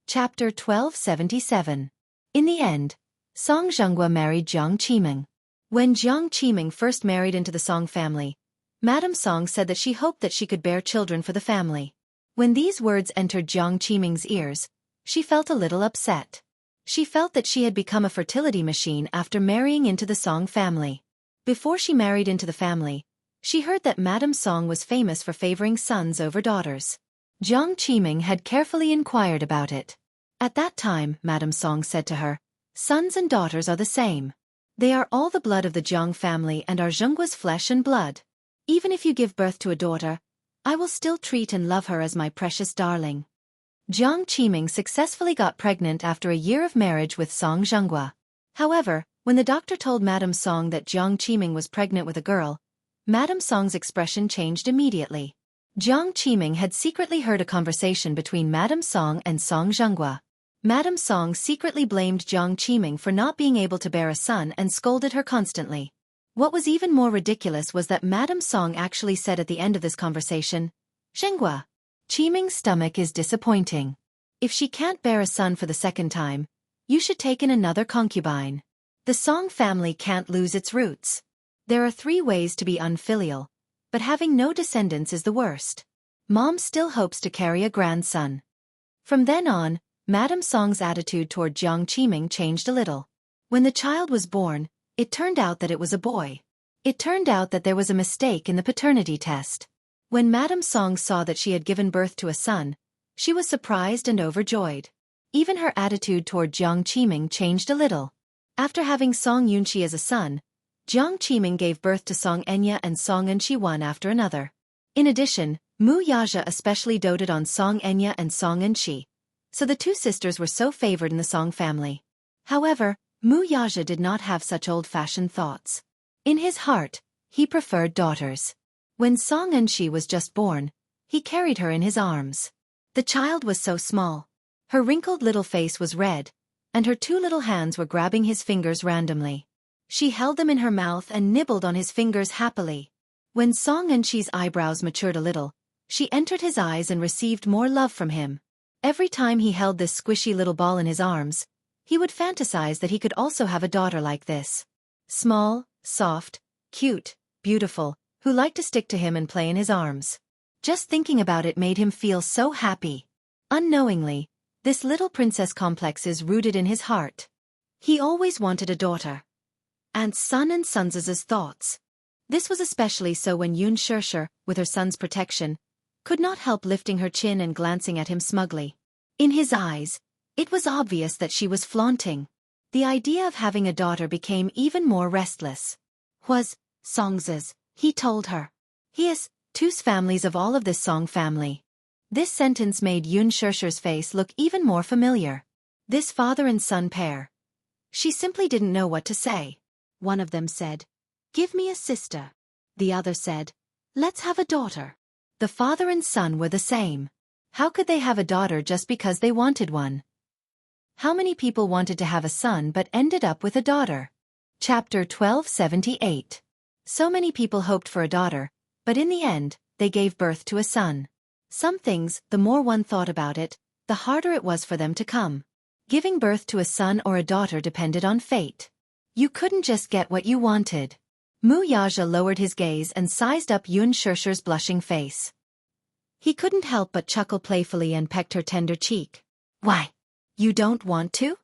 Chapter 1277. In the end, Song Zhenghua married Jiang Qiming. When Jiang Qiming first married into the Song family, Madame Song said that she hoped that she could bear children for the family. When these words entered Jiang Qiming's ears, she felt a little upset. She felt that she had become a fertility machine after marrying into the Song family. Before she married into the family, she heard that Madame Song was famous for favoring sons over daughters. Jiang Qiming had carefully inquired about it. At that time, Madame Song said to her, "Sons and daughters are the same. They are all the blood of the Jiang family and are Zhenghua's flesh and blood. Even if you give birth to a daughter, I will still treat and love her as my precious darling." Jiang Qiming successfully got pregnant after a year of marriage with Song Zhenghua. However, when the doctor told Madame Song that Jiang Qiming was pregnant with a girl, Madame Song's expression changed immediately. Jiang Qiming had secretly heard a conversation between Madame Song and Song Zhenghua. Madame Song secretly blamed Jiang Qiming for not being able to bear a son and scolded her constantly. What was even more ridiculous was that Madame Song actually said at the end of this conversation, "Zhenghua, Qiming's stomach is disappointing. If she can't bear a son for the second time, you should take in another concubine. The Song family can't lose its roots. There are 3 ways to be unfilial, but having no descendants is the worst. Mom still hopes to carry a grandson." From then on, Madame Song's attitude toward Jiang Qiming changed a little. When the child was born, it turned out that it was a boy. It turned out that there was a mistake in the paternity test. When Madame Song saw that she had given birth to a son, she was surprised and overjoyed. Even her attitude toward Jiang Qiming changed a little. After having Song Yunqi as a son, Jiang Qiming gave birth to Song Enya and Song Enqi one after another. In addition, Mu Yaja especially doted on Song Enya and Song Enqi, so the 2 sisters were so favored in the Song family. However, Mu Yaja did not have such old-fashioned thoughts. In his heart, he preferred daughters. When Song Enqi was just born, he carried her in his arms. The child was so small. Her wrinkled little face was red, and her 2 little hands were grabbing his fingers randomly. She held them in her mouth and nibbled on his fingers happily. When Song Enqi's eyebrows matured a little, she entered his eyes and received more love from him. Every time he held this squishy little ball in his arms, he would fantasize that he could also have a daughter like this. Small, soft, cute, beautiful, who liked to stick to him and play in his arms. Just thinking about it made him feel so happy. Unknowingly, this little princess complex is rooted in his heart. He always wanted a daughter. And sons' thoughts. This was especially so when Yun Shishir, with her son's protection, could not help lifting her chin and glancing at him smugly. In his eyes, it was obvious that she was flaunting. The idea of having a daughter became even more restless. "Was Song's," he told her. "He is 2's families of all of this Song family." This sentence made Yun Shishir's face look even more familiar. This father and son pair. She simply didn't know what to say. One of them said, "Give me a sister." The other said, "Let's have a daughter." The father and son were the same. How could they have a daughter just because they wanted one? How many people wanted to have a son but ended up with a daughter? Chapter 1278. So many people hoped for a daughter, but in the end, they gave birth to a son. Some things, the more one thought about it, the harder it was for them to come. Giving birth to a son or a daughter depended on fate. You couldn't just get what you wanted. Mu Yaja lowered his gaze and sized up Yun Shishir's blushing face. He couldn't help but chuckle playfully and pecked her tender cheek. "Why? You don't want to?"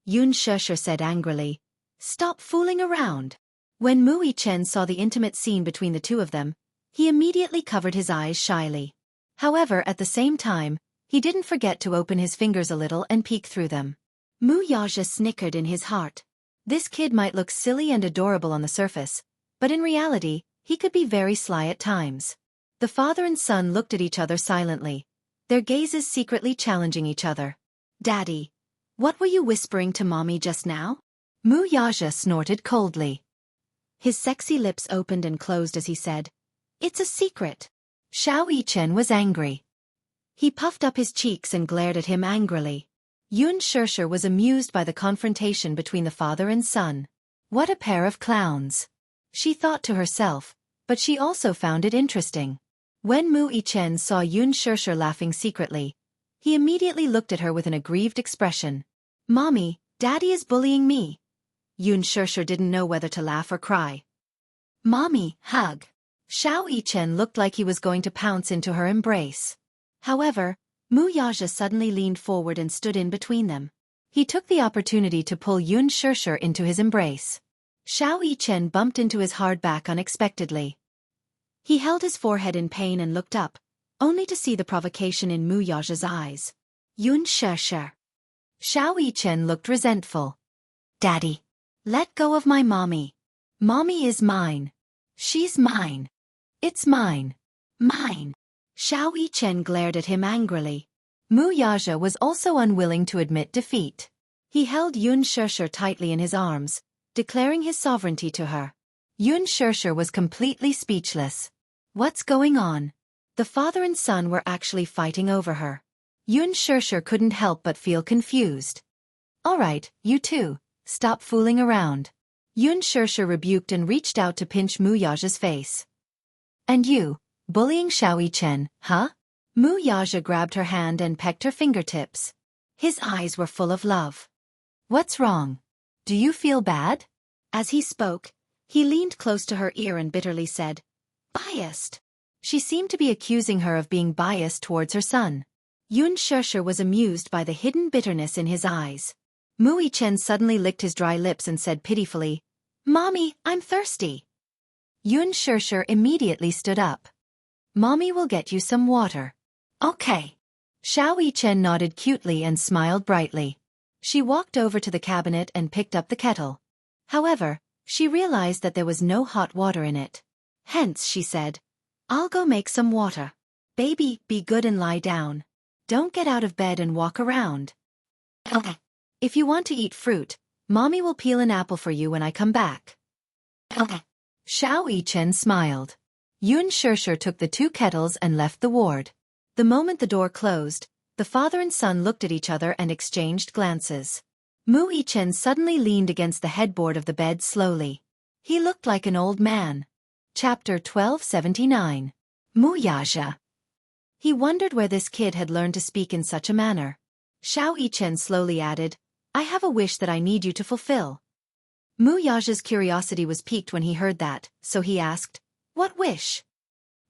Yun Shishir said angrily. "Stop fooling around." When Mu Yichen saw the intimate scene between the 2 of them, he immediately covered his eyes shyly. However, at the same time, he didn't forget to open his fingers a little and peek through them. Mu Yaja snickered in his heart. This kid might look silly and adorable on the surface, but in reality, he could be very sly at times. The father and son looked at each other silently, their gazes secretly challenging each other. "Daddy, what were you whispering to Mommy just now?" Mu Yaja snorted coldly. His sexy lips opened and closed as he said, "It's a secret." Xiao Yichen was angry. He puffed up his cheeks and glared at him angrily. Yun Shishir was amused by the confrontation between the father and son. What a pair of clowns. She thought to herself, but she also found it interesting. When Mu Yichen saw Yun Shishir laughing secretly, He immediately looked at her with an aggrieved expression. Mommy, Daddy is bullying me. Yun Shishir didn't know whether to laugh or cry. Mommy, hug. Xiao Yichen looked like he was going to pounce into her embrace. However, Mu Yaja suddenly leaned forward and stood in between them. He took the opportunity to pull Yun Shishir into his embrace. Xiao Yichen bumped into his hard back unexpectedly. He held his forehead in pain and looked up, only to see the provocation in Mu Yaja's eyes. Yun Shishir. Xiao Yichen looked resentful. Daddy. Let go of my mommy. Mommy is mine. She's mine. It's mine. Mine. Xiao Yichen glared at him angrily. Mu Yaja was also unwilling to admit defeat. He held Yun Shishir tightly in his arms, declaring his sovereignty to her. Yun Shishir was completely speechless. What's going on? The father and son were actually fighting over her. Yun Shishir couldn't help but feel confused. All right, you two, stop fooling around. Yun Shishir rebuked and reached out to pinch Mu Yaja's face. And you, bullying Xiao Yichen, huh? Mu Yaja grabbed her hand and pecked her fingertips. His eyes were full of love. What's wrong? Do you feel bad? As he spoke, he leaned close to her ear and bitterly said, Biased. She seemed to be accusing her of being biased towards her son. Yun Shishir was amused by the hidden bitterness in his eyes. Mu Yichen suddenly licked his dry lips and said pitifully, Mommy, I'm thirsty. Yun Shishir immediately stood up. Mommy will get you some water. Okay. Xiao Yichen nodded cutely and smiled brightly. She walked over to the cabinet and picked up the kettle. However, she realized that there was no hot water in it. Hence, she said, I'll go make some water. Baby, be good and lie down. Don't get out of bed and walk around. Okay. If you want to eat fruit, Mommy will peel an apple for you when I come back. Okay. Xiao Yichen smiled. Yun Shishir took the two kettles and left the ward. The moment the door closed, the father and son looked at each other and exchanged glances. Mu Yichen suddenly leaned against the headboard of the bed slowly. He looked like an old man. Chapter 1279. Mu Yaja. He wondered where this kid had learned to speak in such a manner. Xiao Yichen slowly added, I have a wish that I need you to fulfill. Mu Yaja's curiosity was piqued when he heard that, so he asked, What wish?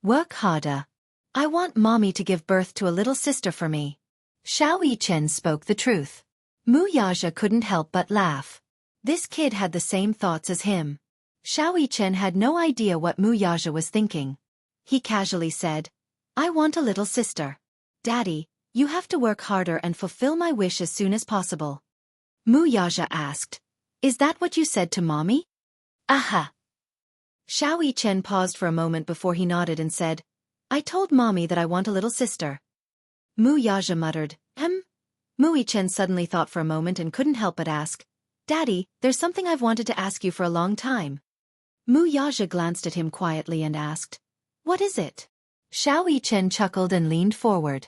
Work harder. I want Mommy to give birth to a little sister for me. Xiao Yichen spoke the truth. Mu Yaja couldn't help but laugh. This kid had the same thoughts as him. Xiao Yichen had no idea what Mu Yaja was thinking. He casually said, I want a little sister. Daddy, you have to work harder and fulfill my wish as soon as possible. Mu Yaja asked, Is that what you said to Mommy? Aha. Xiao Yichen paused for a moment before he nodded and said, I told Mommy that I want a little sister. Mu Yaja muttered, Mu Yichen suddenly thought for a moment and couldn't help but ask, Daddy, there's something I've wanted to ask you for a long time. Mu Yaja glanced at him quietly and asked, What is it? Xiao Yichen chuckled and leaned forward.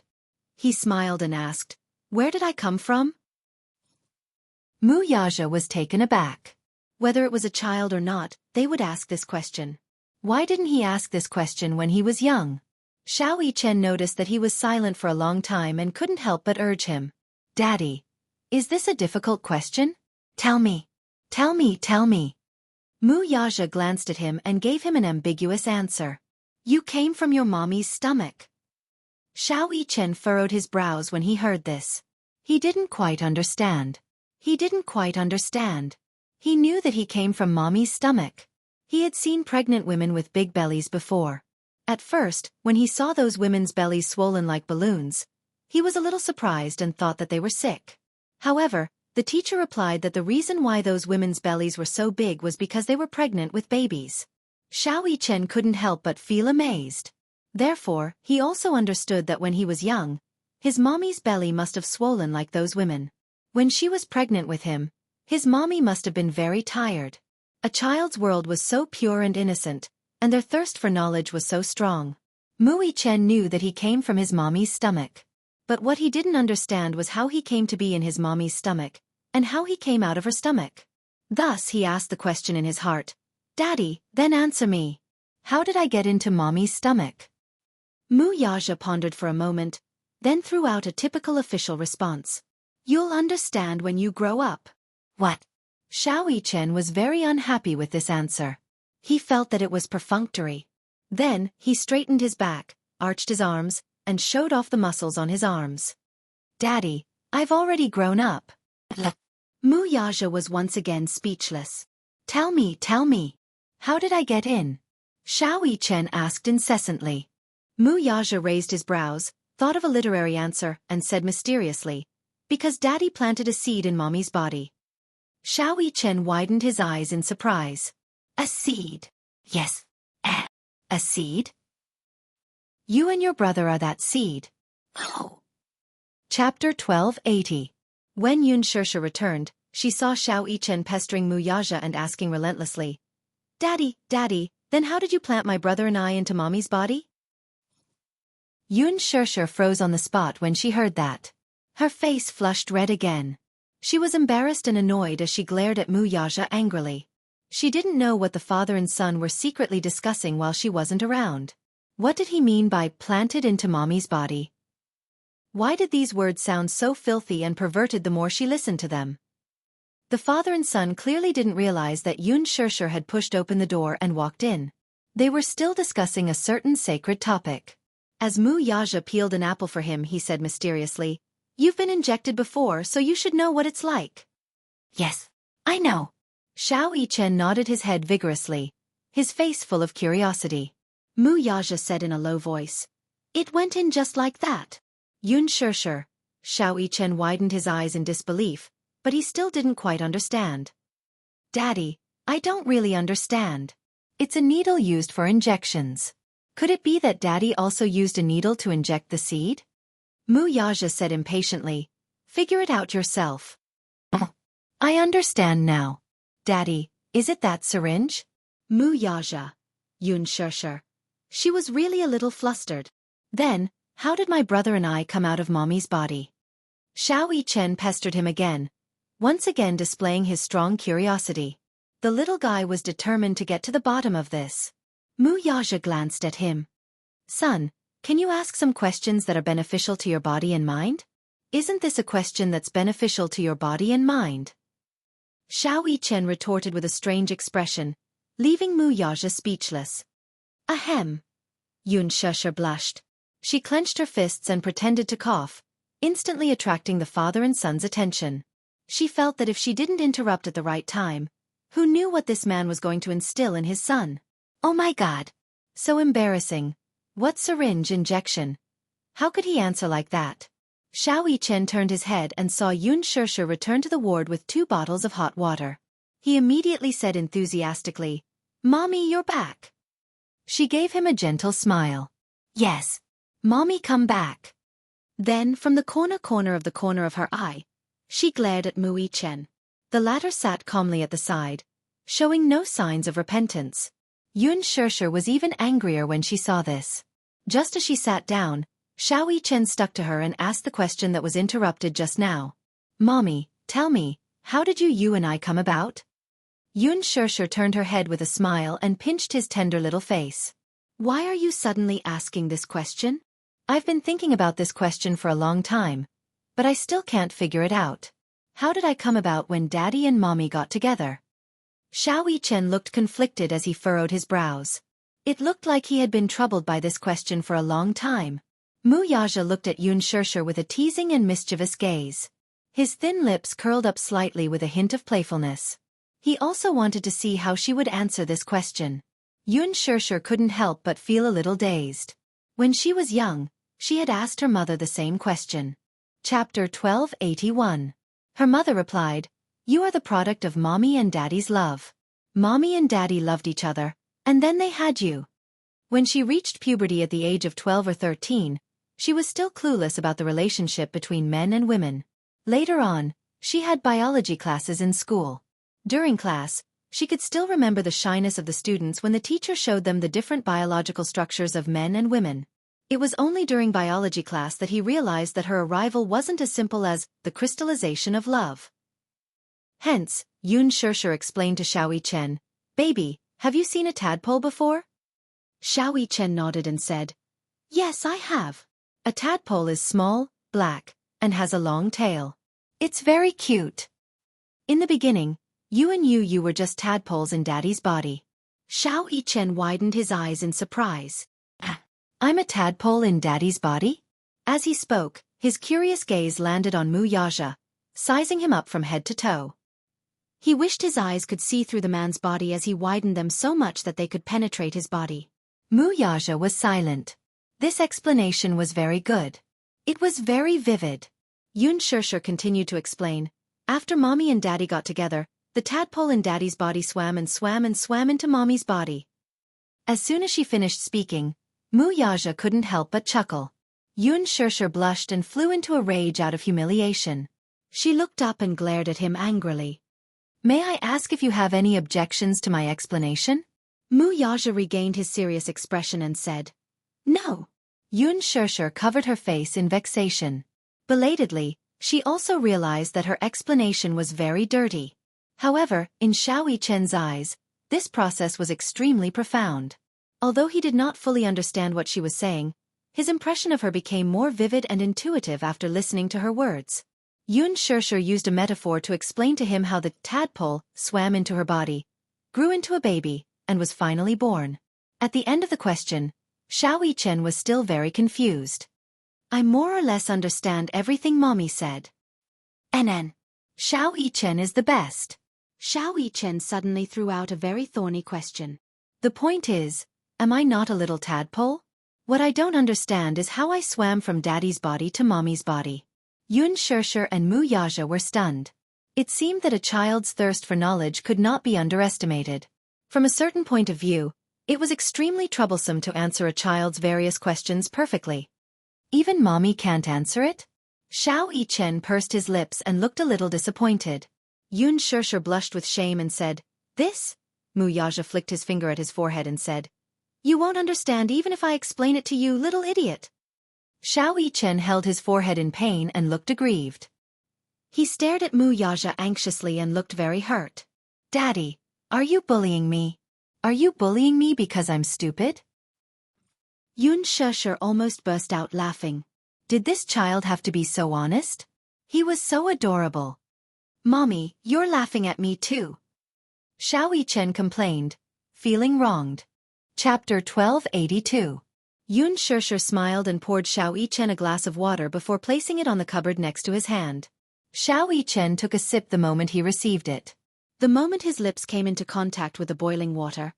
He smiled and asked, Where did I come from? Mu Yaja was taken aback. Whether it was a child or not, they would ask this question. Why didn't he ask this question when he was young? Xiao Yichen noticed that he was silent for a long time and couldn't help but urge him. Daddy, is this a difficult question? Tell me. Tell me, tell me. Mu Yaja glanced at him and gave him an ambiguous answer. You came from your mommy's stomach. Xiao Yichen furrowed his brows when he heard this. He didn't quite understand. He didn't quite understand. He knew that he came from mommy's stomach. He had seen pregnant women with big bellies before. At first, when he saw those women's bellies swollen like balloons, he was a little surprised and thought that they were sick. However, the teacher replied that the reason why those women's bellies were so big was because they were pregnant with babies. Xiao Yichen couldn't help but feel amazed. Therefore, he also understood that when he was young, his mommy's belly must have swollen like those women. When she was pregnant with him, his mommy must have been very tired. A child's world was so pure and innocent, and their thirst for knowledge was so strong. Mu Yichen knew that he came from his mommy's stomach. But what he didn't understand was how he came to be in his mommy's stomach, and how he came out of her stomach. Thus he asked the question in his heart, Daddy, then answer me. How did I get into mommy's stomach? Mu Yaja pondered for a moment, then threw out a typical official response. You'll understand when you grow up. What? Xiao Yichen was very unhappy with this answer. He felt that it was perfunctory. Then, he straightened his back, arched his arms, and showed off the muscles on his arms. Daddy, I've already grown up. Mu Yaja was once again speechless. Tell me. How did I get in? Xiao Yichen asked incessantly. Mu Yaja raised his brows, thought of a literary answer, and said mysteriously, because Daddy planted a seed in Mommy's body. Xiao Yichen widened his eyes in surprise. A seed? Yes. A seed? You and your brother are that seed. Oh. Chapter 1280. When Yun Shirsha returned, she saw Xiao Yichen pestering Mu Yaja and asking relentlessly, Daddy, then how did you plant my brother and I into Mommy's body? Yun Shirsha froze on the spot when she heard that. Her face flushed red again. She was embarrassed and annoyed as she glared at Mu Yaja angrily. She didn't know what the father and son were secretly discussing while she wasn't around. What did he mean by planted into Mommy's body? Why did these words sound so filthy and perverted the more she listened to them? The father and son clearly didn't realize that Yun Shirsha had pushed open the door and walked in. They were still discussing a certain sacred topic. As Mu Yaja peeled an apple for him, he said mysteriously, You've been injected before, so you should know what it's like. Yes, I know. Xiao Yichen nodded his head vigorously, his face full of curiosity. Mu Yaja said in a low voice, It went in just like that. Yun Shirsha. Xiao Yichen widened his eyes in disbelief, but he still didn't quite understand. Daddy, I don't really understand. It's a needle used for injections. Could it be that Daddy also used a needle to inject the seed? Mu Yaja said impatiently, Figure it out yourself. I understand now. Daddy, is it that syringe? Mu Yaja. Yun Shirsha. She was really a little flustered. Then, how did my brother and I come out of Mommy's body? Xiao Yichen pestered him again, once again displaying his strong curiosity. The little guy was determined to get to the bottom of this. Mu Yaja glanced at him. Son, can you ask some questions that are beneficial to your body and mind? Isn't this a question that's beneficial to your body and mind? Xiao Yichen retorted with a strange expression, leaving Mu Yaja speechless. Ahem. Yun Shirsha blushed. She clenched her fists and pretended to cough, instantly attracting the father and son's attention. She felt that if she didn't interrupt at the right time, who knew what this man was going to instill in his son? Oh my God. So embarrassing. What syringe injection? How could he answer like that? Xiao Yichen turned his head and saw Yun Shirsha return to the ward with 2 bottles of hot water. He immediately said enthusiastically, Mommy, you're back. She gave him a gentle smile. Yes. Mommy, come back. Then, from the corner of her eye, she glared at Mu Yichen. The latter sat calmly at the side, showing no signs of repentance. Yun Shirsha was even angrier when she saw this. Just as she sat down, Xiao Yichen stuck to her and asked the question that was interrupted just now. Mommy, tell me, how did you and I come about? Yun Shirsha turned her head with a smile and pinched his tender little face. Why are you suddenly asking this question? I've been thinking about this question for a long time, but I still can't figure it out. How did I come about when Daddy and Mommy got together? Xiao Yichen looked conflicted as he furrowed his brows. It looked like he had been troubled by this question for a long time. Mu Yaja looked at Yun Shirsha with a teasing and mischievous gaze. His thin lips curled up slightly with a hint of playfulness. He also wanted to see how she would answer this question. Yun Shirsha couldn't help but feel a little dazed. When she was young, she had asked her mother the same question. Chapter 1281. Her mother replied, You are the product of Mommy and Daddy's love. Mommy and Daddy loved each other, and then they had you. When she reached puberty at the age of 12 or 13, she was still clueless about the relationship between men and women. Later on, she had biology classes in school. During class, she could still remember the shyness of the students when the teacher showed them the different biological structures of men and women. It was only during biology class that he realized that her arrival wasn't as simple as the crystallization of love. Hence, Yun Shirsha explained to Xiao Yichen, Baby, have you seen a tadpole before? Xiao Yichen nodded and said, Yes, I have. A tadpole is small, black, and has a long tail. It's very cute. In the beginning, you were just tadpoles in Daddy's body. Xiao Yichen widened his eyes in surprise. I'm a tadpole in Daddy's body? As he spoke, his curious gaze landed on Mu Yaja, sizing him up from head to toe. He wished his eyes could see through the man's body as he widened them so much that they could penetrate his body. Mu Yaja was silent. This explanation was very good. It was very vivid. Yun Shishir continued to explain. After Mommy and Daddy got together, the tadpole in Daddy's body swam and swam and swam into Mommy's body. As soon as she finished speaking, Mu Yaja couldn't help but chuckle. Yun Shishir blushed and flew into a rage out of humiliation. She looked up and glared at him angrily. May I ask if you have any objections to my explanation? Mu Yaja regained his serious expression and said, No. Yun Shishir covered her face in vexation. Belatedly, she also realized that her explanation was very dirty. However, in Xiao Yichen's eyes, this process was extremely profound. Although he did not fully understand what she was saying, his impression of her became more vivid and intuitive after listening to her words. Yun Shishir used a metaphor to explain to him how the tadpole swam into her body, grew into a baby, and was finally born. At the end of the question, Xiao Yichen was still very confused. I more or less understand everything Mommy said. NN. Xiao Yichen is the best. Xiao Yichen suddenly threw out a very thorny question. The point is, am I not a little tadpole? What I don't understand is how I swam from Daddy's body to Mommy's body. Yun Shishir and Mu Yaja were stunned. It seemed that a child's thirst for knowledge could not be underestimated. From a certain point of view, it was extremely troublesome to answer a child's various questions perfectly. Even Mommy can't answer it? Xiao Yichen pursed his lips and looked a little disappointed. Yun Shishir blushed with shame and said, This? Mu Yaja flicked his finger at his forehead and said, You won't understand even if I explain it to you, little idiot. Xiao Yichen held his forehead in pain and looked aggrieved. He stared at Mu Yaja anxiously and looked very hurt. Daddy, are you bullying me? Are you bullying me because I'm stupid? Yun Shishir almost burst out laughing. Did this child have to be so honest? He was so adorable. Mommy, you're laughing at me too. Xiao Yichen complained, feeling wronged. Chapter 1282. Yun Shishir smiled and poured Xiao Yichen a glass of water before placing it on the cupboard next to his hand. Xiao Yichen took a sip the moment he received it. The moment his lips came into contact with the boiling water,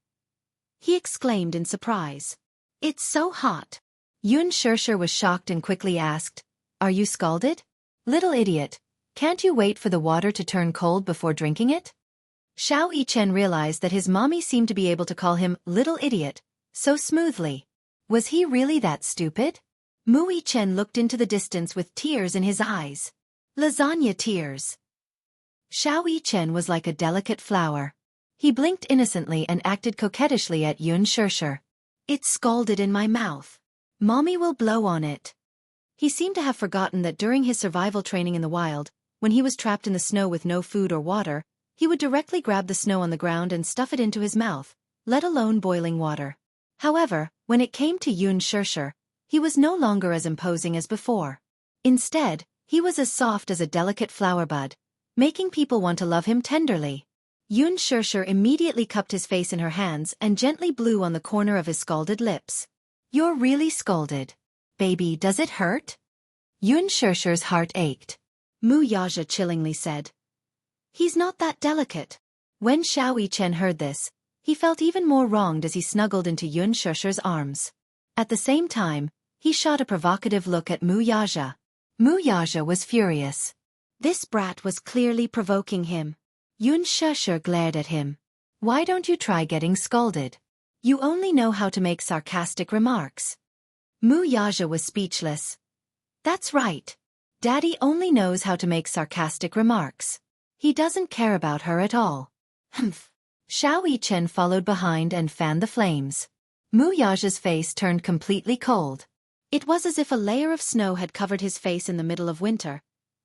he exclaimed in surprise. It's so hot. Yun Shishir was shocked and quickly asked, Are you scalded? Little idiot, can't you wait for the water to turn cold before drinking it? Xiao Yichen realized that his mommy seemed to be able to call him little idiot so smoothly. Was he really that stupid? Mu Yichen looked into the distance with tears in his eyes. Lasagna tears. Xiao Yichen was like a delicate flower. He blinked innocently and acted coquettishly at Yun Shishir. It's scalded in my mouth. Mommy will blow on it. He seemed to have forgotten that during his survival training in the wild, when he was trapped in the snow with no food or water, he would directly grab the snow on the ground and stuff it into his mouth, let alone boiling water. However, when it came to Yun Shishir, he was no longer as imposing as before. Instead, he was as soft as a delicate flower bud, making people want to love him tenderly. Yun Shishir immediately cupped his face in her hands and gently blew on the corner of his scalded lips. You're really scalded. Baby, does it hurt? Yun Shishir's heart ached. Mu Yaja chillingly said. He's not that delicate. When Xiao Yichen heard this, he felt even more wronged as he snuggled into Yun Shishir's arms. At the same time, he shot a provocative look at Mu Yaja. Mu Yaja was furious. This brat was clearly provoking him. Yun Shishir glared at him. Why don't you try getting scalded? You only know how to make sarcastic remarks. Mu Yaja was speechless. That's right. Daddy only knows how to make sarcastic remarks. He doesn't care about her at all. Humph. Xiao Yichen followed behind and fanned the flames. Mu Yaja's face turned completely cold. It was as if a layer of snow had covered his face in the middle of winter,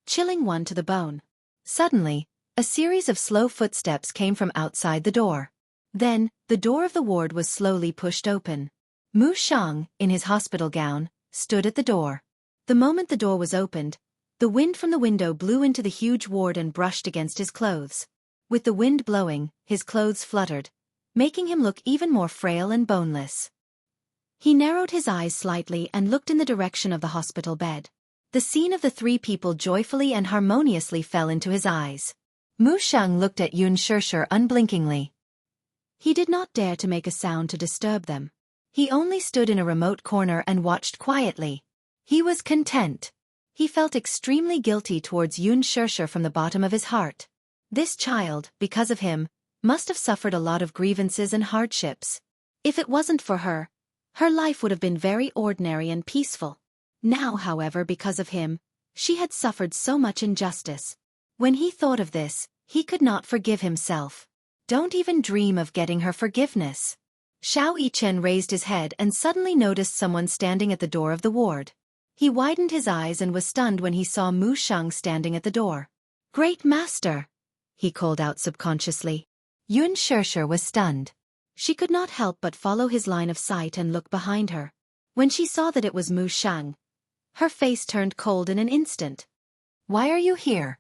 chilling one to the bone. Suddenly, a series of slow footsteps came from outside the door. Then, the door of the ward was slowly pushed open. Mu Shang, in his hospital gown, stood at the door. The moment the door was opened, the wind from the window blew into the huge ward and brushed against his clothes. With the wind blowing, his clothes fluttered, making him look even more frail and boneless. He narrowed his eyes slightly and looked in the direction of the hospital bed. The scene of the three people joyfully and harmoniously fell into his eyes. Mu Sheng looked at Yun Shirshir unblinkingly. He did not dare to make a sound to disturb them. He only stood in a remote corner and watched quietly. He was content. He felt extremely guilty towards Yun Shirshir from the bottom of his heart. This child, because of him, must have suffered a lot of grievances and hardships. If it wasn't for her, her life would have been very ordinary and peaceful. Now, however, because of him, she had suffered so much injustice. When he thought of this, he could not forgive himself. Don't even dream of getting her forgiveness. Xiao Yichen raised his head and suddenly noticed someone standing at the door of the ward. He widened his eyes and was stunned when he saw Mu Sheng standing at the door. "Great Master!" he called out subconsciously. Yun Shirshir was stunned. She could not help but follow his line of sight and look behind her. When she saw that it was Mu Sheng, her face turned cold in an instant. "Why are you here?"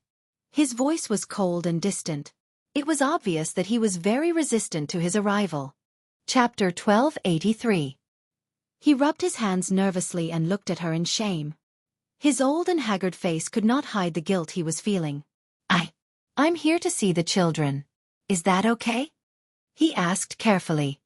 His voice was cold and distant. It was obvious that he was very resistant to his arrival. Chapter 1283. He rubbed his hands nervously and looked at her in shame. His old and haggard face could not hide the guilt he was feeling. I'm here to see the children. Is that okay?" he asked carefully.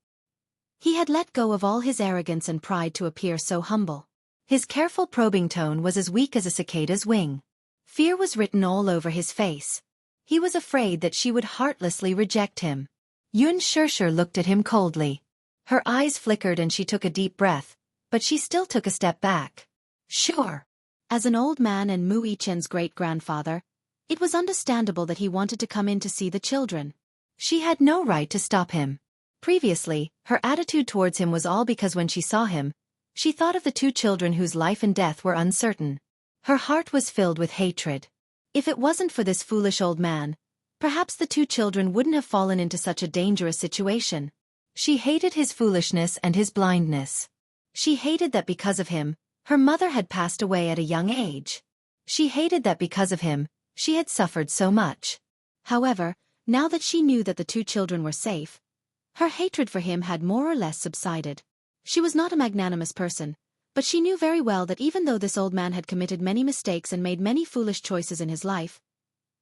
He had let go of all his arrogance and pride to appear so humble. His careful probing tone was as weak as a cicada's wing. Fear was written all over his face. He was afraid that she would heartlessly reject him. Yun Shirshir looked at him coldly. Her eyes flickered and she took a deep breath, but she still took a step back. Sure. As an old man and Mu Yichen's great-grandfather, it was understandable that he wanted to come in to see the children. She had no right to stop him. Previously, her attitude towards him was all because when she saw him, she thought of the two children whose life and death were uncertain. Her heart was filled with hatred. If it wasn't for this foolish old man, perhaps the two children wouldn't have fallen into such a dangerous situation. She hated his foolishness and his blindness. She hated that because of him, her mother had passed away at a young age. She hated that because of him, she had suffered so much. However, now that she knew that the two children were safe, her hatred for him had more or less subsided. She was not a magnanimous person, but she knew very well that even though this old man had committed many mistakes and made many foolish choices in his life,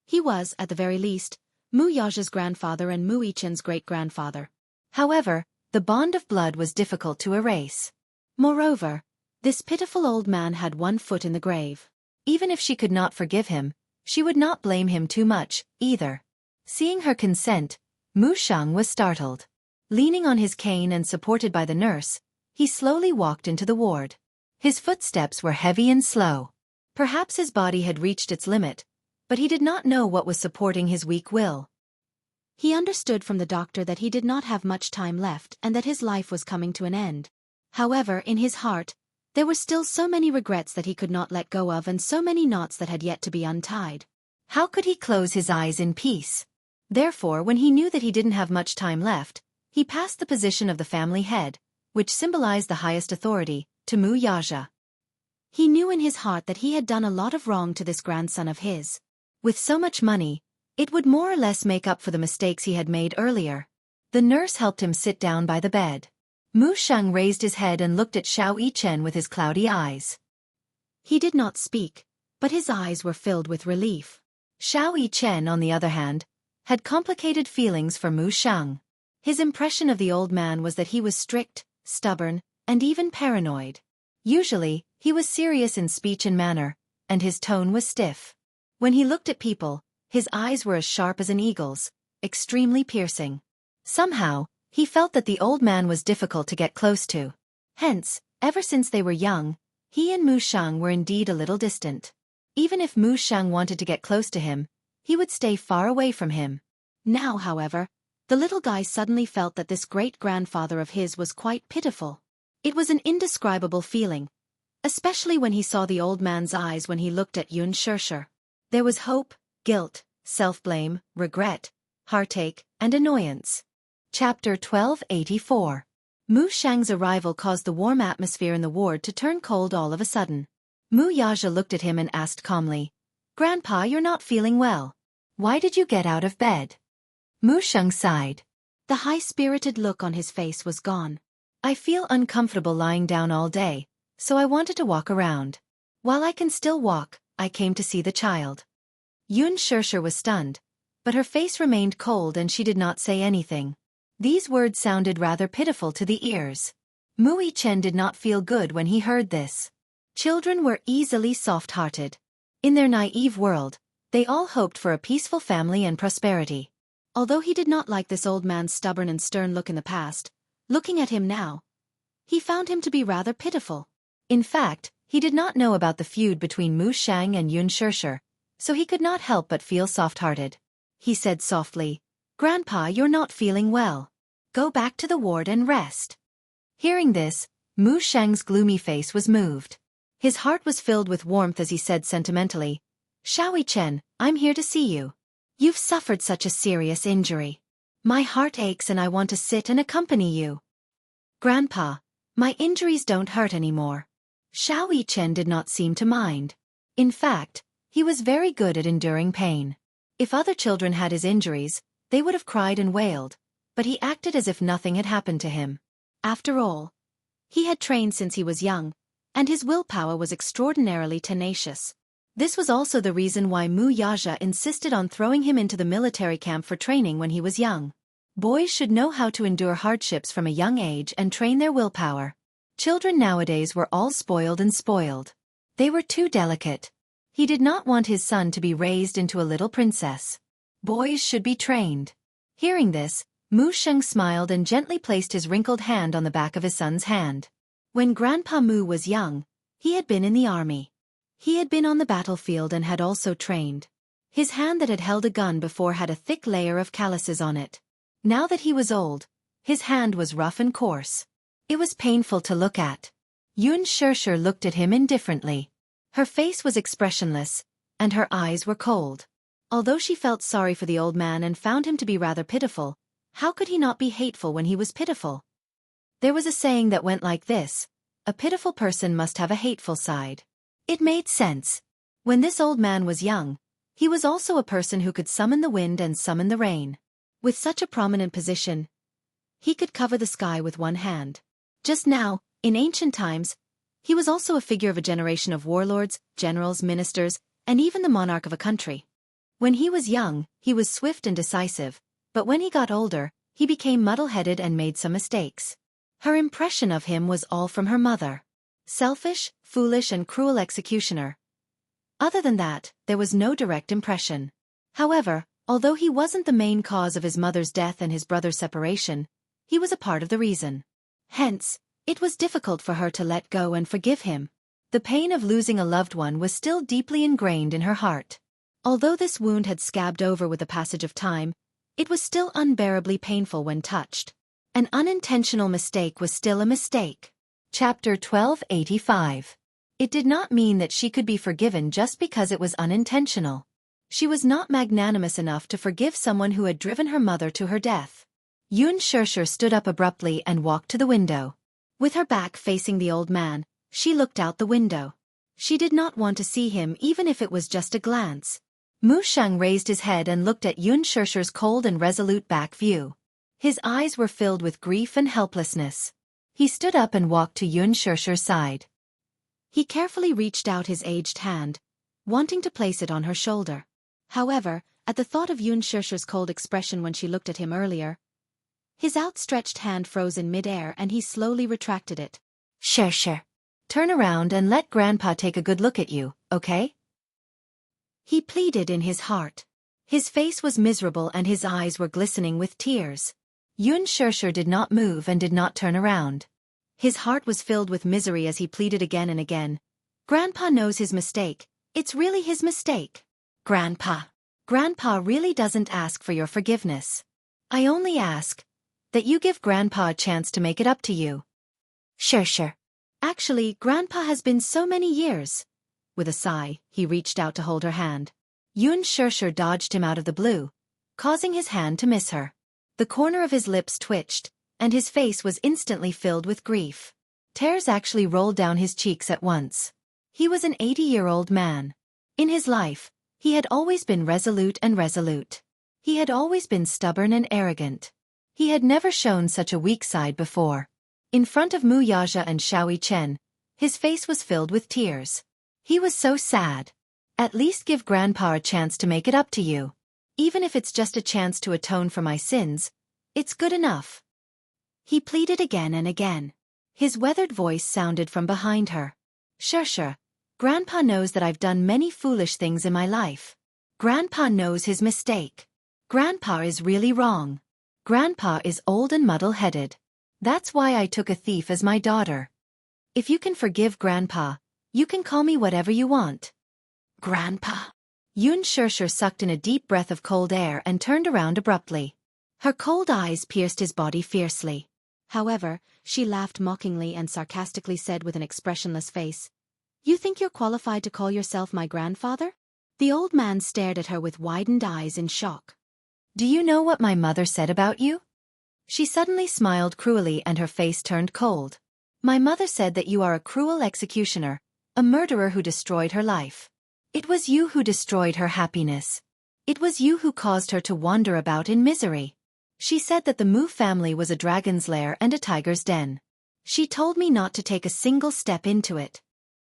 he was, at the very least, Mu Yaja's grandfather and Mu Yichen's great-grandfather. However, the bond of blood was difficult to erase. Moreover, this pitiful old man had one foot in the grave. Even if she could not forgive him, she would not blame him too much, either. Seeing her consent, Mu Sheng was startled. Leaning on his cane and supported by the nurse, he slowly walked into the ward. His footsteps were heavy and slow. Perhaps his body had reached its limit, but he did not know what was supporting his weak will. He understood from the doctor that he did not have much time left and that his life was coming to an end. However, in his heart, there were still so many regrets that he could not let go of and so many knots that had yet to be untied. How could he close his eyes in peace? Therefore, when he knew that he didn't have much time left, he passed the position of the family head, which symbolized the highest authority, to Mu Yaja. He knew in his heart that he had done a lot of wrong to this grandson of his. With so much money, it would more or less make up for the mistakes he had made earlier. The nurse helped him sit down by the bed. Mu Sheng raised his head and looked at Xiao Yichen with his cloudy eyes. He did not speak, but his eyes were filled with relief. Xiao Yichen, on the other hand, had complicated feelings for Mu Sheng. His impression of the old man was that he was strict, stubborn, and even paranoid. Usually, he was serious in speech and manner, and his tone was stiff. When he looked at people, his eyes were as sharp as an eagle's, extremely piercing. Somehow, he felt that the old man was difficult to get close to. Hence, ever since they were young, he and Mu Sheng were indeed a little distant. Even if Mu Sheng wanted to get close to him, he would stay far away from him. Now, however, the little guy suddenly felt that this great-grandfather of his was quite pitiful. It was an indescribable feeling, especially when he saw the old man's eyes when he looked at Yun Shirshir. There was hope, guilt, self-blame, regret, heartache, and annoyance. Chapter 1284. Mu Sheng's arrival caused the warm atmosphere in the ward to turn cold all of a sudden. Mu Yaja looked at him and asked calmly, "Grandpa, you're not feeling well. Why did you get out of bed?" Mu Sheng sighed. The high-spirited look on his face was gone. "I feel uncomfortable lying down all day, so I wanted to walk around. While I can still walk, I came to see the child." Yun Shirshir was stunned, but her face remained cold and she did not say anything. These words sounded rather pitiful to the ears. Mu Yichen did not feel good when he heard this. Children were easily soft-hearted. In their naive world, they all hoped for a peaceful family and prosperity. Although he did not like this old man's stubborn and stern look in the past, looking at him now, he found him to be rather pitiful. In fact, he did not know about the feud between Mu Shang and Yun Shirshir, so he could not help but feel soft-hearted. He said softly, "Grandpa, you're not feeling well. Go back to the ward and rest." Hearing this, Mu Shang's gloomy face was moved. His heart was filled with warmth as he said sentimentally, "Xiaoyi Chen, I'm here to see you. You've suffered such a serious injury. My heart aches and I want to sit and accompany you." "Grandpa, my injuries don't hurt anymore." Xiaoyi Chen did not seem to mind. In fact, he was very good at enduring pain. If other children had his injuries, they would have cried and wailed, but he acted as if nothing had happened to him. After all, he had trained since he was young, and his willpower was extraordinarily tenacious. This was also the reason why Mu Yaja insisted on throwing him into the military camp for training when he was young. Boys should know how to endure hardships from a young age and train their willpower. Children nowadays were all spoiled and spoiled. They were too delicate. He did not want his son to be raised into a little princess. Boys should be trained. Hearing this, Mu Sheng smiled and gently placed his wrinkled hand on the back of his son's hand. When Grandpa Mu was young, he had been in the army. He had been on the battlefield and had also trained. His hand that had held a gun before had a thick layer of calluses on it. Now that he was old, his hand was rough and coarse. It was painful to look at. Yun Shirshir looked at him indifferently. Her face was expressionless, and her eyes were cold. Although she felt sorry for the old man and found him to be rather pitiful, how could he not be hateful when he was pitiful? There was a saying that went like this: a pitiful person must have a hateful side. It made sense. When this old man was young, he was also a person who could summon the wind and summon the rain. With such a prominent position, he could cover the sky with one hand. Just now, in ancient times, he was also a figure of a generation of warlords, generals, ministers, and even the monarch of a country. When he was young, he was swift and decisive, but when he got older, he became muddle-headed and made some mistakes. Her impression of him was all from her mother. Selfish, foolish and cruel executioner. Other than that, there was no direct impression. However, although he wasn't the main cause of his mother's death and his brother's separation, he was a part of the reason. Hence, it was difficult for her to let go and forgive him. The pain of losing a loved one was still deeply ingrained in her heart. Although this wound had scabbed over with the passage of time, it was still unbearably painful when touched. An unintentional mistake was still a mistake. Chapter 1285. It did not mean that she could be forgiven just because it was unintentional. She was not magnanimous enough to forgive someone who had driven her mother to her death. Yun Shirshir stood up abruptly and walked to the window. With her back facing the old man, she looked out the window. She did not want to see him even if it was just a glance. Mu Sheng raised his head and looked at Yun Shirshir's cold and resolute back view. His eyes were filled with grief and helplessness. He stood up and walked to Yun Shirshir's side. He carefully reached out his aged hand, wanting to place it on her shoulder. However, at the thought of Yun Shirshir's cold expression when she looked at him earlier, his outstretched hand froze in midair and he slowly retracted it. "Shirshir, turn around and let Grandpa take a good look at you, okay?" He pleaded in his heart. His face was miserable and his eyes were glistening with tears. Yun Shirshir did not move and did not turn around. His heart was filled with misery as he pleaded again and again. "Grandpa knows his mistake. It's really his mistake. Grandpa really doesn't ask for your forgiveness. I only ask that you give Grandpa a chance to make it up to you." "Shirshir. Actually, Grandpa has been so many years." With a sigh, he reached out to hold her hand. Yun Shirshir dodged him out of the blue, causing his hand to miss her. The corner of his lips twitched, and his face was instantly filled with grief. Tears actually rolled down his cheeks at once. He was an 80-year-old man. In his life, he had always been resolute. He had always been stubborn and arrogant. He had never shown such a weak side before. In front of Mu Yaja and Xiaoyi Chen, his face was filled with tears. He was so sad. At least give Grandpa a chance to make it up to you. Even if it's just a chance to atone for my sins, it's good enough. He pleaded again and again. His weathered voice sounded from behind her. Sure, Grandpa knows that I've done many foolish things in my life. Grandpa knows his mistake. Grandpa is really wrong. Grandpa is old and muddle-headed. That's why I took a thief as my daughter. If you can forgive Grandpa, you can call me whatever you want. Grandpa. Yun Shirshir sucked in a deep breath of cold air and turned around abruptly. Her cold eyes pierced his body fiercely. However, she laughed mockingly and sarcastically said with an expressionless face, "You think you're qualified to call yourself my grandfather?" The old man stared at her with widened eyes in shock. "Do you know what my mother said about you?" She suddenly smiled cruelly and her face turned cold. "My mother said that you are a cruel executioner, a murderer who destroyed her life. It was you who destroyed her happiness. It was you who caused her to wander about in misery. She said that the Mu family was a dragon's lair and a tiger's den. She told me not to take a single step into it.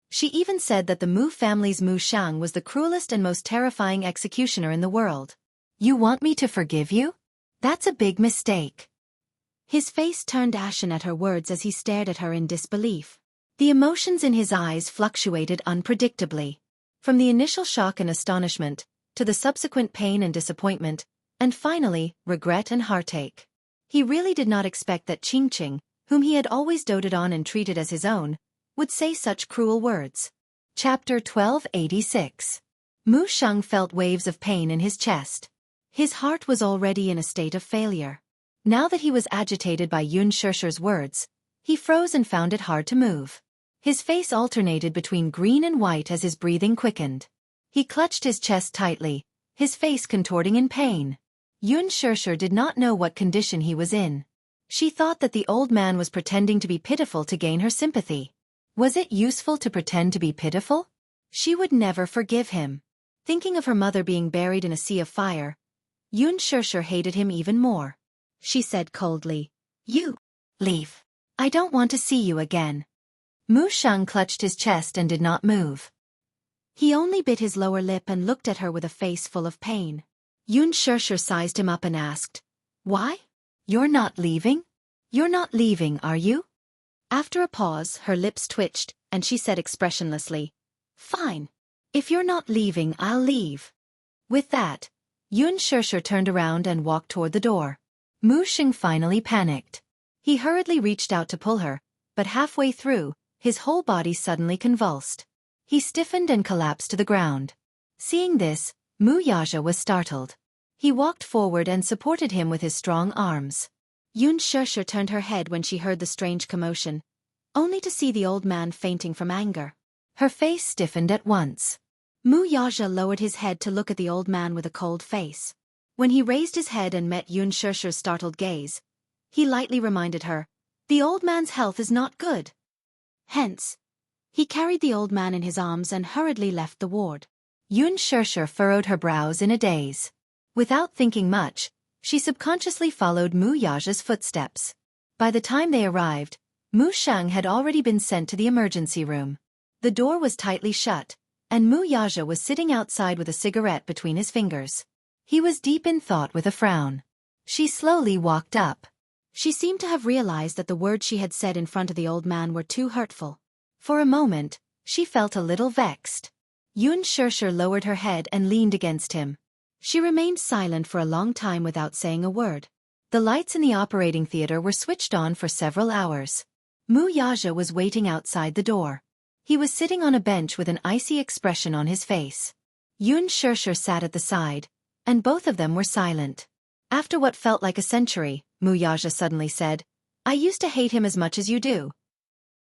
She even said that the Mu family's Mu Shang was the cruelest and most terrifying executioner in the world. You want me to forgive you? That's a big mistake." His face turned ashen at her words as he stared at her in disbelief. The emotions in his eyes fluctuated unpredictably. From the initial shock and astonishment, to the subsequent pain and disappointment, and finally, regret and heartache. He really did not expect that Qingqing, whom he had always doted on and treated as his own, would say such cruel words. Chapter 1286. Mu Sheng felt waves of pain in his chest. His heart was already in a state of failure. Now that he was agitated by Yun Shirshir's words, he froze and found it hard to move. His face alternated between green and white as his breathing quickened. He clutched his chest tightly, his face contorting in pain. Yun Shirshir did not know what condition he was in. She thought that the old man was pretending to be pitiful to gain her sympathy. Was it useful to pretend to be pitiful? She would never forgive him. Thinking of her mother being buried in a sea of fire, Yun Shirshir hated him even more. She said coldly, "You leave. I don't want to see you again." Mu Sheng clutched his chest and did not move. He only bit his lower lip and looked at her with a face full of pain. Yun Shirshir sized him up and asked, "Why? You're not leaving? You're not leaving, are you?" After a pause, her lips twitched, and she said expressionlessly, "Fine. If you're not leaving, I'll leave." With that, Yun Shirshir turned around and walked toward the door. Mu Sheng finally panicked. He hurriedly reached out to pull her, but halfway through, his whole body suddenly convulsed. He stiffened and collapsed to the ground. Seeing this, Mu Yaja was startled. He walked forward and supported him with his strong arms. Yun Shirshir turned her head when she heard the strange commotion, only to see the old man fainting from anger. Her face stiffened at once. Mu Yaja lowered his head to look at the old man with a cold face. When he raised his head and met Yun Shirshir's startled gaze, he lightly reminded her, "The old man's health is not good." Hence, he carried the old man in his arms and hurriedly left the ward. Yun Shirshir furrowed her brows in a daze. Without thinking much, she subconsciously followed Mu Yaja's footsteps. By the time they arrived, Mu Sheng had already been sent to the emergency room. The door was tightly shut, and Mu Yaja was sitting outside with a cigarette between his fingers. He was deep in thought with a frown. She slowly walked up. She seemed to have realized that the words she had said in front of the old man were too hurtful. For a moment, she felt a little vexed. Yun Shirshir lowered her head and leaned against him. She remained silent for a long time without saying a word. The lights in the operating theater were switched on for several hours. Mu Yaja was waiting outside the door. He was sitting on a bench with an icy expression on his face. Yun Shirshir sat at the side, and both of them were silent. After what felt like a century, Mu Yaja suddenly said, "I used to hate him as much as you do."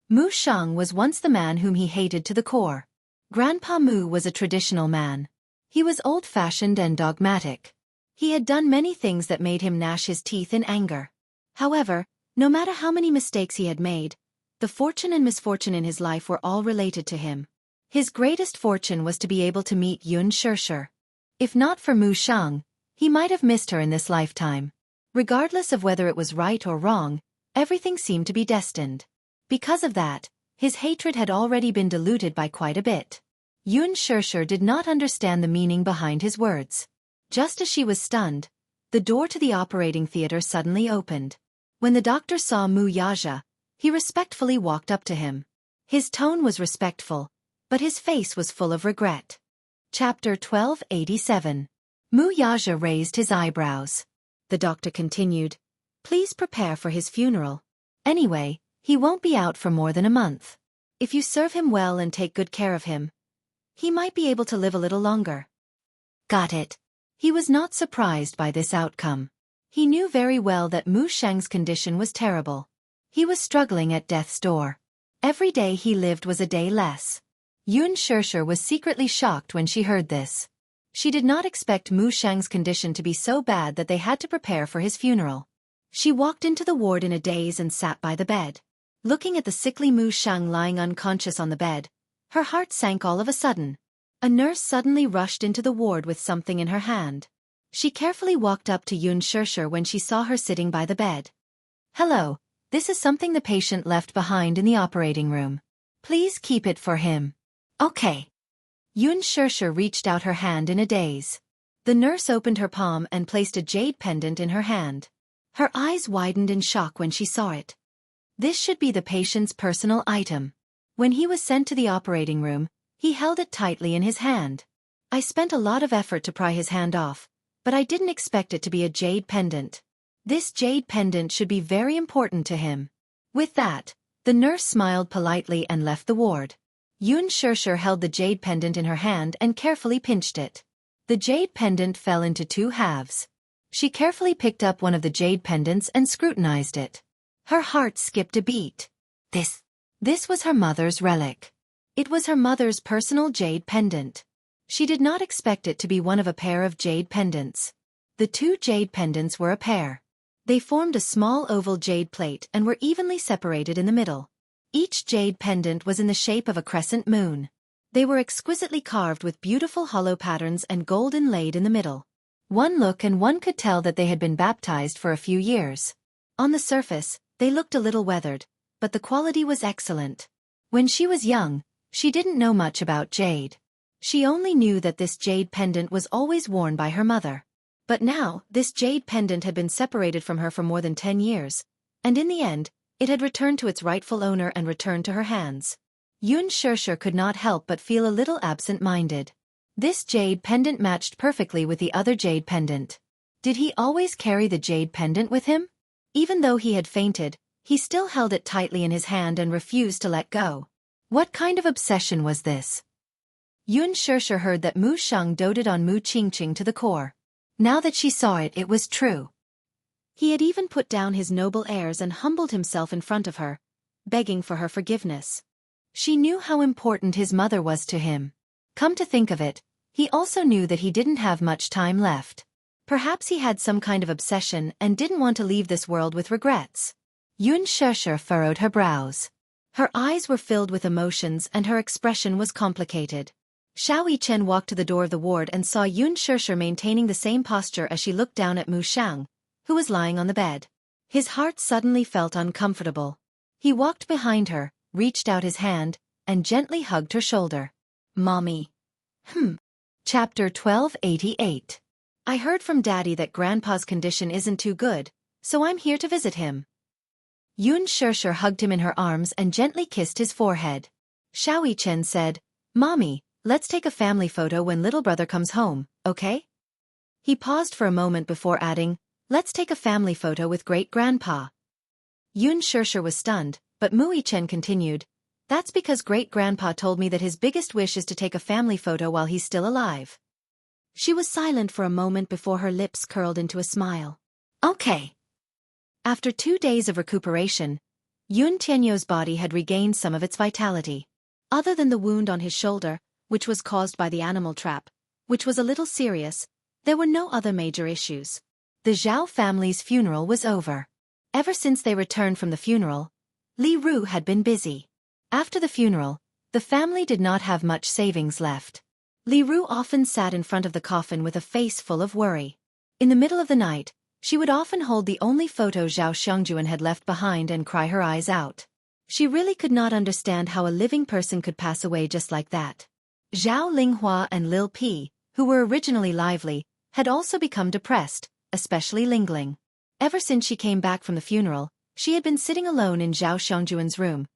Mu Sheng was once the man whom he hated to the core. Grandpa Mu was a traditional man. He was old-fashioned and dogmatic. He had done many things that made him gnash his teeth in anger. However, no matter how many mistakes he had made, the fortune and misfortune in his life were all related to him. His greatest fortune was to be able to meet Yun Shirshir. If not for Mu Shang, he might have missed her in this lifetime. Regardless of whether it was right or wrong, everything seemed to be destined. Because of that, his hatred had already been diluted by quite a bit. Yun Shirshir did not understand the meaning behind his words. Just as she was stunned, the door to the operating theater suddenly opened. When the doctor saw Mu Yaja, he respectfully walked up to him. His tone was respectful, but his face was full of regret. Chapter 1287. Mu Yaja raised his eyebrows. The doctor continued, "Please prepare for his funeral. Anyway, he won't be out for more than a month. If you serve him well and take good care of him, he might be able to live a little longer." Got it. He was not surprised by this outcome. He knew very well that Mu Shang's condition was terrible. He was struggling at death's door. Every day he lived was a day less. Yun Shirshir was secretly shocked when she heard this. She did not expect Mu Shang's condition to be so bad that they had to prepare for his funeral. She walked into the ward in a daze and sat by the bed. Looking at the sickly Mu Shang lying unconscious on the bed, her heart sank all of a sudden. A nurse suddenly rushed into the ward with something in her hand. She carefully walked up to Yun Shirshir when she saw her sitting by the bed. "Hello, this is something the patient left behind in the operating room. Please keep it for him." "Okay." Yun Shirshir reached out her hand in a daze. The nurse opened her palm and placed a jade pendant in her hand. Her eyes widened in shock when she saw it. This should be the patient's personal item. When he was sent to the operating room, he held it tightly in his hand. I spent a lot of effort to pry his hand off, but I didn't expect it to be a jade pendant. This jade pendant should be very important to him. With that, the nurse smiled politely and left the ward. Yun Shirshir held the jade pendant in her hand and carefully pinched it. The jade pendant fell into two halves. She carefully picked up one of the jade pendants and scrutinized it. Her heart skipped a beat. This was her mother's relic. It was her mother's personal jade pendant. She did not expect it to be one of a pair of jade pendants. The two jade pendants were a pair. They formed a small oval jade plate and were evenly separated in the middle. Each jade pendant was in the shape of a crescent moon. They were exquisitely carved with beautiful hollow patterns and gold inlaid in the middle. One look and one could tell that they had been baptized for a few years. On the surface, they looked a little weathered, but the quality was excellent. When she was young, she didn't know much about jade. She only knew that this jade pendant was always worn by her mother. But now, this jade pendant had been separated from her for more than 10 years, and in the end, it had returned to its rightful owner and returned to her hands. Yun Shirshir could not help but feel a little absent-minded. This jade pendant matched perfectly with the other jade pendant. Did he always carry the jade pendant with him? Even though he had fainted, he still held it tightly in his hand and refused to let go. What kind of obsession was this? Yun Shirshir heard that Mu Shang doted on Mu Qingqing to the core. Now that she saw it, it was true. He had even put down his noble airs and humbled himself in front of her, begging for her forgiveness. She knew how important his mother was to him. Come to think of it, he also knew that he didn't have much time left. Perhaps he had some kind of obsession and didn't want to leave this world with regrets. Yun Shirshir furrowed her brows. Her eyes were filled with emotions and her expression was complicated. Xiao Yichen walked to the door of the ward and saw Yun Shirshir maintaining the same posture as she looked down at Mu Shang, who was lying on the bed. His heart suddenly felt uncomfortable. He walked behind her, reached out his hand, and gently hugged her shoulder. "Mommy." Chapter 1288. "I heard from Daddy that Grandpa's condition isn't too good, so I'm here to visit him." Yun Shirshir hugged him in her arms and gently kissed his forehead. Xiao Yichen said, "Mommy, let's take a family photo when little brother comes home, okay?" He paused for a moment before adding, "Let's take a family photo with great-grandpa." Yun Shirshir was stunned, but Mu Yichen continued, "That's because great-grandpa told me that his biggest wish is to take a family photo while he's still alive." She was silent for a moment before her lips curled into a smile. "Okay." After 2 days of recuperation, Yun Tianyou's body had regained some of its vitality. Other than the wound on his shoulder, which was caused by the animal trap, which was a little serious, there were no other major issues. The Zhao family's funeral was over. Ever since they returned from the funeral, Li Ru had been busy. After the funeral, The family did not have much savings left. Li Ru often sat in front of the coffin with a face full of worry. In the middle of the night, she would often hold the only photo Zhao Xiongjuan had left behind and cry her eyes out. She really could not understand how a living person could pass away just like that. Zhao Linghua and Lil Pi, who were originally lively, had also become depressed, especially Lingling. Ever since she came back from the funeral, she had been sitting alone in Zhao Xiongjuan's room,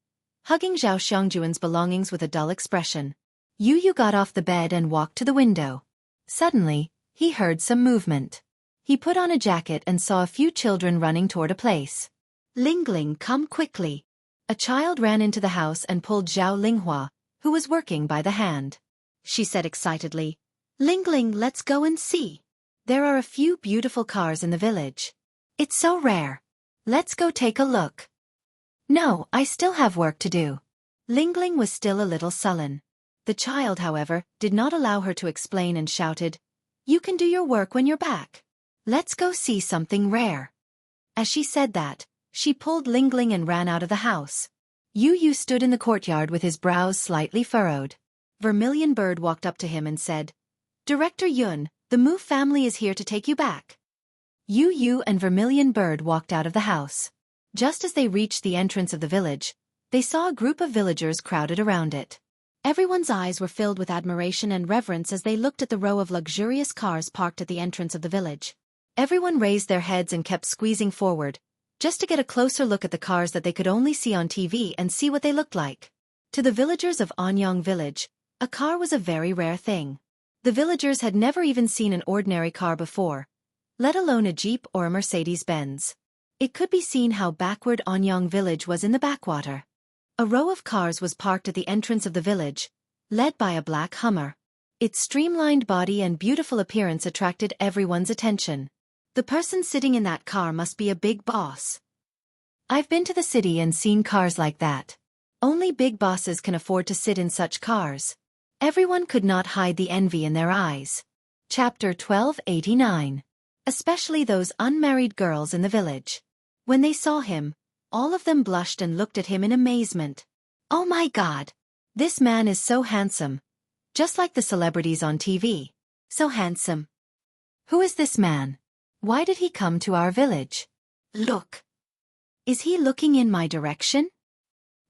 hugging Zhao Xiongjuan's belongings with a dull expression. Yu got off the bed and walked to the window. Suddenly, he heard some movement. He put on a jacket and saw a few children running toward a place. Lingling, come quickly. A child ran into the house and pulled Zhao Linghua, who was working, by the hand. She said excitedly, Lingling, let's go and see. There are a few beautiful cars in the village. It's so rare. Let's go take a look. No, I still have work to do. Lingling was still a little sullen. The child, however, did not allow her to explain and shouted, You can do your work when you're back. Let's go see something rare. As she said that, she pulled Lingling and ran out of the house. Yu stood in the courtyard with his brows slightly furrowed. Vermilion Bird walked up to him and said, Director Yun, the Mu family is here to take you back. Yu and Vermilion Bird walked out of the house. Just as they reached the entrance of the village, they saw a group of villagers crowded around it. Everyone's eyes were filled with admiration and reverence as they looked at the row of luxurious cars parked at the entrance of the village. Everyone raised their heads and kept squeezing forward, just to get a closer look at the cars that they could only see on TV and see what they looked like. To the villagers of Anyang village, a car was a very rare thing. The villagers had never even seen an ordinary car before, let alone a Jeep or a Mercedes-Benz. It could be seen how backward Anyang village was in the backwater. A row of cars was parked at the entrance of the village, led by a black Hummer. Its streamlined body and beautiful appearance attracted everyone's attention. The person sitting in that car must be a big boss. I've been to the city and seen cars like that. Only big bosses can afford to sit in such cars. Everyone could not hide the envy in their eyes. Chapter 1289. Especially those unmarried girls in the village. When they saw him, all of them blushed and looked at him in amazement. Oh my God! This man is so handsome. Just like the celebrities on TV. So handsome. Who is this man? Why did he come to our village? Look. Is he looking in my direction?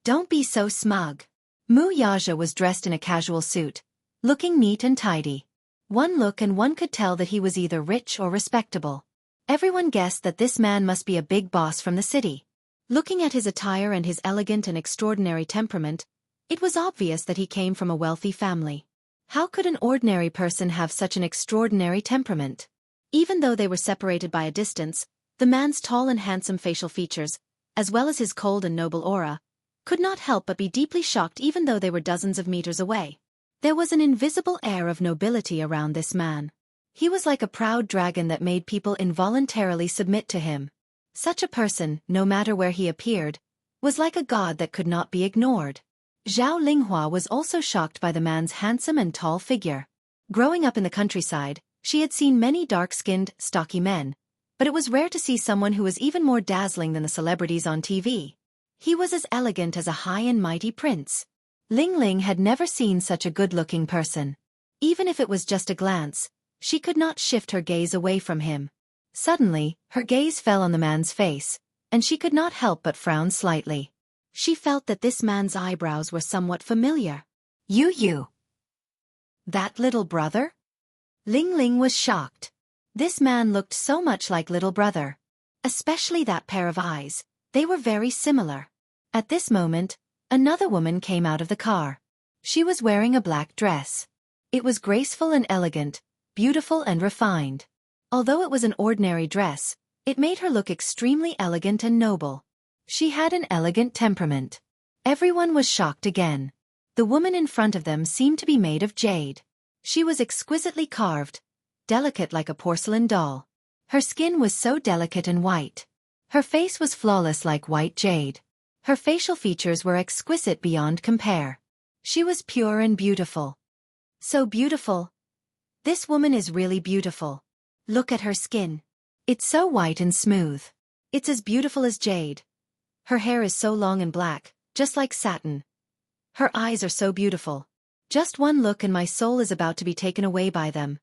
Don't be so smug. Mu Yaja was dressed in a casual suit, looking neat and tidy. One look and one could tell that he was either rich or respectable. Everyone guessed that this man must be a big boss from the city. Looking at his attire and his elegant and extraordinary temperament, it was obvious that he came from a wealthy family. How could an ordinary person have such an extraordinary temperament? Even though they were separated by a distance, the man's tall and handsome facial features, as well as his cold and noble aura, could not help but be deeply shocked even though they were dozens of meters away. There was an invisible air of nobility around this man. He was like a proud dragon that made people involuntarily submit to him. Such a person, no matter where he appeared, was like a god that could not be ignored. Zhao Linghua was also shocked by the man's handsome and tall figure. Growing up in the countryside, she had seen many dark-skinned, stocky men, but it was rare to see someone who was even more dazzling than the celebrities on TV. He was as elegant as a high and mighty prince. Ling had never seen such a good-looking person. Even if it was just a glance, she could not shift her gaze away from him. Suddenly, her gaze fell on the man's face, and she could not help but frown slightly. She felt that this man's eyebrows were somewhat familiar. You. That little brother? Ling was shocked. This man looked so much like little brother. Especially that pair of eyes, they were very similar. At this moment, another woman came out of the car. She was wearing a black dress. It was graceful and elegant, beautiful and refined. Although it was an ordinary dress, it made her look extremely elegant and noble. She had an elegant temperament. Everyone was shocked again. The woman in front of them seemed to be made of jade. She was exquisitely carved, delicate like a porcelain doll. Her skin was so delicate and white. Her face was flawless like white jade. Her facial features were exquisite beyond compare. She was pure and beautiful. So beautiful. This woman is really beautiful. Look at her skin. It's so white and smooth. It's as beautiful as jade. Her hair is so long and black, just like satin. Her eyes are so beautiful. Just one look and my soul is about to be taken away by them.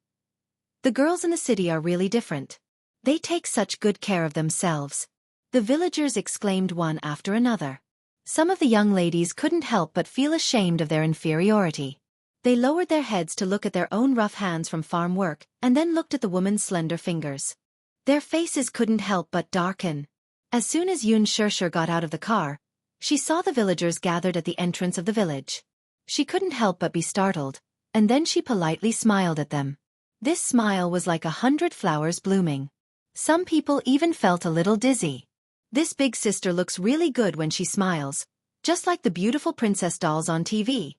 The girls in the city are really different. They take such good care of themselves. The villagers exclaimed one after another. Some of the young ladies couldn't help but feel ashamed of their inferiority. They lowered their heads to look at their own rough hands from farm work and then looked at the woman's slender fingers. Their faces couldn't help but darken. As soon as Yun Shirshir got out of the car, she saw the villagers gathered at the entrance of the village. She couldn't help but be startled, and then she politely smiled at them. This smile was like 100 flowers blooming. Some people even felt a little dizzy. This big sister looks really good when she smiles, just like the beautiful princess dolls on TV.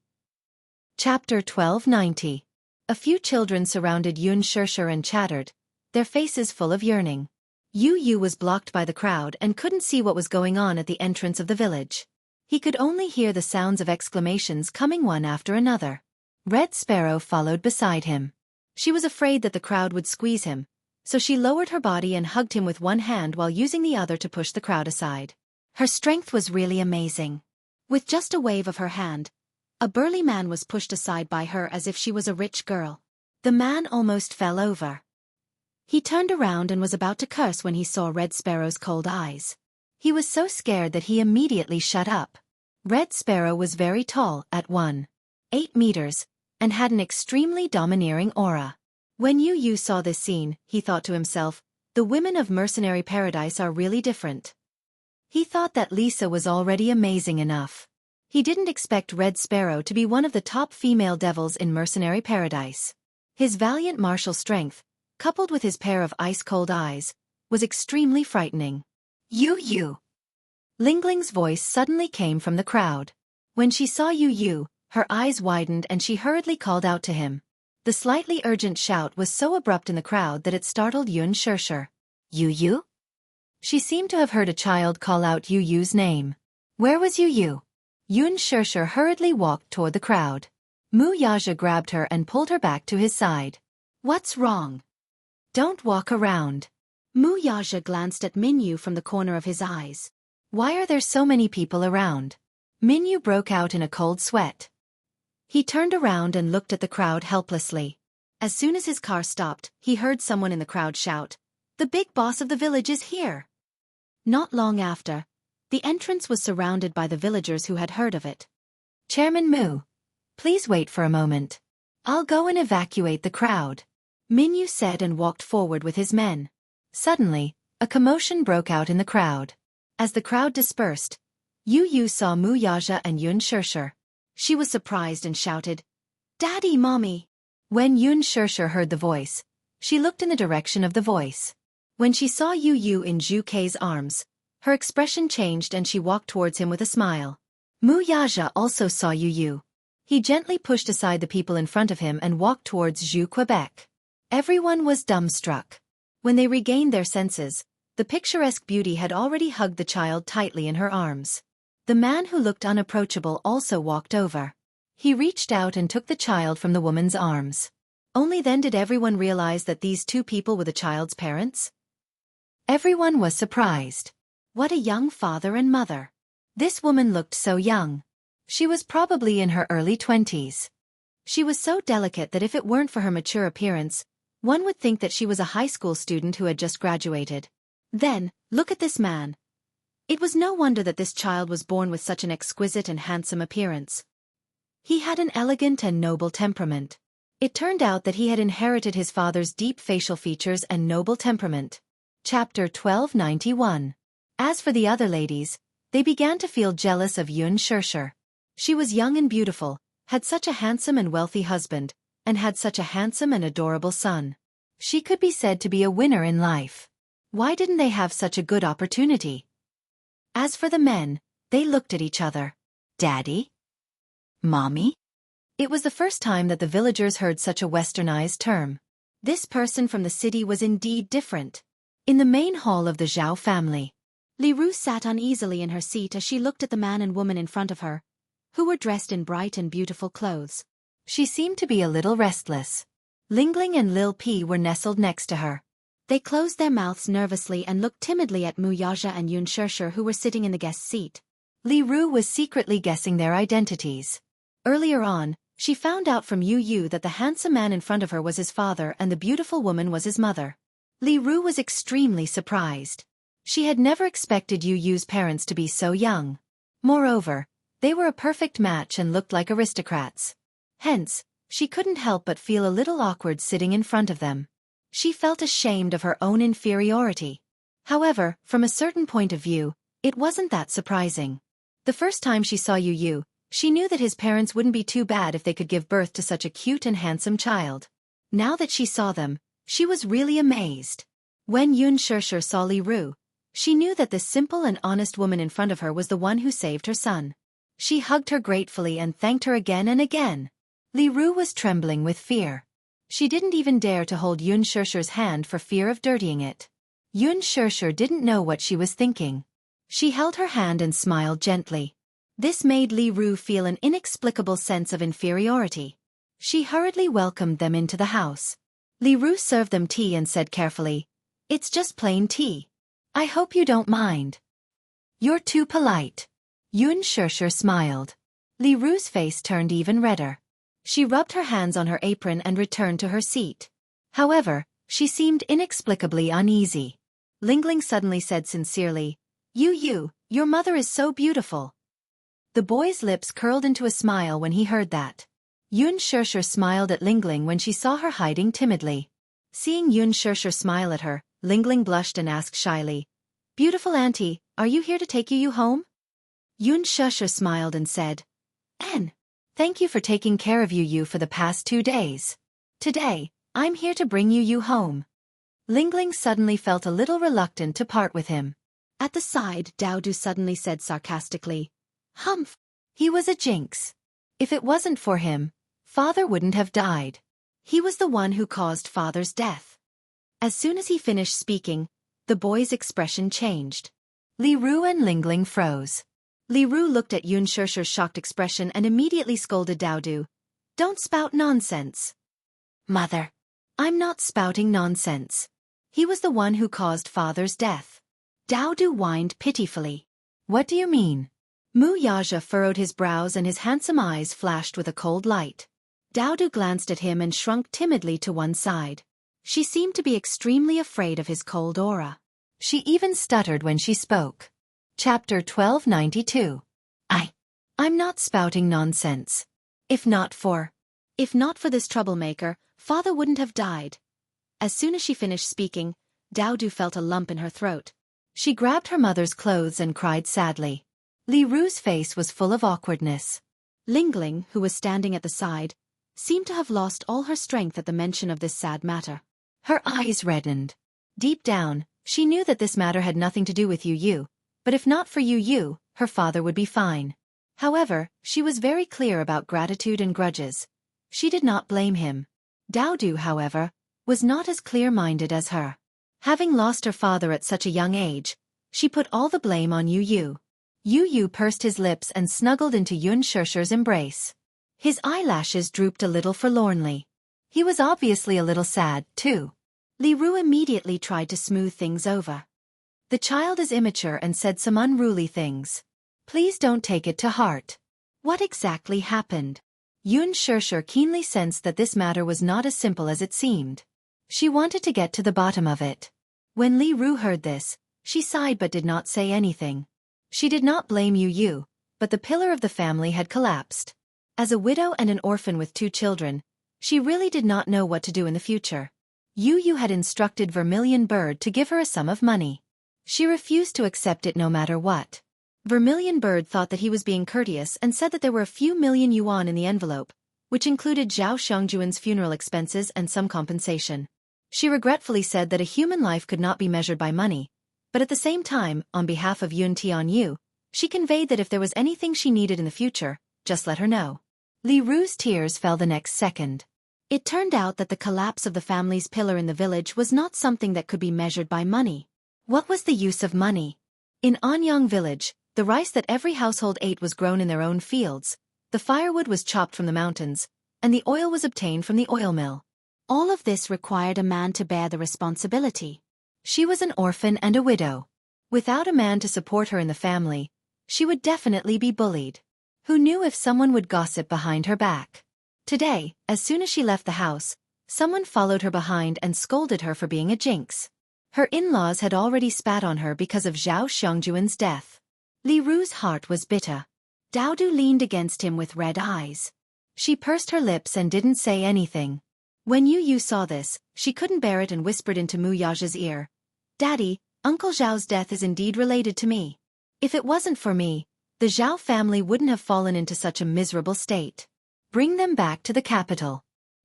Chapter 1290. A few children surrounded Yun Shirshir and chattered, their faces full of yearning. Yu was blocked by the crowd and couldn't see what was going on at the entrance of the village. He could only hear the sounds of exclamations coming one after another. Red Sparrow followed beside him. She was afraid that the crowd would squeeze him, so she lowered her body and hugged him with one hand while using the other to push the crowd aside. Her strength was really amazing. With just a wave of her hand, a burly man was pushed aside by her as if she was a rich girl. The man almost fell over. He turned around and was about to curse when he saw Red Sparrow's cold eyes. He was so scared that he immediately shut up. Red Sparrow was very tall, at 1.8 meters, and had an extremely domineering aura. When Yu saw this scene, he thought to himself, the women of Mercenary Paradise are really different. He thought that Lisa was already amazing enough. He didn't expect Red Sparrow to be one of the top female devils in Mercenary Paradise. His valiant martial strength, coupled with his pair of ice-cold eyes, was extremely frightening. Yu! Lingling's voice suddenly came from the crowd. When she saw Yu, her eyes widened and she hurriedly called out to him. The slightly urgent shout was so abrupt in the crowd that it startled Yun Shirshir. Yu? She seemed to have heard a child call out Yu's name. Where was Yu? Yun Shirshir hurriedly walked toward the crowd. Mu Yaja grabbed her and pulled her back to his side. What's wrong? Don't walk around. Mu Yaja glanced at Minyu from the corner of his eyes. Why are there so many people around? Minyu broke out in a cold sweat. He turned around and looked at the crowd helplessly. As soon as his car stopped, he heard someone in the crowd shout, "The big boss of the village is here!" Not long after, the entrance was surrounded by the villagers who had heard of it. Chairman Mu, please wait for a moment. I'll go and evacuate the crowd, Minyu said and walked forward with his men. Suddenly, a commotion broke out in the crowd. As the crowd dispersed, Yu saw Mu Yaja and Yun Shirshir. She was surprised and shouted, "Daddy, Mommy!" When Yun Shirshir heard the voice, she looked in the direction of the voice. When she saw Yu in Zhu Kei's arms, her expression changed and she walked towards him with a smile. Mu Yaja also saw Yu. He gently pushed aside the people in front of him and walked towards Zhu Quebec. Everyone was dumbstruck. When they regained their senses, the picturesque beauty had already hugged the child tightly in her arms. The man who looked unapproachable also walked over. He reached out and took the child from the woman's arms. Only then did everyone realize that these two people were the child's parents. Everyone was surprised. What a young father and mother. This woman looked so young. She was probably in her early 20s. She was so delicate that if it weren't for her mature appearance, one would think that she was a high school student who had just graduated. Then, look at this man. It was no wonder that this child was born with such an exquisite and handsome appearance. He had an elegant and noble temperament. It turned out that he had inherited his father's deep facial features and noble temperament. Chapter 1291. As for the other ladies, they began to feel jealous of Yun Shirshir. She was young and beautiful, had such a handsome and wealthy husband, and had such a handsome and adorable son. She could be said to be a winner in life. Why didn't they have such a good opportunity? As for the men, they looked at each other. Daddy? Mommy? It was the first time that the villagers heard such a westernized term. This person from the city was indeed different. In the main hall of the Zhao family, Li Ru sat uneasily in her seat as she looked at the man and woman in front of her, who were dressed in bright and beautiful clothes. She seemed to be a little restless. Lingling and Lil P were nestled next to her. They closed their mouths nervously and looked timidly at Mu Yaja and Yun Shirshir who were sitting in the guest seat. Li Ru was secretly guessing their identities. Earlier on, she found out from Yu Yu that the handsome man in front of her was his father and the beautiful woman was his mother. Li Ru was extremely surprised. She had never expected Yu Yu's parents to be so young. Moreover, they were a perfect match and looked like aristocrats. Hence, she couldn't help but feel a little awkward sitting in front of them. She felt ashamed of her own inferiority. However, from a certain point of view, it wasn't that surprising. The first time she saw Yu Yu, she knew that his parents wouldn't be too bad if they could give birth to such a cute and handsome child. Now that she saw them, she was really amazed. When Yun Shishir saw Li Ru, she knew that this simple and honest woman in front of her was the one who saved her son. She hugged her gratefully and thanked her again and again. Li Ru was trembling with fear. She didn't even dare to hold Yun Shishir's hand for fear of dirtying it. Yun Shishir didn't know what she was thinking. She held her hand and smiled gently. This made Li Ru feel an inexplicable sense of inferiority. She hurriedly welcomed them into the house. Li Ru served them tea and said carefully, "It's just plain tea. I hope you don't mind." "You're too polite." Yun Shishir smiled. Li Ru's face turned even redder. She rubbed her hands on her apron and returned to her seat. However, she seemed inexplicably uneasy. Lingling suddenly said sincerely, "Yu Yu, your mother is so beautiful." The boy's lips curled into a smile when he heard that. Yun Shishir smiled at Lingling when she saw her hiding timidly. Seeing Yun Shishir smile at her, Lingling blushed and asked shyly, "Beautiful auntie, are you here to take Yu Yu home?" Yun Shishir smiled and said, Thank you for taking care of Yu Yu for the past 2 days. Today, I'm here to bring Yu Yu home." Lingling suddenly felt a little reluctant to part with him. At the side, Daodu suddenly said sarcastically, "Humph! He was a jinx. If it wasn't for him, father wouldn't have died. He was the one who caused father's death." As soon as he finished speaking, the boy's expression changed. Li Ru and Lingling froze. Li Ru looked at Yun Shishir's shocked expression and immediately scolded Daodu, "Don't spout nonsense." "Mother, I'm not spouting nonsense. He was the one who caused father's death." Daodu whined pitifully. "What do you mean?" Mu Yaja furrowed his brows and his handsome eyes flashed with a cold light. Daodu glanced at him and shrunk timidly to one side. She seemed to be extremely afraid of his cold aura. She even stuttered when she spoke. Chapter 1292. I'm not spouting nonsense. If not for this troublemaker, father wouldn't have died." As soon as she finished speaking, Daodu felt a lump in her throat. She grabbed her mother's clothes and cried sadly. Li Ru's face was full of awkwardness. Lingling, who was standing at the side, seemed to have lost all her strength at the mention of this sad matter. Her eyes reddened. Deep down, she knew that this matter had nothing to do with Yu Yu, but if not for Yu Yu, her father would be fine. However, she was very clear about gratitude and grudges. She did not blame him. Daodu, however, was not as clear-minded as her. Having lost her father at such a young age, she put all the blame on Yu Yu. Yu Yu pursed his lips and snuggled into Yun Shishir's embrace. His eyelashes drooped a little forlornly. He was obviously a little sad, too. Li Ru immediately tried to smooth things over. "The child is immature and said some unruly things. Please don't take it to heart." What exactly happened? Yun Shishir keenly sensed that this matter was not as simple as it seemed. She wanted to get to the bottom of it. When Li Ru heard this, she sighed but did not say anything. She did not blame Yu Yu, but the pillar of the family had collapsed. As a widow and an orphan with 2 children, she really did not know what to do in the future. Yu Yu had instructed Vermilion Bird to give her a sum of money. She refused to accept it no matter what. Vermilion Bird thought that he was being courteous and said that there were a few million yuan in the envelope, which included Zhao Xiangjuan's funeral expenses and some compensation. She regretfully said that a human life could not be measured by money, but at the same time, on behalf of Yun Tianyu, she conveyed that if there was anything she needed in the future, just let her know. Li Ru's tears fell the next second. It turned out that the collapse of the family's pillar in the village was not something that could be measured by money. What was the use of money? In Anyang village, the rice that every household ate was grown in their own fields, the firewood was chopped from the mountains, and the oil was obtained from the oil mill. All of this required a man to bear the responsibility. She was an orphan and a widow. Without a man to support her in the family, she would definitely be bullied. Who knew if someone would gossip behind her back? Today, as soon as she left the house, someone followed her behind and scolded her for being a jinx. Her in-laws had already spat on her because of Zhao Xiongjuan's death. Li Ru's heart was bitter. Daodu leaned against him with red eyes. She pursed her lips and didn't say anything. When Yu Yu saw this, she couldn't bear it and whispered into Mu Yaja's ear, "Daddy, Uncle Zhao's death is indeed related to me. If it wasn't for me, the Zhao family wouldn't have fallen into such a miserable state. Bring them back to the capital."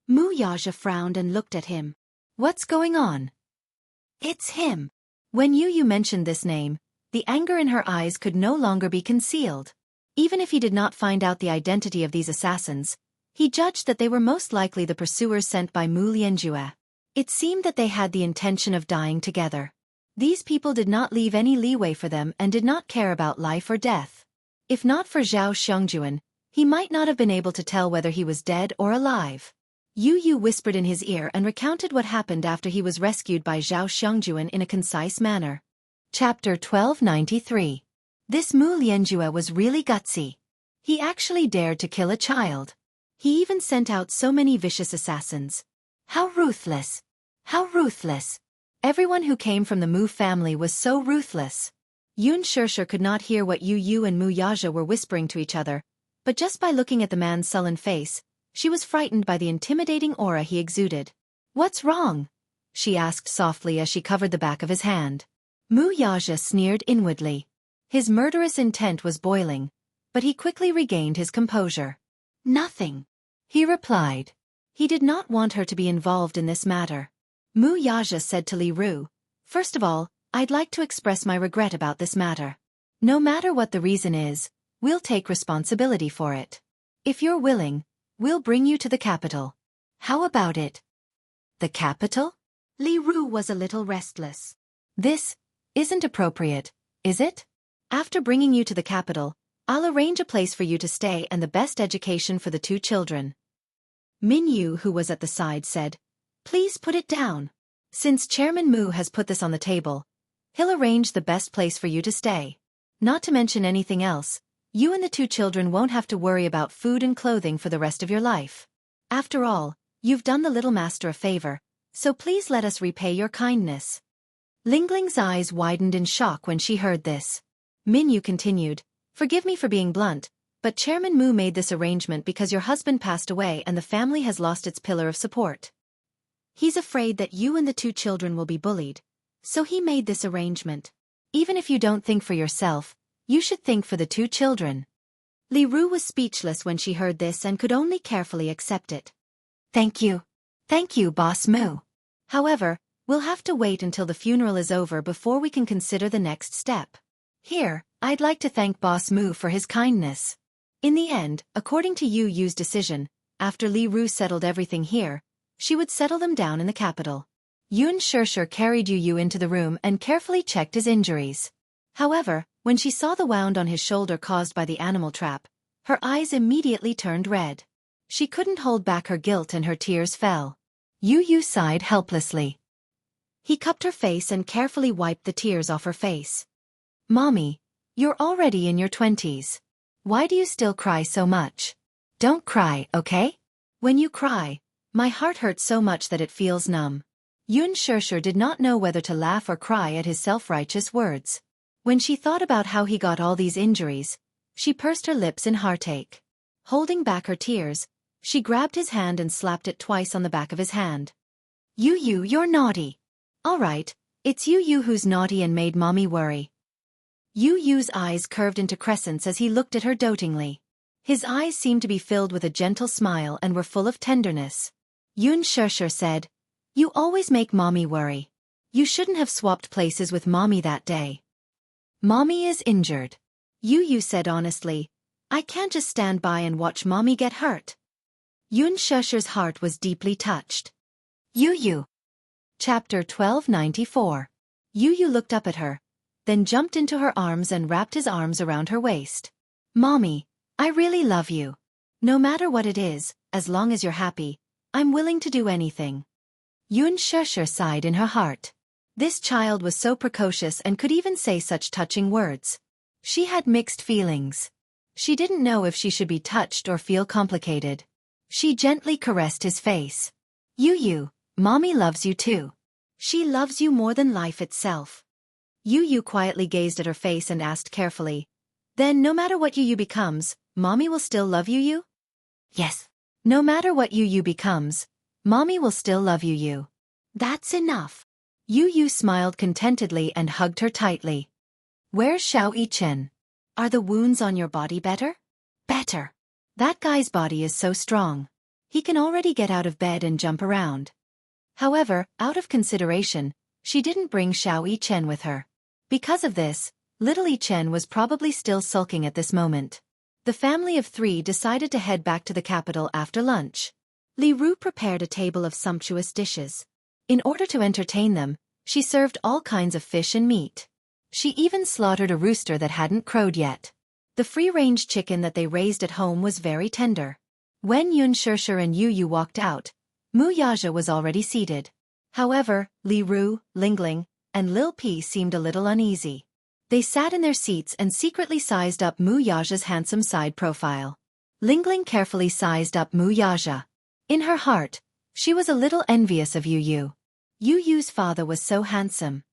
Mu Yaja frowned and looked at him. "What's going on?" "It's him." When Yu Yu mentioned this name, the anger in her eyes could no longer be concealed. Even if he did not find out the identity of these assassins, he judged that they were most likely the pursuers sent by Mu Lianjue. It seemed that they had the intention of dying together. These people did not leave any leeway for them and did not care about life or death. If not for Zhao Xiongjuan, he might not have been able to tell whether he was dead or alive. Yu Yu whispered in his ear and recounted what happened after he was rescued by Zhao Xiongjuan in a concise manner. Chapter 1293. This Mu Lianjue was really gutsy. He actually dared to kill a child. He even sent out so many vicious assassins. How ruthless! How ruthless! Everyone who came from the Mu family was so ruthless. Yun Shishir could not hear what Yu Yu and Mu Yaja were whispering to each other, but just by looking at the man's sullen face, she was frightened by the intimidating aura he exuded. "What's wrong?" she asked softly as she covered the back of his hand. Mu Yaja sneered inwardly. His murderous intent was boiling, but he quickly regained his composure. "Nothing," he replied. He did not want her to be involved in this matter. Mu Yaja said to Li Ru, "First of all, I'd like to express my regret about this matter. No matter what the reason is, we'll take responsibility for it. If you're willing, we'll bring you to the capital. How about it?" "The capital?" Li Ru was a little restless. "This isn't appropriate, is it? After bringing you to the capital, I'll arrange a place for you to stay and the best education for the two children." Min Yu, who was at the side, said, "Please put it down. Since Chairman Mu has put this on the table, he'll arrange the best place for you to stay. Not to mention anything else, you and the two children won't have to worry about food and clothing for the rest of your life. After all, you've done the little master a favor, so please let us repay your kindness." Lingling's eyes widened in shock when she heard this. Min Yu continued, "Forgive me for being blunt, but Chairman Mu made this arrangement because your husband passed away and the family has lost its pillar of support. He's afraid that you and the two children will be bullied, so he made this arrangement. Even if you don't think for yourself, you should think for the two children." Li Ru was speechless when she heard this and could only carefully accept it. Thank you, Boss Mu. However, we'll have to wait until the funeral is over before we can consider the next step. Here, I'd like to thank Boss Mu for his kindness." In the end, according to Yu Yu's decision, after Li Ru settled everything here, she would settle them down in the capital. Yun Shishir carried Yu Yu into the room and carefully checked his injuries. However, when she saw the wound on his shoulder caused by the animal trap, her eyes immediately turned red. She couldn't hold back her guilt and her tears fell. Yu Yu sighed helplessly. He cupped her face and carefully wiped the tears off her face. "Mommy, you're already in your 20s. Why do you still cry so much? Don't cry, okay? When you cry, my heart hurts so much that it feels numb." Yun Shishir did not know whether to laugh or cry at his self-righteous words. When she thought about how he got all these injuries, she pursed her lips in heartache. Holding back her tears, she grabbed his hand and slapped it twice on the back of his hand. "Yu Yu, you're naughty." "All right, it's Yu Yu who's naughty and made Mommy worry." Yu Yu's eyes curved into crescents as he looked at her dotingly. His eyes seemed to be filled with a gentle smile and were full of tenderness. Yun Shishir said, "You always make Mommy worry. You shouldn't have swapped places with Mommy that day." "Mommy is injured." Yu Yu said honestly, "I can't just stand by and watch Mommy get hurt." Yun Shishir's heart was deeply touched. Yu Yu. Chapter 1294. Yu Yu looked up at her, then jumped into her arms and wrapped his arms around her waist. "Mommy, I really love you. No matter what it is, as long as you're happy, I'm willing to do anything." Yun Shishir sighed in her heart. This child was so precocious and could even say such touching words. She had mixed feelings. She didn't know if she should be touched or feel complicated. She gently caressed his face. Yu, Mommy loves you too. She loves you more than life itself. Yu quietly gazed at her face and asked carefully, Then no matter what Yu becomes, Mommy will still love you? Yes. No matter what Yu becomes, Mommy will still love you. That's enough. Yu smiled contentedly and hugged her tightly. Where's Xiao Yichen? Are the wounds on your body better? Better. That guy's body is so strong. He can already get out of bed and jump around. However, out of consideration, she didn't bring Xiao Yichen with her. Because of this, little Yichen was probably still sulking at this moment. The family of 3 decided to head back to the capital after lunch. Li Ru prepared a table of sumptuous dishes. In order to entertain them, she served all kinds of fish and meat. She even slaughtered a rooster that hadn't crowed yet. The free-range chicken that they raised at home was very tender. When Yun Shirshir and Yu walked out, Mu Yaja was already seated. However, Li Ru, Lingling, and Lil P seemed a little uneasy. They sat in their seats and secretly sized up Mu Yaja's handsome side profile. Lingling carefully sized up Mu Yaja. In her heart, she was a little envious of Yu. Yu's father was so handsome.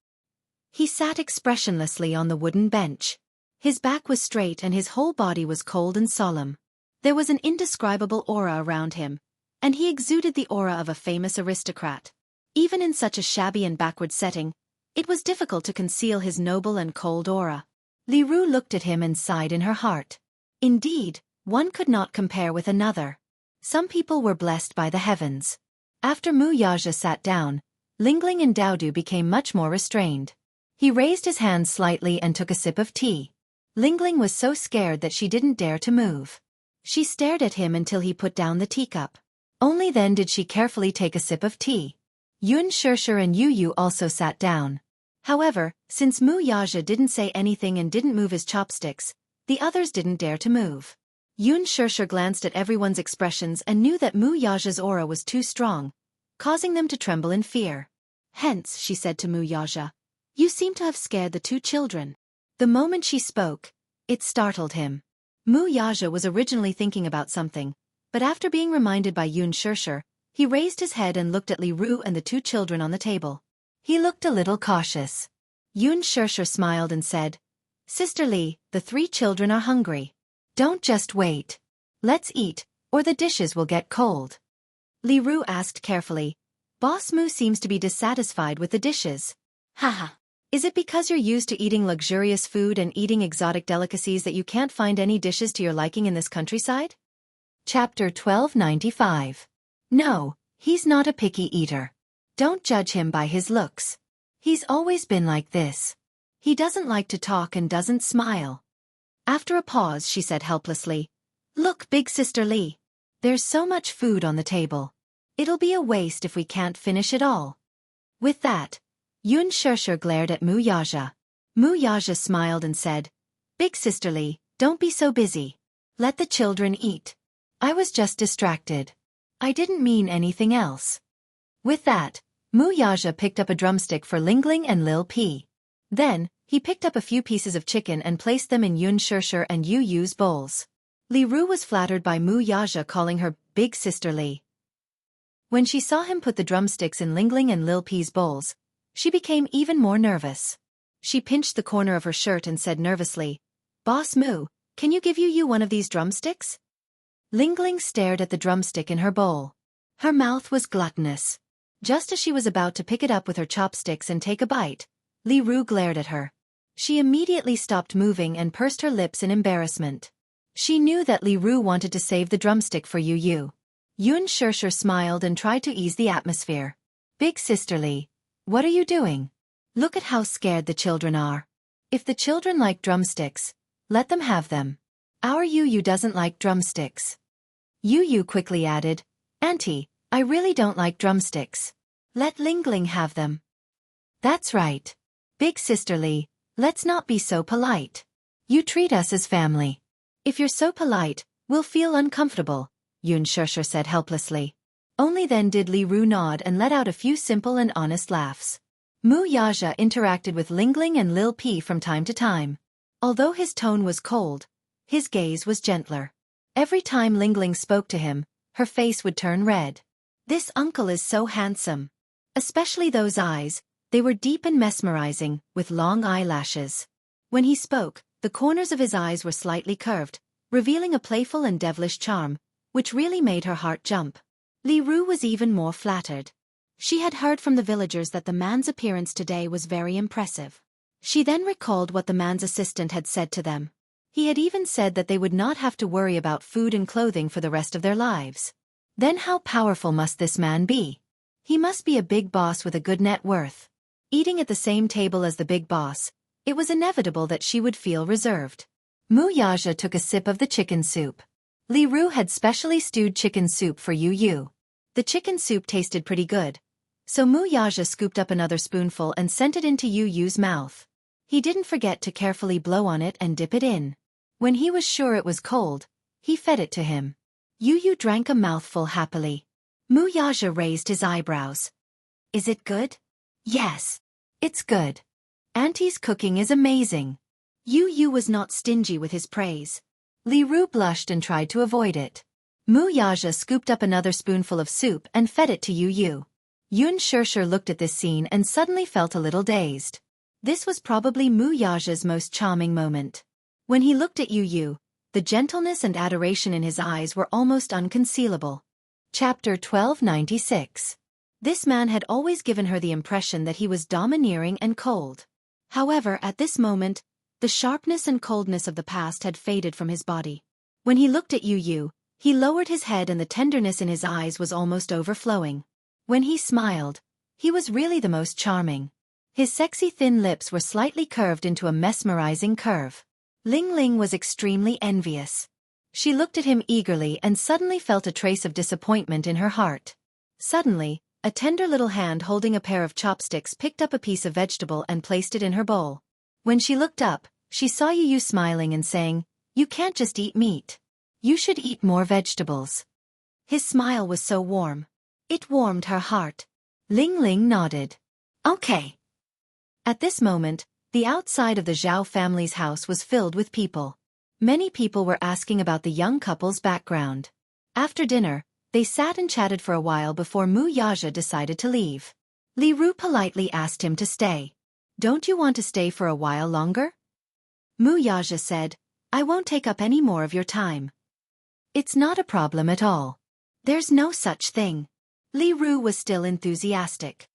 He sat expressionlessly on the wooden bench. His back was straight and his whole body was cold and solemn. There was an indescribable aura around him, and he exuded the aura of a famous aristocrat. Even in such a shabby and backward setting, it was difficult to conceal his noble and cold aura. Li Ru looked at him and sighed in her heart. Indeed, one could not compare with another. Some people were blessed by the heavens. After Mu Yaja sat down, Lingling and Daodu became much more restrained. He raised his hands slightly and took a sip of tea. Lingling was so scared that she didn't dare to move. She stared at him until he put down the teacup. Only then did she carefully take a sip of tea. Yun Shirshir and Yu also sat down. However, since Mu Yaja didn't say anything and didn't move his chopsticks, the others didn't dare to move. Yun Shirshir glanced at everyone's expressions and knew that Mu Yaja's aura was too strong, causing them to tremble in fear. Hence, she said to Mu Yaja, You seem to have scared the 2 children. The moment she spoke, it startled him. Mu Yaja was originally thinking about something, but after being reminded by Yun Shirshir, he raised his head and looked at Li Ru and the 2 children on the table. He looked a little cautious. Yun Shirshir smiled and said, Sister Li, the 3 children are hungry. Don't just wait. Let's eat, or the dishes will get cold. Li Ru asked carefully, Boss Mu seems to be dissatisfied with the dishes. Haha. Is it because you're used to eating luxurious food and eating exotic delicacies that you can't find any dishes to your liking in this countryside? Chapter 1295. No, he's not a picky eater. Don't judge him by his looks. He's always been like this. He doesn't like to talk and doesn't smile. After a pause, she said helplessly, Look, big sister Li. There's so much food on the table. It'll be a waste if we can't finish it all. With that, Yun Shirshir glared at Mu Yaja. Mu Yaja smiled and said, Big sister Li, don't be so busy. Let the children eat. I was just distracted. I didn't mean anything else. With that, Mu Yaja picked up a drumstick for Lingling and Lil P. Then, he picked up a few pieces of chicken and placed them in Yun Shirshir and Yu's bowls. Li Ru was flattered by Mu Yaja calling her Big Sister Li. When she saw him put the drumsticks in Lingling and Lil P's bowls, she became even more nervous. She pinched the corner of her shirt and said nervously, Boss Mu, can you give Yu one of these drumsticks? Lingling stared at the drumstick in her bowl. Her mouth was gluttonous. Just as she was about to pick it up with her chopsticks and take a bite, Li Ru glared at her. She immediately stopped moving and pursed her lips in embarrassment. She knew that Li Ru wanted to save the drumstick for Yu. Yun Shirshir smiled and tried to ease the atmosphere. Big sister Li, what are you doing? Look at how scared the children are. If the children like drumsticks, let them have them. Our Yu doesn't like drumsticks. Yu quickly added, Auntie, I really don't like drumsticks. Let Lingling have them. That's right. Big sister Li, let's not be so polite. You treat us as family. If you're so polite, we'll feel uncomfortable, Yun Shirshir said helplessly. Only then did Li Ru nod and let out a few simple and honest laughs. Mu Yaja interacted with Lingling and Lil P from time to time. Although his tone was cold, His gaze was gentler. Every time Ling Ling spoke to him, her face would turn red. This uncle is so handsome. Especially those eyes, they were deep and mesmerizing, with long eyelashes. When he spoke, the corners of his eyes were slightly curved, revealing a playful and devilish charm, which really made her heart jump. Li Ru was even more flattered. She had heard from the villagers that the man's appearance today was very impressive. She then recalled what the man's assistant had said to them. He had even said that they would not have to worry about food and clothing for the rest of their lives. Then how powerful must this man be? He must be a big boss with a good net worth. Eating at the same table as the big boss, it was inevitable that she would feel reserved. Mu Yaja took a sip of the chicken soup. Li Ru had specially stewed chicken soup for Yu Yu. The chicken soup tasted pretty good, so Mu Yaja scooped up another spoonful and sent it into Yu Yu's mouth. He didn't forget to carefully blow on it and dip it in. When he was sure it was cold, he fed it to him. Yu Yu drank a mouthful happily. Mu Yaja raised his eyebrows. Is it good? Yes. It's good. Auntie's cooking is amazing. Yu Yu was not stingy with his praise. Li Ru blushed and tried to avoid it. Mu Yaja scooped up another spoonful of soup and fed it to Yu Yu. Yun Shirshir looked at this scene and suddenly felt a little dazed. This was probably Mu Yaja's most charming moment. When he looked at Yu Yu, the gentleness and adoration in his eyes were almost unconcealable. Chapter 1296. This man had always given her the impression that he was domineering and cold. However, at this moment, the sharpness and coldness of the past had faded from his body. When he looked at Yu Yu, he lowered his head and the tenderness in his eyes was almost overflowing. When he smiled, he was really the most charming. His sexy thin lips were slightly curved into a mesmerizing curve. Ling Ling was extremely envious. She looked at him eagerly and suddenly felt a trace of disappointment in her heart. Suddenly, a tender little hand holding a pair of chopsticks picked up a piece of vegetable and placed it in her bowl. When she looked up, she saw Yu Yu smiling and saying, "You can't just eat meat. You should eat more vegetables." His smile was so warm. It warmed her heart. Ling Ling nodded. Okay. At this moment, the outside of the Zhao family's house was filled with people. Many people were asking about the young couple's background. After dinner, they sat and chatted for a while before Mu Yaja decided to leave. Li Ru politely asked him to stay. "Don't you want to stay for a while longer?" Mu Yaja said, "I won't take up any more of your time." "It's not a problem at all. There's no such thing." Li Ru was still enthusiastic.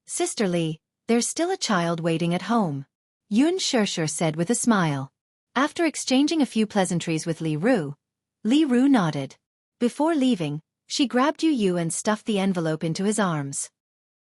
"Sister Li, there's still a child waiting at home," Yun Shirshir said with a smile. After exchanging a few pleasantries with Li Ru nodded. Before leaving, she grabbed Yu Yu and stuffed the envelope into his arms.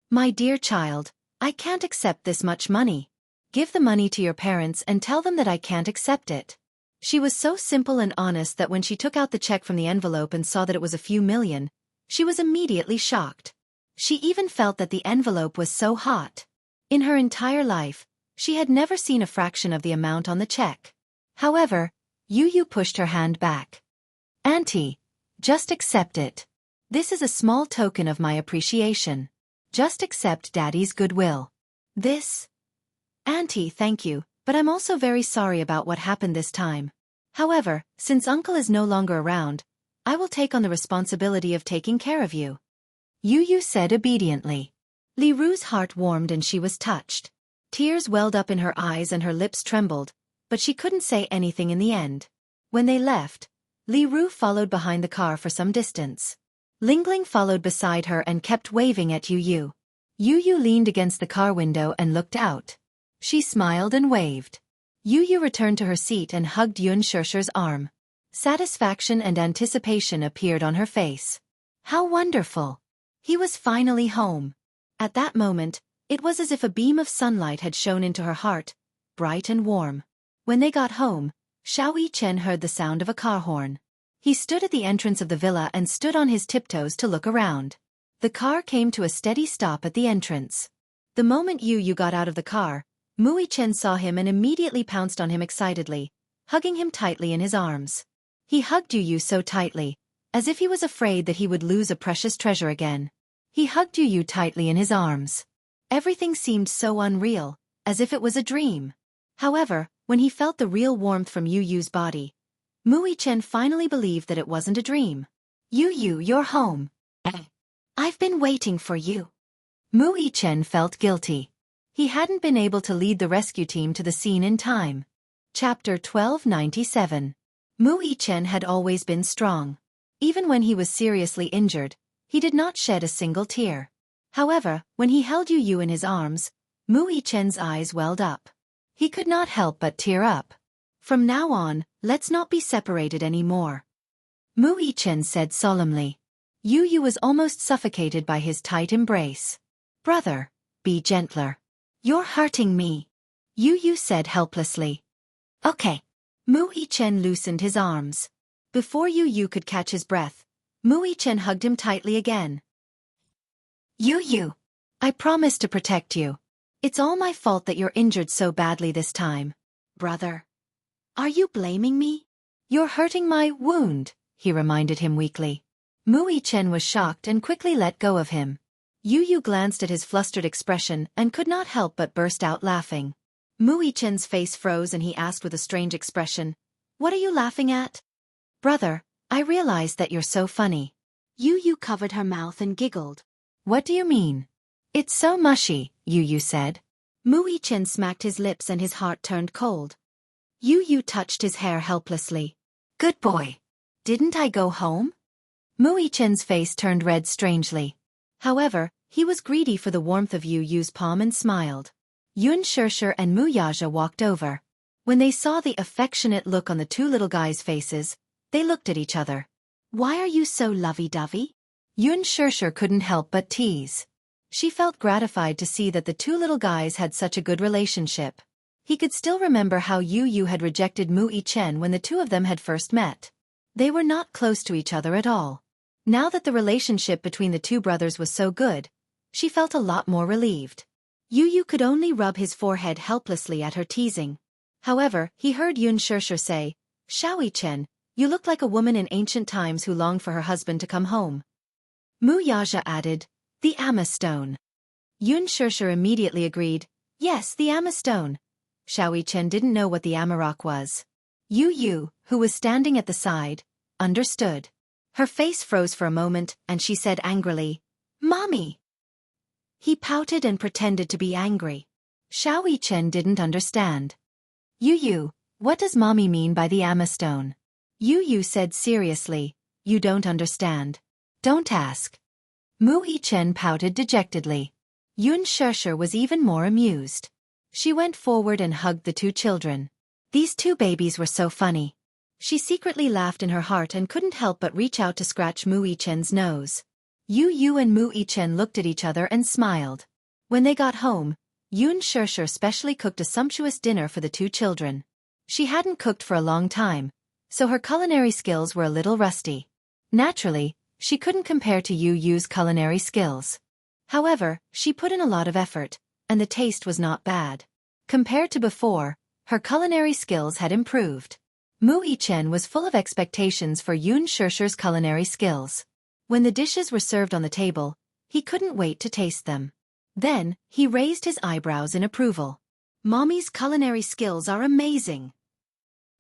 "My dear child, I can't accept this much money. Give the money to your parents and tell them that I can't accept it." She was so simple and honest that when she took out the check from the envelope and saw that it was a few million, she was immediately shocked. She even felt that the envelope was so hot. In her entire life, she had never seen a fraction of the amount on the check. However, Yu Yu pushed her hand back. "Auntie, just accept it. This is a small token of my appreciation. Just accept Daddy's goodwill." "This? Auntie, thank you, but I'm also very sorry about what happened this time. However, since Uncle is no longer around, I will take on the responsibility of taking care of you," Yu Yu said obediently. Li Ru's heart warmed and she was touched. Tears welled up in her eyes and her lips trembled, but she couldn't say anything in the end. When they left, Li Ru followed behind the car for some distance. Ling Ling followed beside her and kept waving at Yu Yu. Yu Yu leaned against the car window and looked out. She smiled and waved. Yu Yu returned to her seat and hugged Yun Shirshir's arm. Satisfaction and anticipation appeared on her face. How wonderful! He was finally home. At that moment, it was as if a beam of sunlight had shone into her heart, bright and warm. When they got home, Xiao Yichen heard the sound of a car horn. He stood at the entrance of the villa and stood on his tiptoes to look around. The car came to a steady stop at the entrance. The moment Yu Yu got out of the car, Mu Yichen saw him and immediately pounced on him excitedly, hugging him tightly in his arms. He hugged Yu Yu so tightly, as if he was afraid that he would lose a precious treasure again. He hugged Yu Yu tightly in his arms. Everything seemed so unreal, as if it was a dream. However, when he felt the real warmth from Yu Yu's body, Mu Yichen finally believed that it wasn't a dream. You're home. I've been waiting for you. Mu Yichen felt guilty. He hadn't been able to lead the rescue team to the scene in time. Chapter 1297. Mu Yichen had always been strong. Even when he was seriously injured, he did not shed a single tear. However, when he held Yu in his arms, Mu Yichen's eyes welled up. He could not help but tear up. From now on, let's not be separated anymore. Mu Yichen said solemnly. Yu was almost suffocated by his tight embrace. Brother, be gentler. You're hurting me. Yu said helplessly. Okay. Mu Yichen loosened his arms. Before Yu could catch his breath, Mu Yichen hugged him tightly again. Yu, I promise to protect you. It's all my fault that you're injured so badly this time. Brother. Are you blaming me? You're hurting my wound, he reminded him weakly. Mu Yichen was shocked and quickly let go of him. Yu glanced at his flustered expression and could not help but burst out laughing. Mu Yichen's face froze and he asked with a strange expression, What are you laughing at? Brother, I realized that you're so funny. Yu covered her mouth and giggled. What do you mean? It's so mushy, Yu said. Mu Yichen smacked his lips and his heart turned cold. Yu touched his hair helplessly. Good boy. Didn't I go home? Mu Yichen's face turned red strangely. However, he was greedy for the warmth of Yu's palm and smiled. Yun Shirshir and Mu Yaja walked over. When they saw the affectionate look on the two little guys' faces, they looked at each other. Why are you so lovey-dovey? Yun Shirshir couldn't help but tease. She felt gratified to see that the two little guys had such a good relationship. He could still remember how Yu had rejected Mu Yichen when the two of them had first met. They were not close to each other at all. Now that the relationship between the two brothers was so good, she felt a lot more relieved. Yu could only rub his forehead helplessly at her teasing. However, he heard Yun Shirshir say, Xiao Yichen, you look like a woman in ancient times who longed for her husband to come home. Mu Yaja added, The Amma Stone. Yun Shirshir immediately agreed, Yes, the Amma Stone. Xiao Yichen didn't know what the Amma Rock was. Yu, who was standing at the side, understood. Her face froze for a moment and she said angrily, Mommy! He pouted and pretended to be angry. Xiao Yichen didn't understand. Yu, what does Mommy mean by the Amma Stone? Yu said seriously, You don't understand. Don't ask. Mu Yichen pouted dejectedly. Yun Shirshir was even more amused. She went forward and hugged the two children. These two babies were so funny. She secretly laughed in her heart and couldn't help but reach out to scratch Mu Yichen's nose. Yu and Mu Yichen looked at each other and smiled. When they got home, Yun Shirshir specially cooked a sumptuous dinner for the two children. She hadn't cooked for a long time, so her culinary skills were a little rusty. Naturally, she couldn't compare to Yu's culinary skills. However, she put in a lot of effort, and the taste was not bad. Compared to before, her culinary skills had improved. Mu Yichen was full of expectations for Yun Shirshir's culinary skills. When the dishes were served on the table, he couldn't wait to taste them. Then, he raised his eyebrows in approval. Mommy's culinary skills are amazing.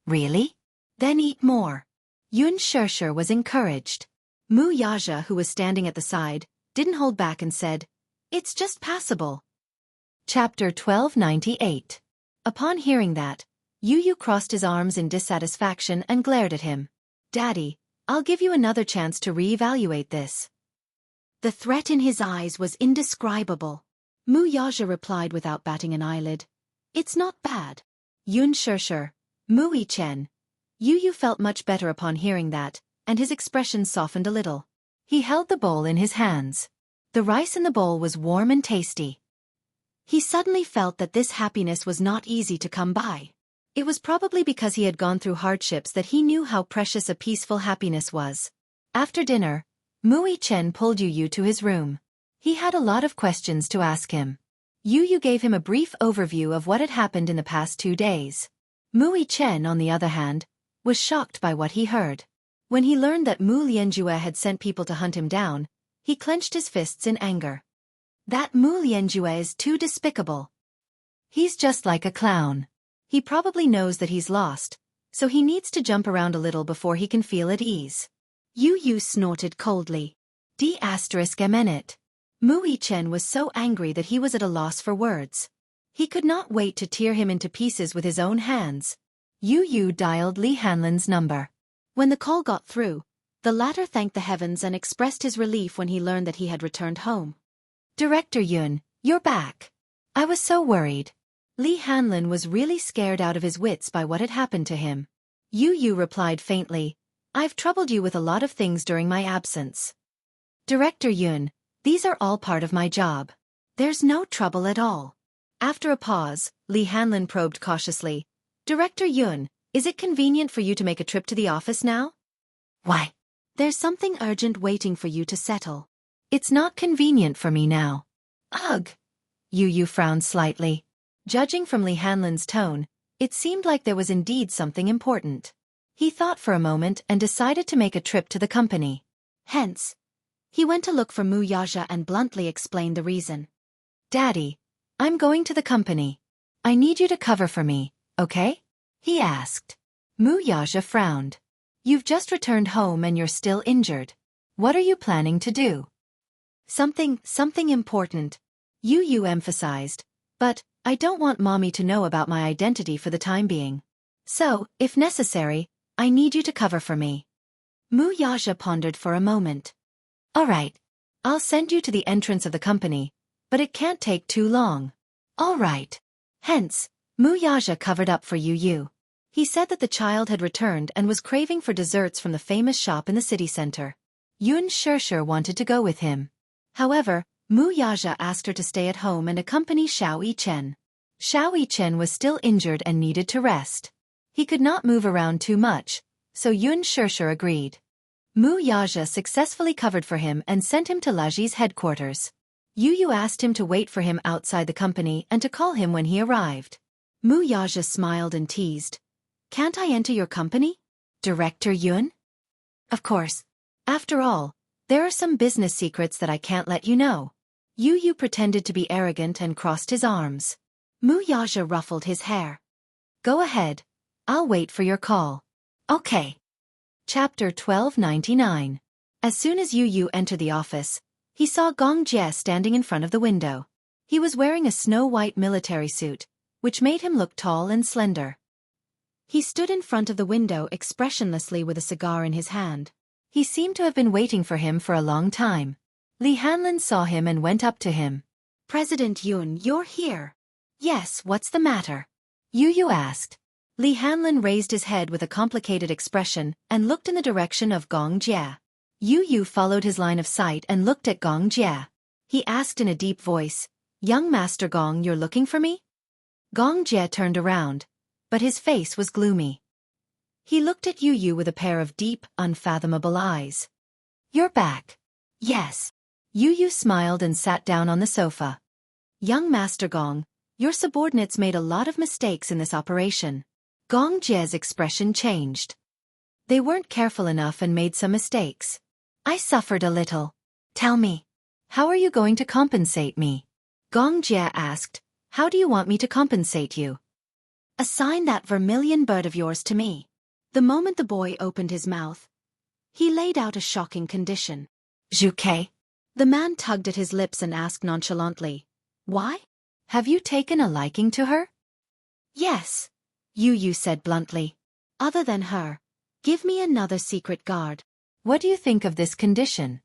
Really? Then eat more. Yun Shirshir was encouraged. Mu Yaja, who was standing at the side, didn't hold back and said, It's just passable. Chapter 1298. Upon hearing that, Yu crossed his arms in dissatisfaction and glared at him. Daddy, I'll give you another chance to reevaluate this. The threat in his eyes was indescribable. Mu Yaja replied without batting an eyelid. It's not bad. Yun Shirshir, Mu Yichen. Yu felt much better upon hearing that, and his expression softened a little. He held the bowl in his hands. The rice in the bowl was warm and tasty. He suddenly felt that this happiness was not easy to come by. It was probably because he had gone through hardships that he knew how precious a peaceful happiness was. After dinner, Mu Yichen pulled Yu to his room. He had a lot of questions to ask him. Yu gave him a brief overview of what had happened in the past 2 days. Mu Yichen, on the other hand, was shocked by what he heard. When he learned that Mu Lianjue had sent people to hunt him down, he clenched his fists in anger. That Mu Lianjue is too despicable. He's just like a clown. He probably knows that he's lost, so he needs to jump around a little before he can feel at ease. Yu snorted coldly. D***. Mu Yichen was so angry that he was at a loss for words. He could not wait to tear him into pieces with his own hands. Yu dialed Li Hanlin's number. When the call got through, the latter thanked the heavens and expressed his relief when he learned that he had returned home. Director Yun, you're back. I was so worried. Li Hanlin was really scared out of his wits by what had happened to him. Yu replied faintly, I've troubled you with a lot of things during my absence. Director Yun, these are all part of my job. There's no trouble at all. After a pause, Li Hanlin probed cautiously, Director Yun, is it convenient for you to make a trip to the office now? Why? There's something urgent waiting for you to settle. It's not convenient for me now. Ugh. Yu frowned slightly. Judging from Li Hanlin's tone, it seemed like there was indeed something important. He thought for a moment and decided to make a trip to the company. Hence, he went to look for Mu Yaja and bluntly explained the reason. Daddy, I'm going to the company. I need you to cover for me, okay? He asked. Mu Yaja frowned. You've just returned home and you're still injured. What are you planning to do? Something important. Yu emphasized. But, I don't want Mommy to know about my identity for the time being. So, if necessary, I need you to cover for me. Mu Yaja pondered for a moment. Alright. I'll send you to the entrance of the company, but it can't take too long. Alright. Hence, Mu Yaja covered up for Yu. He said that the child had returned and was craving for desserts from the famous shop in the city center. Yun sure wanted to go with him. However, Mu Yaja asked her to stay at home and accompany Xiao Yichen. Xiao Yichen was still injured and needed to rest. He could not move around too much, so Yun sure agreed. Mu Yaja successfully covered for him and sent him to Laji's headquarters. Yu asked him to wait for him outside the company and to call him when he arrived. Mu Yaja smiled and teased. Can't I enter your company? Director Yun? Of course. After all, there are some business secrets that I can't let you know. Yu pretended to be arrogant and crossed his arms. Mu Yaja ruffled his hair. Go ahead. I'll wait for your call. Okay. Chapter 1299. As soon as Yu entered the office, he saw Gong Jie standing in front of the window. He was wearing a snow-white military suit, which made him look tall and slender. He stood in front of the window expressionlessly with a cigar in his hand. He seemed to have been waiting for him for a long time. Li Hanlin saw him and went up to him. President Yun, you're here. Yes, what's the matter? Yu asked. Li Hanlin raised his head with a complicated expression and looked in the direction of Gong Jie. Yu followed his line of sight and looked at Gong Jie. He asked in a deep voice, Young Master Gong, you're looking for me? Gong Jie turned around, but his face was gloomy. He looked at Yu with a pair of deep, unfathomable eyes. You're back. Yes. Yu smiled and sat down on the sofa. Young Master Gong, your subordinates made a lot of mistakes in this operation. Gong Jie's expression changed. They weren't careful enough and made some mistakes. I suffered a little. Tell me, how are you going to compensate me? Gong Jie asked, how do you want me to compensate you? Assign that vermilion bird of yours to me. The moment the boy opened his mouth, he laid out a shocking condition. Zhuke? The man tugged at his lips and asked nonchalantly, why? Have you taken a liking to her? Yes. Yu said bluntly. Other than her, give me another secret guard. What do you think of this condition?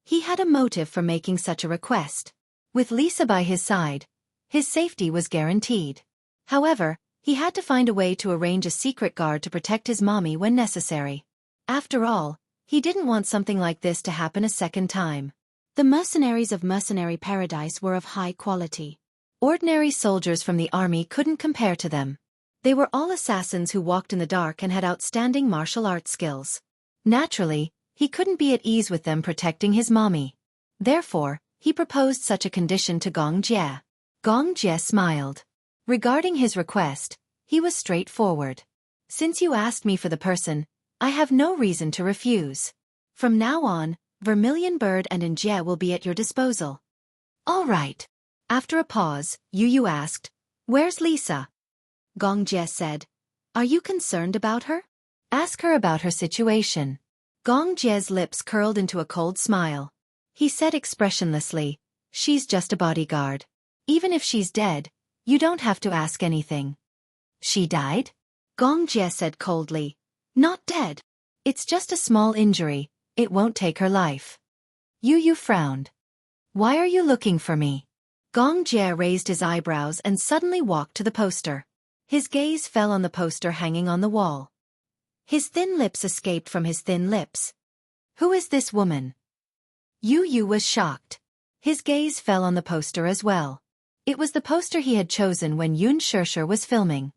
He had a motive for making such a request. With Lisa by his side, his safety was guaranteed. However, he had to find a way to arrange a secret guard to protect his mommy when necessary. After all, he didn't want something like this to happen a second time. The mercenaries of Mercenary Paradise were of high quality. Ordinary soldiers from the army couldn't compare to them. They were all assassins who walked in the dark and had outstanding martial arts skills. Naturally, he couldn't be at ease with them protecting his mommy. Therefore, he proposed such a condition to Gong Jie. Gong Jie smiled. Regarding his request, he was straightforward. Since you asked me for the person, I have no reason to refuse. From now on, Vermilion Bird and Injie will be at your disposal. All right. After a pause, Yu asked, where's Lisa? Gong Jie said, Are you concerned about her? Ask her about her situation. Gong Jie's lips curled into a cold smile. He said expressionlessly, she's just a bodyguard. Even if she's dead, you don't have to ask anything. She died? Gong Jie said coldly. Not dead. It's just a small injury, it won't take her life. Yu frowned. Why are you looking for me? Gong Jie raised his eyebrows and suddenly walked to the poster. His gaze fell on the poster hanging on the wall. His thin lips escaped from his thin lips. Who is this woman? Yu was shocked. His gaze fell on the poster as well. It was the poster he had chosen when Yun Shirshir was filming.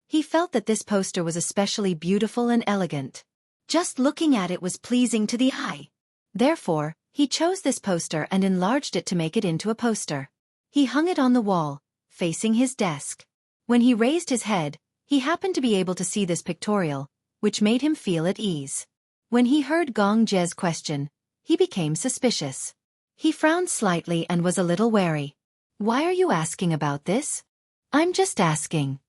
He felt that this poster was especially beautiful and elegant. Just looking at it was pleasing to the eye. Therefore, he chose this poster and enlarged it to make it into a poster. He hung it on the wall, facing his desk. When he raised his head, he happened to be able to see this pictorial, which made him feel at ease. When he heard Gong Jie's question, he became suspicious. He frowned slightly and was a little wary. Why are you asking about this? I'm just asking.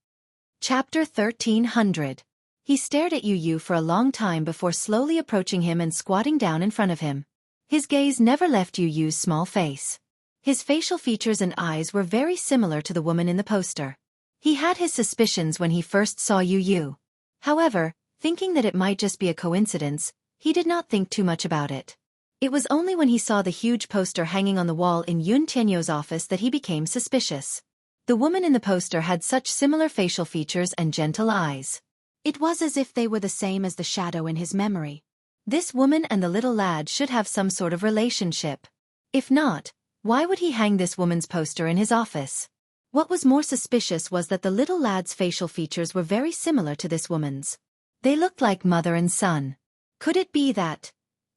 Chapter 1300. He stared at Yu for a long time before slowly approaching him and squatting down in front of him. His gaze never left Yu's small face. His facial features and eyes were very similar to the woman in the poster. He had his suspicions when he first saw Yu. However, thinking that it might just be a coincidence, he did not think too much about it. It was only when he saw the huge poster hanging on the wall in Yun Tianyo's office that he became suspicious. The woman in the poster had such similar facial features and gentle eyes. It was as if they were the same as the shadow in his memory. This woman and the little lad should have some sort of relationship. If not, why would he hang this woman's poster in his office? What was more suspicious was that the little lad's facial features were very similar to this woman's. They looked like mother and son. Could it be that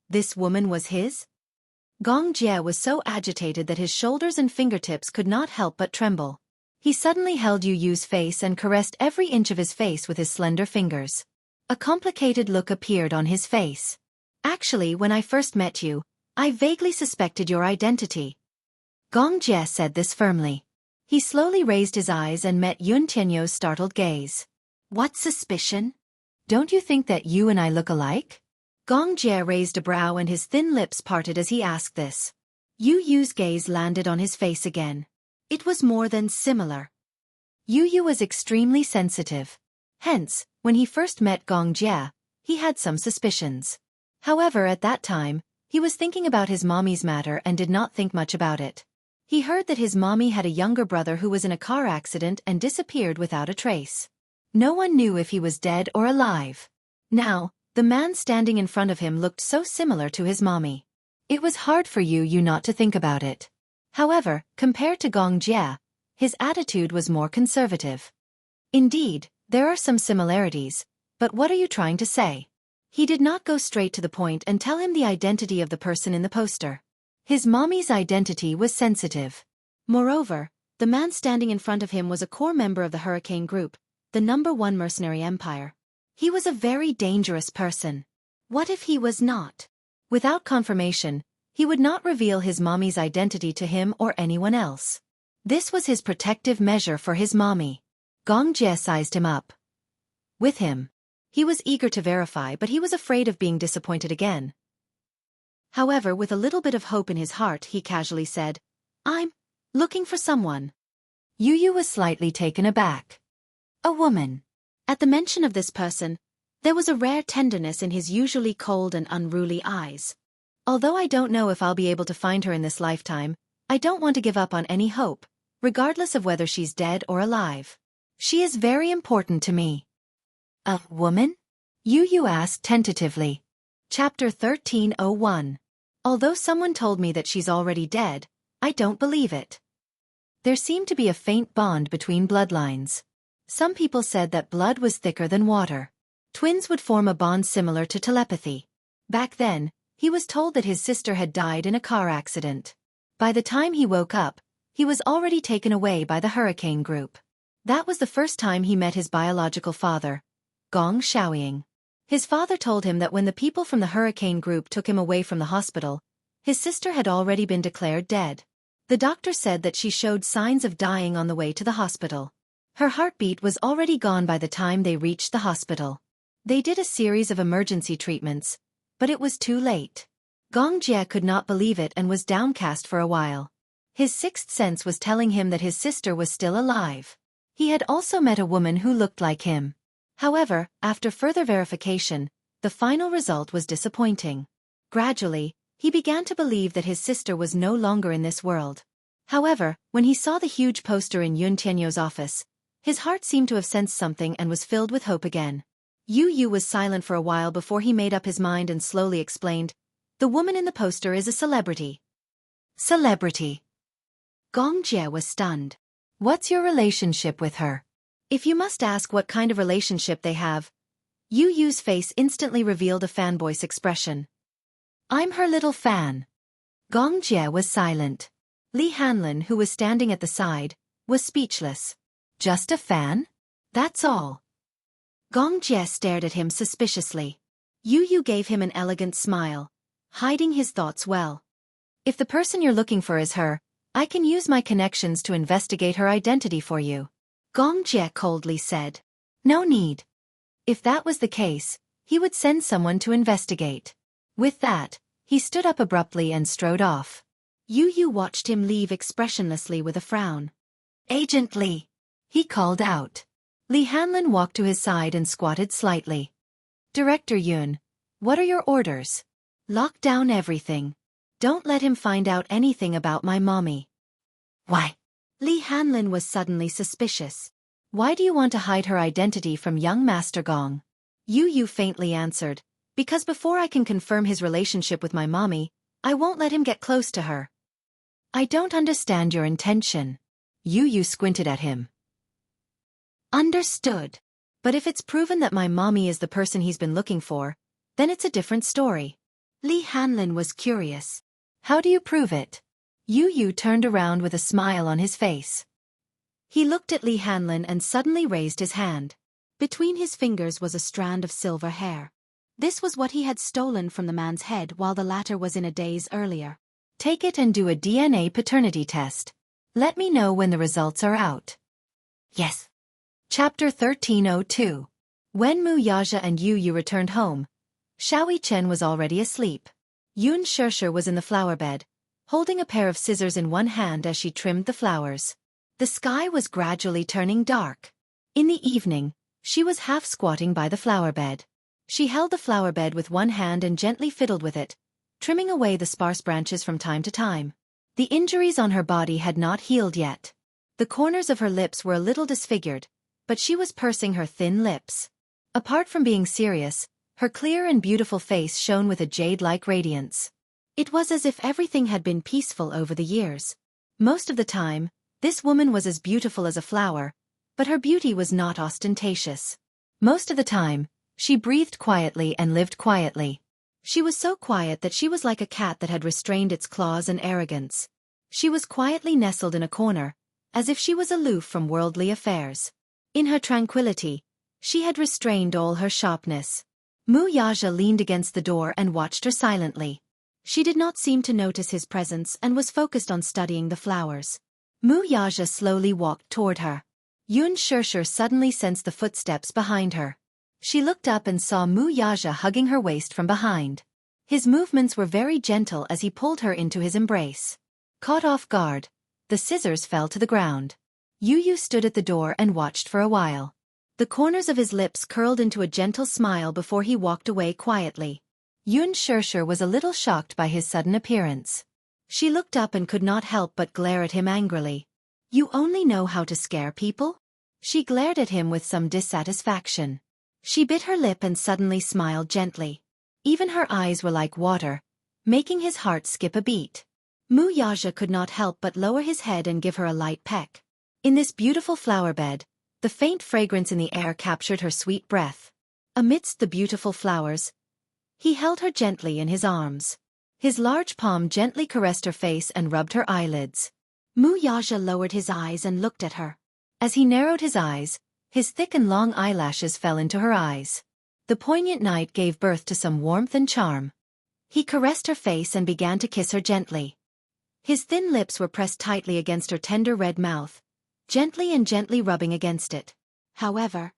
this woman was his? Gong Jie was so agitated that his shoulders and fingertips could not help but tremble. He suddenly held Yu's face and caressed every inch of his face with his slender fingers. A complicated look appeared on his face. Actually, when I first met you, I vaguely suspected your identity. Gong Jie said this firmly. He slowly raised his eyes and met Yun Tianyo's startled gaze. What suspicion? Don't you think that you and I look alike? Gong Jie raised a brow and his thin lips parted as he asked this. Yu's gaze landed on his face again. It was more than similar. Yu was extremely sensitive. Hence, when he first met Gong Jie, he had some suspicions. However, at that time, he was thinking about his mommy's matter and did not think much about it. He heard that his mommy had a younger brother who was in a car accident and disappeared without a trace. No one knew if he was dead or alive. Now, the man standing in front of him looked so similar to his mommy. It was hard for Yu not to think about it. However, compared to Gong Jie, his attitude was more conservative. Indeed, there are some similarities, but what are you trying to say? He did not go straight to the point and tell him the identity of the person in the poster. His mommy's identity was sensitive. Moreover, the man standing in front of him was a core member of the Hurricane Group, the #1 mercenary empire. He was a very dangerous person. What if he was not? Without confirmation, he would not reveal his mommy's identity to him or anyone else. This was his protective measure for his mommy. Gong Jie sized him up. With him. He was eager to verify, but he was afraid of being disappointed again. However, with a little bit of hope in his heart, he casually said, I'm looking for someone. Yu was slightly taken aback. A woman. At the mention of this person, there was a rare tenderness in his usually cold and unruly eyes. Although I don't know if I'll be able to find her in this lifetime, I don't want to give up on any hope, regardless of whether she's dead or alive. She is very important to me. A woman? Yu asked tentatively. Chapter 1301. Although someone told me that she's already dead, I don't believe it. There seemed to be a faint bond between bloodlines. Some people said that blood was thicker than water. Twins would form a bond similar to telepathy. Back then, he was told that his sister had died in a car accident. By the time he woke up, he was already taken away by the Hurricane Group. That was the first time he met his biological father, Gong Xiaoying. His father told him that when the people from the Hurricane Group took him away from the hospital, his sister had already been declared dead. The doctor said that she showed signs of dying on the way to the hospital. Her heartbeat was already gone by the time they reached the hospital. They did a series of emergency treatments, but it was too late. Gong Jie could not believe it and was downcast for a while. His sixth sense was telling him that his sister was still alive. He had also met a woman who looked like him. However, after further verification, the final result was disappointing. Gradually, he began to believe that his sister was no longer in this world. However, when he saw the huge poster in Yun Tianyo's office, his heart seemed to have sensed something and was filled with hope again. Yu Yu was silent for a while before he made up his mind and slowly explained, "The woman in the poster is a celebrity." Celebrity. Gong Jie was stunned. "What's your relationship with her?" If you must ask what kind of relationship they have, Yu Yu's face instantly revealed a fanboy's expression. "I'm her little fan." Gong Jie was silent. Li Hanlin, who was standing at the side, was speechless. "Just a fan? That's all?" Gong Jie stared at him suspiciously. Yu Yu gave him an elegant smile, hiding his thoughts well. "If the person you're looking for is her, I can use my connections to investigate her identity for you," Gong Jie coldly said. "No need." If that was the case, he would send someone to investigate. With that, he stood up abruptly and strode off. Yu Yu watched him leave expressionlessly with a frown. "Agent Li," he called out. Li Hanlin walked to his side and squatted slightly. "Director Yun, what are your orders?" "Lock down everything. Don't let him find out anything about my mommy." "Why?" Li Hanlin was suddenly suspicious. "Why do you want to hide her identity from young Master Gong?" Yu Yu faintly answered, "Because before I can confirm his relationship with my mommy, I won't let him get close to her." "I don't understand your intention." Yu Yu squinted at him. "Understood. But if it's proven that my mommy is the person he's been looking for, then it's a different story." Li Hanlin was curious. "How do you prove it?" Yu Yu turned around with a smile on his face. He looked at Li Hanlin and suddenly raised his hand. Between his fingers was a strand of silver hair. This was what he had stolen from the man's head while the latter was in a daze earlier. "Take it and do a DNA paternity test. Let me know when the results are out." "Yes." Chapter 1302. When Mu Yaja and Yu Yu returned home, Xiaoi Chen was already asleep. Yun Shishir was in the flower bed, holding a pair of scissors in one hand as she trimmed the flowers. The sky was gradually turning dark. In the evening, she was half squatting by the flower bed. She held the flower bed with one hand and gently fiddled with it, trimming away the sparse branches from time to time. The injuries on her body had not healed yet. The corners of her lips were a little disfigured, but she was pursing her thin lips. Apart from being serious, her clear and beautiful face shone with a jade-like radiance. It was as if everything had been peaceful over the years. Most of the time, this woman was as beautiful as a flower, but her beauty was not ostentatious. Most of the time, she breathed quietly and lived quietly. She was so quiet that she was like a cat that had restrained its claws and arrogance. She was quietly nestled in a corner, as if she was aloof from worldly affairs. In her tranquility, she had restrained all her sharpness. Mu Yaja leaned against the door and watched her silently. She did not seem to notice his presence and was focused on studying the flowers. Mu Yaja slowly walked toward her. Yun Shishir suddenly sensed the footsteps behind her. She looked up and saw Mu Yaja hugging her waist from behind. His movements were very gentle as he pulled her into his embrace. Caught off guard, the scissors fell to the ground. Yu Yu stood at the door and watched for a while. The corners of his lips curled into a gentle smile before he walked away quietly. Yun Shishir was a little shocked by his sudden appearance. She looked up and could not help but glare at him angrily. "You only know how to scare people?" She glared at him with some dissatisfaction. She bit her lip and suddenly smiled gently. Even her eyes were like water, making his heart skip a beat. Mu Yaja could not help but lower his head and give her a light peck. In this beautiful flower bed, the faint fragrance in the air captured her sweet breath. Amidst the beautiful flowers, he held her gently in his arms. His large palm gently caressed her face and rubbed her eyelids. Mu Yaja lowered his eyes and looked at her. As he narrowed his eyes, his thick and long eyelashes fell into her eyes. The poignant night gave birth to some warmth and charm. He caressed her face and began to kiss her gently. His thin lips were pressed tightly against her tender red mouth, gently rubbing against it. However,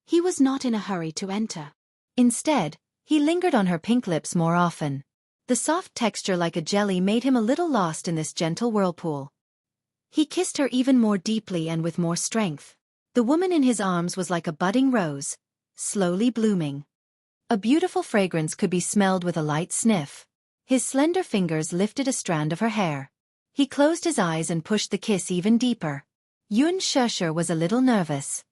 he was not in a hurry to enter. Instead, he lingered on her pink lips more often. The soft texture like a jelly made him a little lost in this gentle whirlpool. He kissed her even more deeply and with more strength. The woman in his arms was like a budding rose, slowly blooming. A beautiful fragrance could be smelled with a light sniff. His slender fingers lifted a strand of her hair. He closed his eyes and pushed the kiss even deeper. Yun Shesher was a little nervous.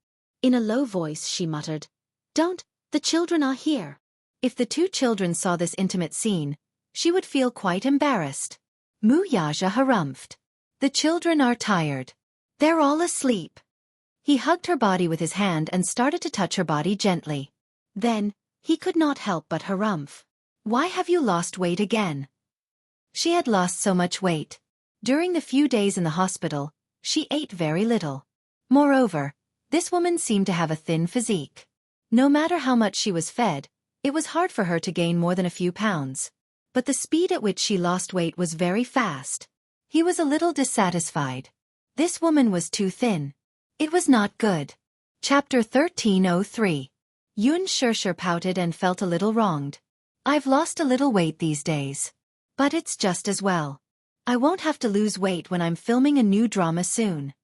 In a low voice she muttered, "Don't, the children are here." If the two children saw this intimate scene, she would feel quite embarrassed. Muyaja harumphed. "The children are tired. They're all asleep." He hugged her body with his hand and started to touch her body gently. Then, he could not help but harumph. "Why have you lost weight again?" She had lost so much weight. During the few days in the hospital, she ate very little. Moreover, this woman seemed to have a thin physique. No matter how much she was fed, it was hard for her to gain more than a few pounds. But the speed at which she lost weight was very fast. He was a little dissatisfied. This woman was too thin. It was not good. Chapter 1303. Yun Shesher pouted and felt a little wronged. "I've lost a little weight these days. But it's just as well. I won't have to lose weight when I'm filming a new drama soon."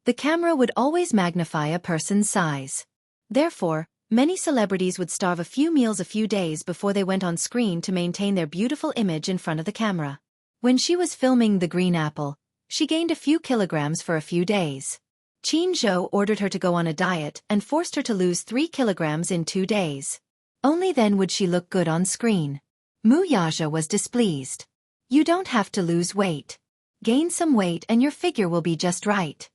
The camera would always magnify a person's size. Therefore, many celebrities would starve a few meals a few days before they went on screen to maintain their beautiful image in front of the camera. When she was filming The Green Apple, she gained a few kilograms for a few days. Qin Zhou ordered her to go on a diet and forced her to lose 3 kilograms in 2 days. Only then would she look good on screen. Muyaja was displeased. "You don't have to lose weight. Gain some weight and your figure will be just right."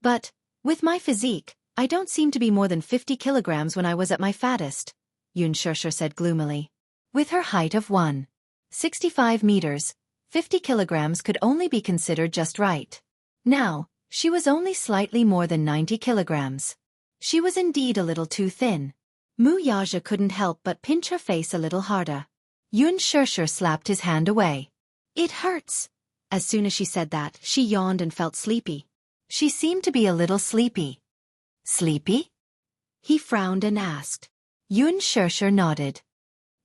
"But, with my physique, I don't seem to be more than 50 kilograms when I was at my fattest," Yun Shesher said gloomily. With her height of 1.65 meters, 50 kilograms could only be considered just right. Now, she was only slightly more than 90 kilograms. She was indeed a little too thin. Muyaja couldn't help but pinch her face a little harder. Yun Shesher slapped his hand away. "It hurts." As soon as she said that, she yawned and felt sleepy. She seemed to be a little sleepy. "Sleepy?" He frowned and asked. Yun Shesher nodded.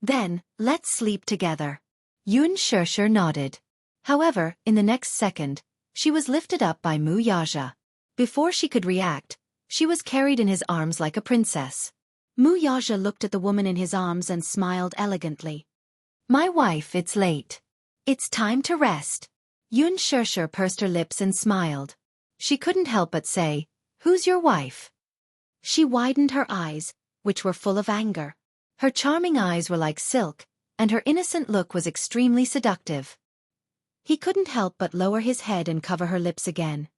"Then, let's sleep together." Yun Shesher nodded. However, in the next second, she was lifted up by Muyaja. Before she could react, she was carried in his arms like a princess. Muyaja looked at the woman in his arms and smiled elegantly. "My wife, it's late. It's time to rest." Yun Shesher pursed her lips and smiled. She couldn't help but say, "Who's your wife?" She widened her eyes, which were full of anger. Her charming eyes were like silk, and her innocent look was extremely seductive. He couldn't help but lower his head and cover her lips again.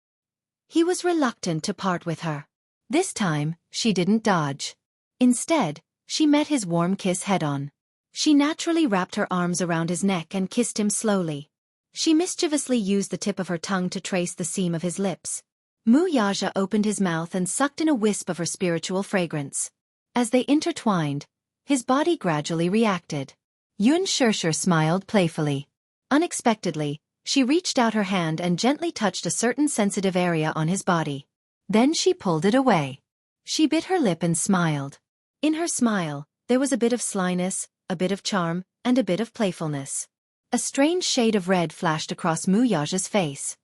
He was reluctant to part with her. This time, she didn't dodge. Instead, she met his warm kiss head-on. She naturally wrapped her arms around his neck and kissed him slowly. She mischievously used the tip of her tongue to trace the seam of his lips. Muyaja opened his mouth and sucked in a wisp of her spiritual fragrance. As they intertwined, his body gradually reacted. Yun Shesher smiled playfully. Unexpectedly, she reached out her hand and gently touched a certain sensitive area on his body. Then she pulled it away. She bit her lip and smiled. In her smile, there was a bit of slyness, a bit of charm, and a bit of playfulness. A strange shade of red flashed across Muyaja's face.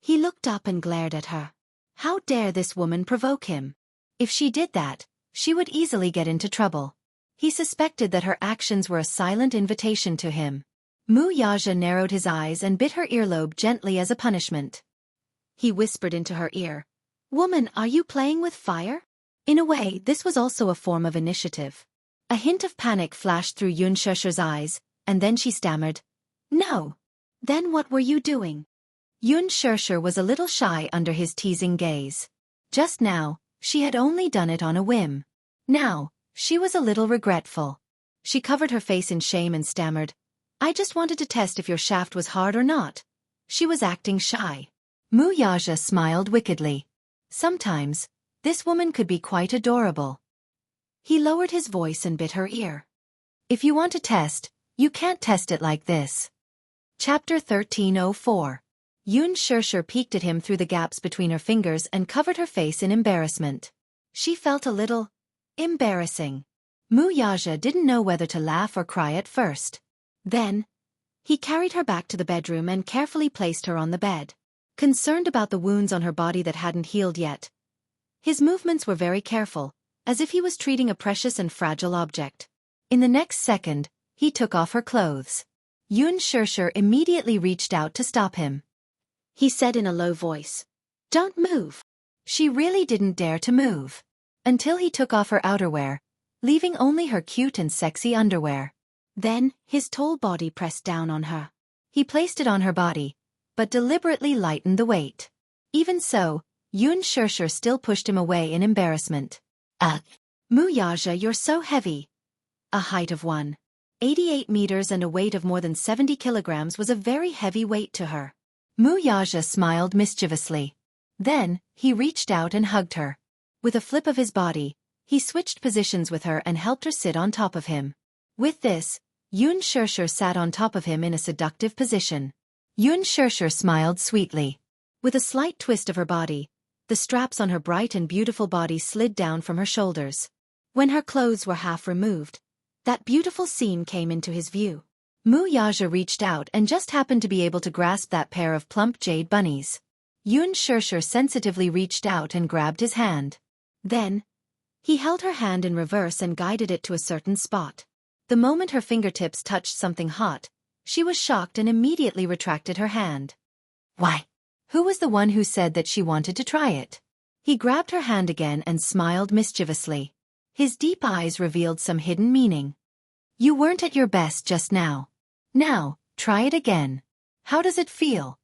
He looked up and glared at her. How dare this woman provoke him? If she did that, she would easily get into trouble. He suspected that her actions were a silent invitation to him. Muyaja narrowed his eyes and bit her earlobe gently as a punishment. He whispered into her ear, "Woman, are you playing with fire?" In a way, this was also a form of initiative. A hint of panic flashed through Yun Shesher's eyes, and then she stammered, "No." "Then what were you doing?" Yun Shesher was a little shy under his teasing gaze. Just now, she had only done it on a whim. Now, she was a little regretful. She covered her face in shame and stammered, "I just wanted to test if your shaft was hard or not." She was acting shy. Muyaja smiled wickedly. Sometimes, this woman could be quite adorable. He lowered his voice and bit her ear. "If you want to test, you can't test it like this." Chapter 1304. Yoon Shirshir peeked at him through the gaps between her fingers and covered her face in embarrassment. She felt a little embarrassing. Mu Yaja didn't know whether to laugh or cry at first. Then, he carried her back to the bedroom and carefully placed her on the bed. Concerned about the wounds on her body that hadn't healed yet, his movements were very careful, as if he was treating a precious and fragile object. In the next second, he took off her clothes. Yoon Shirshir immediately reached out to stop him. He said in a low voice, "Don't move." She really didn't dare to move. Until he took off her outerwear, leaving only her cute and sexy underwear. Then, his tall body pressed down on her. He placed it on her body, but deliberately lightened the weight. Even so, Yoon Shirshir still pushed him away in embarrassment. Ugh! Mu Yaja, you're so heavy. A height of 188 meters and a weight of more than 70 kilograms was a very heavy weight to her. Mu Yaja smiled mischievously. Then, he reached out and hugged her. With a flip of his body, he switched positions with her and helped her sit on top of him. With this, Yoon Shirshir sat on top of him in a seductive position. Yoon Shirshir smiled sweetly. With a slight twist of her body, the straps on her bright and beautiful body slid down from her shoulders. When her clothes were half removed, that beautiful scene came into his view. Mu Yaja reached out and just happened to be able to grasp that pair of plump jade bunnies. Yoon Shirshir sensitively reached out and grabbed his hand. Then, he held her hand in reverse and guided it to a certain spot. The moment her fingertips touched something hot, she was shocked and immediately retracted her hand. Why? Who was the one who said that she wanted to try it? He grabbed her hand again and smiled mischievously. His deep eyes revealed some hidden meaning. You weren't at your best just now. Now, try it again. How does it feel?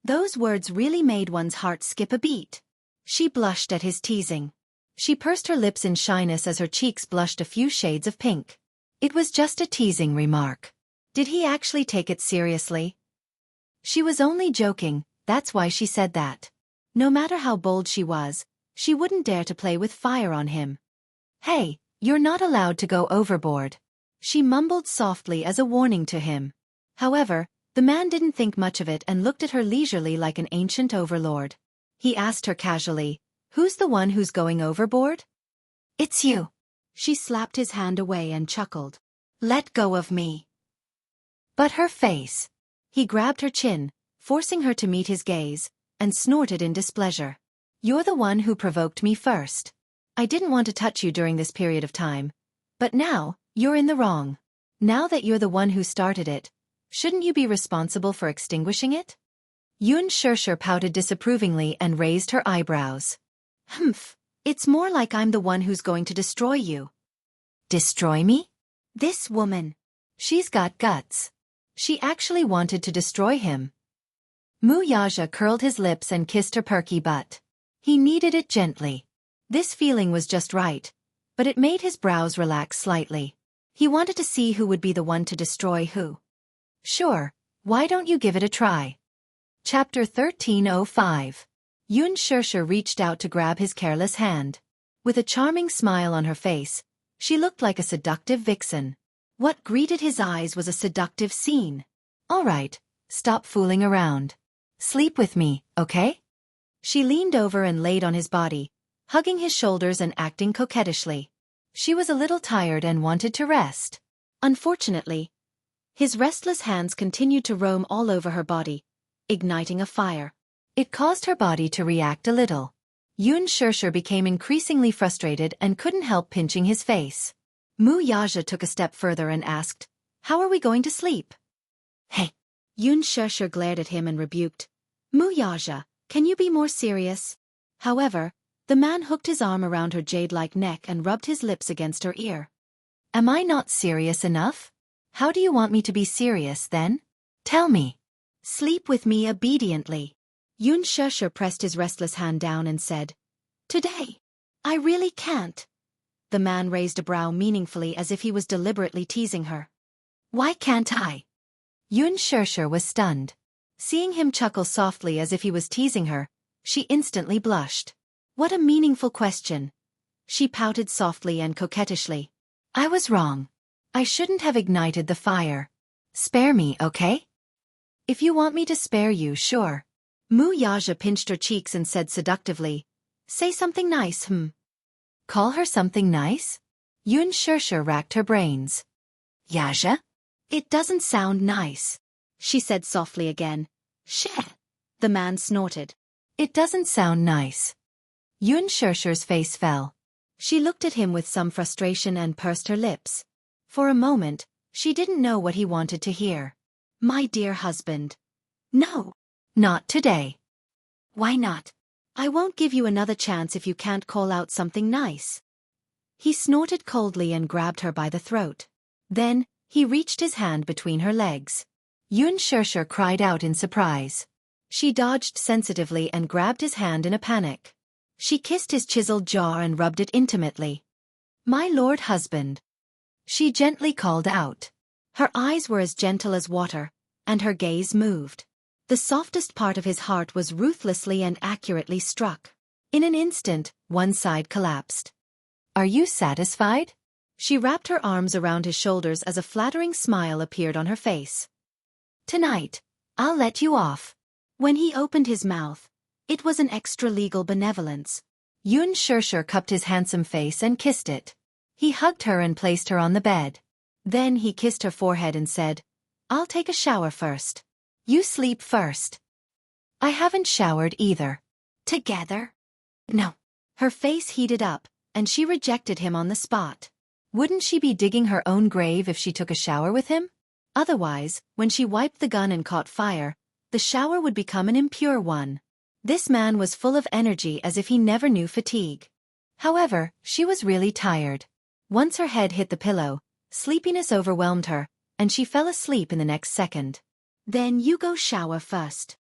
Those words really made one's heart skip a beat. She blushed at his teasing. She pursed her lips in shyness as her cheeks blushed a few shades of pink. It was just a teasing remark. Did he actually take it seriously? She was only joking, that's why she said that. No matter how bold she was, she wouldn't dare to play with fire on him. Hey, you're not allowed to go overboard. She mumbled softly as a warning to him. However, the man didn't think much of it and looked at her leisurely like an ancient overlord. He asked her casually, "Who's the one who's going overboard?" "It's you." She slapped his hand away and chuckled. "Let go of me." But her face. He grabbed her chin, forcing her to meet his gaze, and snorted in displeasure. "You're the one who provoked me first. I didn't want to touch you during this period of time. But now, you're in the wrong. Now that you're the one who started it, shouldn't you be responsible for extinguishing it?" Yoon Shirshir pouted disapprovingly and raised her eyebrows. "Humph, it's more like I'm the one who's going to destroy you." "Destroy me? This woman. She's got guts." She actually wanted to destroy him. Mu Yaja curled his lips and kissed her perky butt. He kneaded it gently. This feeling was just right, but it made his brows relax slightly. He wanted to see who would be the one to destroy who. Sure, why don't you give it a try? Chapter 1305. Yoon Shirshir reached out to grab his careless hand. With a charming smile on her face, she looked like a seductive vixen. What greeted his eyes was a seductive scene. "All right, stop fooling around. Sleep with me, okay?" She leaned over and laid on his body, hugging his shoulders and acting coquettishly. She was a little tired and wanted to rest. Unfortunately, his restless hands continued to roam all over her body, igniting a fire. It caused her body to react a little. Yoon Shirshir became increasingly frustrated and couldn't help pinching his face. Mu Yaja took a step further and asked, "How are we going to sleep?" "Hey!" Yoon Shirshir glared at him and rebuked, "Mu Yaja, can you be more serious?" However, the man hooked his arm around her jade-like neck and rubbed his lips against her ear. "Am I not serious enough? How do you want me to be serious then? Tell me." "Sleep with me obediently." Yoon Shirshir pressed his restless hand down and said, "Today, I really can't." The man raised a brow meaningfully as if he was deliberately teasing her. "Why can't I?" Yoon Shirshir was stunned. Seeing him chuckle softly as if he was teasing her, she instantly blushed. What a meaningful question. She pouted softly and coquettishly. "I was wrong. I shouldn't have ignited the fire. Spare me, okay?" If you want me to spare you, sure. Mu Yaja pinched her cheeks and said seductively, say something nice, Call her something nice? Yun Shirshir racked her brains. Yaja? It doesn't sound nice, she said softly again. Sheh! The man snorted. It doesn't sound nice. Yun Shirshir's face fell. She looked at him with some frustration and pursed her lips. For a moment, she didn't know what he wanted to hear. My dear husband. No. Not today. Why not? I won't give you another chance if you can't call out something nice. He snorted coldly and grabbed her by the throat. Then, he reached his hand between her legs. Yun Shirshir cried out in surprise. She dodged sensitively and grabbed his hand in a panic. She kissed his chiseled jaw and rubbed it intimately. My lord husband. She gently called out. Her eyes were as gentle as water, and her gaze moved. The softest part of his heart was ruthlessly and accurately struck. In an instant, one side collapsed. Are you satisfied? She wrapped her arms around his shoulders as a flattering smile appeared on her face. Tonight, I'll let you off. When he opened his mouth, it was an extra-legal benevolence. Yun Shirshir cupped his handsome face and kissed it. He hugged her and placed her on the bed. Then he kissed her forehead and said, I'll take a shower first. You sleep first. I haven't showered either. Together? No. Her face heated up, and she rejected him on the spot. Wouldn't she be digging her own grave if she took a shower with him? Otherwise, when she wiped the gun and caught fire, the shower would become an impure one. This man was full of energy as if he never knew fatigue. However, she was really tired. Once her head hit the pillow, sleepiness overwhelmed her, and she fell asleep in the next second. Then you go shower first.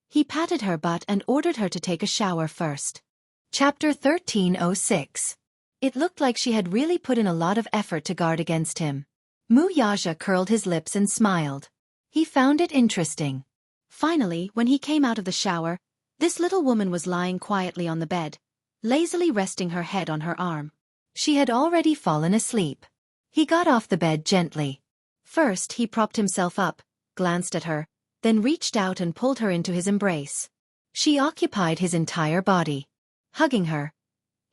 He patted her butt and ordered her to take a shower first. Chapter 1306. It looked like she had really put in a lot of effort to guard against him. Mu Yaja curled his lips and smiled. He found it interesting. Finally, when he came out of the shower, this little woman was lying quietly on the bed, lazily resting her head on her arm. She had already fallen asleep. He got off the bed gently. First, he propped himself up, glanced at her, then reached out and pulled her into his embrace. She occupied his entire body. Hugging her,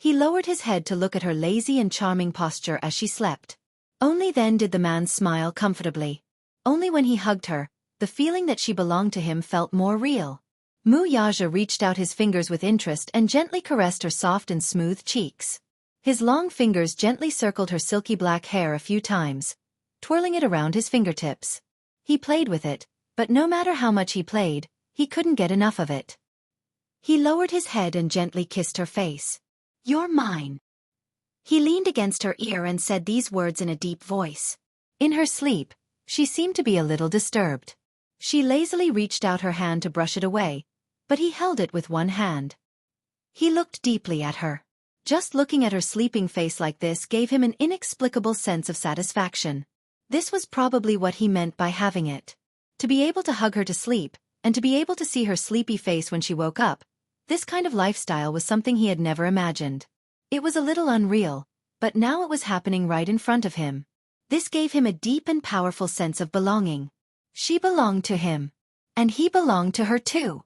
he lowered his head to look at her lazy and charming posture as she slept. Only then did the man smile comfortably. Only when he hugged her, the feeling that she belonged to him felt more real. Mu Yaja reached out his fingers with interest and gently caressed her soft and smooth cheeks. His long fingers gently circled her silky black hair a few times, twirling it around his fingertips. He played with it, but no matter how much he played, he couldn't get enough of it. He lowered his head and gently kissed her face. You're mine. He leaned against her ear and said these words in a deep voice. In her sleep, she seemed to be a little disturbed. She lazily reached out her hand to brush it away, but he held it with one hand. He looked deeply at her. Just looking at her sleeping face like this gave him an inexplicable sense of satisfaction. This was probably what he meant by having it. To be able to hug her to sleep, and to be able to see her sleepy face when she woke up, this kind of lifestyle was something he had never imagined. It was a little unreal, but now it was happening right in front of him. This gave him a deep and powerful sense of belonging. She belonged to him. And he belonged to her too.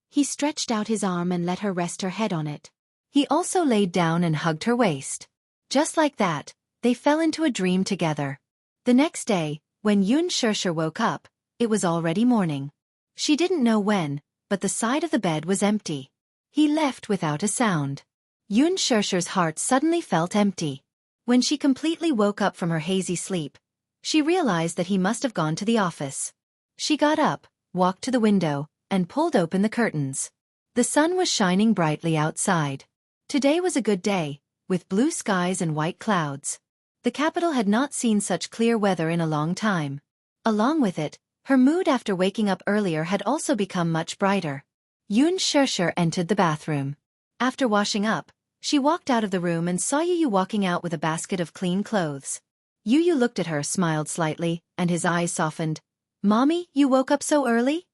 He stretched out his arm and let her rest her head on it. He also laid down and hugged her waist. Just like that, they fell into a dream together. The next day, when Yun Shirshir woke up, it was already morning. She didn't know when, but the side of the bed was empty. He left without a sound. Yun Shirshir's heart suddenly felt empty. When she completely woke up from her hazy sleep, she realized that he must have gone to the office. She got up, walked to the window, and pulled open the curtains. The sun was shining brightly outside. Today was a good day, with blue skies and white clouds. The capital had not seen such clear weather in a long time. Along with it, her mood after waking up earlier had also become much brighter. Yun Shirshir entered the bathroom. After washing up, she walked out of the room and saw Yu walking out with a basket of clean clothes. Yu looked at her, smiled slightly, and his eyes softened. Mommy, you woke up so early?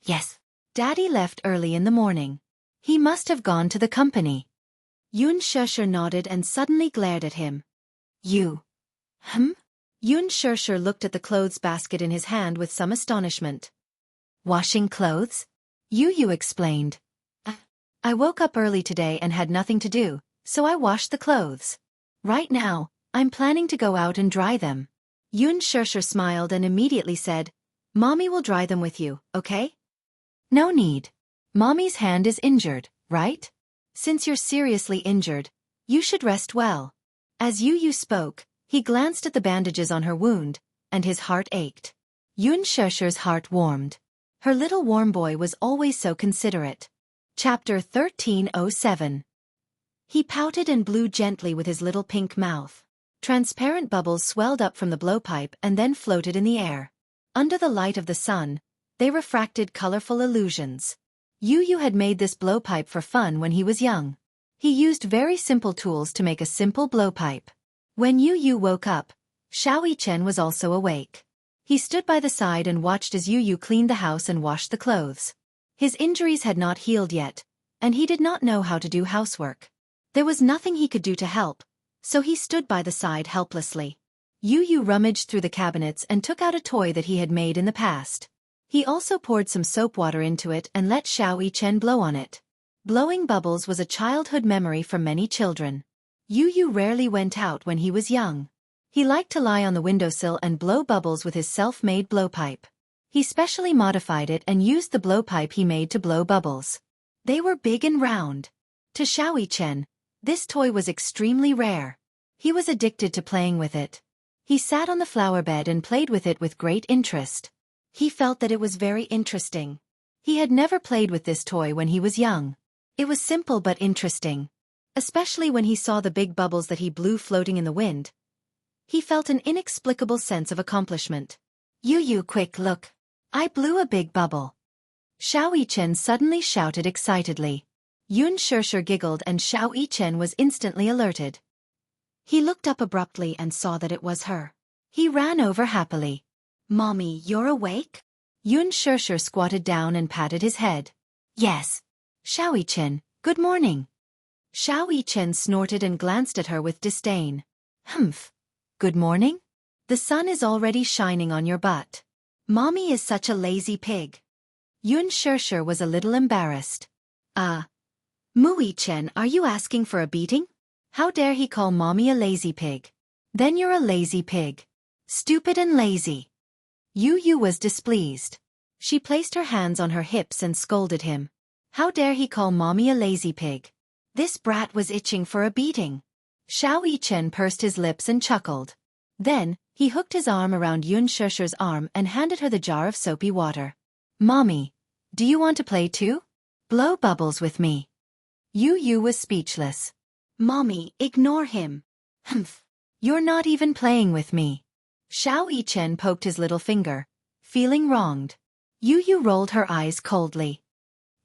Yes. Daddy left early in the morning. He must have gone to the company. Yun Shirshir nodded and suddenly glared at him. You. Yun Shirshir looked at the clothes basket in his hand with some astonishment. Washing clothes? Yu explained. I woke up early today and had nothing to do, so I washed the clothes. Right now, I'm planning to go out and dry them. Yun Shirshir smiled and immediately said, Mommy will dry them with you, okay? No need. Mommy's hand is injured, right? Since you're seriously injured, you should rest well. As Yu spoke, he glanced at the bandages on her wound, and his heart ached. Yun Shirshir's heart warmed. Her little warm boy was always so considerate. Chapter 1307. He pouted and blew gently with his little pink mouth. Transparent bubbles swelled up from the blowpipe and then floated in the air. Under the light of the sun, they refracted colorful illusions. Yu had made this blowpipe for fun when he was young. He used very simple tools to make a simple blowpipe. When Yu woke up, Xiao Chen was also awake. He stood by the side and watched as Yu cleaned the house and washed the clothes. His injuries had not healed yet, and he did not know how to do housework. There was nothing he could do to help, so he stood by the side helplessly. Yu rummaged through the cabinets and took out a toy that he had made in the past. He also poured some soap water into it and let Xiao Chen blow on it. Blowing bubbles was a childhood memory for many children. Yu rarely went out when he was young. He liked to lie on the windowsill and blow bubbles with his self-made blowpipe. He specially modified it and used the blowpipe he made to blow bubbles. They were big and round. To Xiao Chen, this toy was extremely rare. He was addicted to playing with it. He sat on the flower bed and played with it with great interest. He felt that it was very interesting. He had never played with this toy when he was young. It was simple but interesting. Especially when he saw the big bubbles that he blew floating in the wind. He felt an inexplicable sense of accomplishment. Yu, quick look. I blew a big bubble. Xiao Chen suddenly shouted excitedly. Yun Shirshir giggled and Xiao Chen was instantly alerted. He looked up abruptly and saw that it was her. He ran over happily. Mommy, you're awake? Yun Shirshir squatted down and patted his head. Yes. Xiao Chen, good morning. Xiao Chen snorted and glanced at her with disdain. Humph. Good morning? The sun is already shining on your butt. Mommy is such a lazy pig. Yun Shirshir was a little embarrassed. Mui Chen, are you asking for a beating? How dare he call Mommy a lazy pig? Then you're a lazy pig. Stupid and lazy. Yu was displeased. She placed her hands on her hips and scolded him. How dare he call Mommy a lazy pig? This brat was itching for a beating. Xiao Chen pursed his lips and chuckled. Then, he hooked his arm around Yun Shirshir's arm and handed her the jar of soapy water. Mommy, do you want to play too? Blow bubbles with me. Yu was speechless. Mommy, ignore him. Humph. You're not even playing with me. Xiao Chen poked his little finger, feeling wronged. Yu rolled her eyes coldly.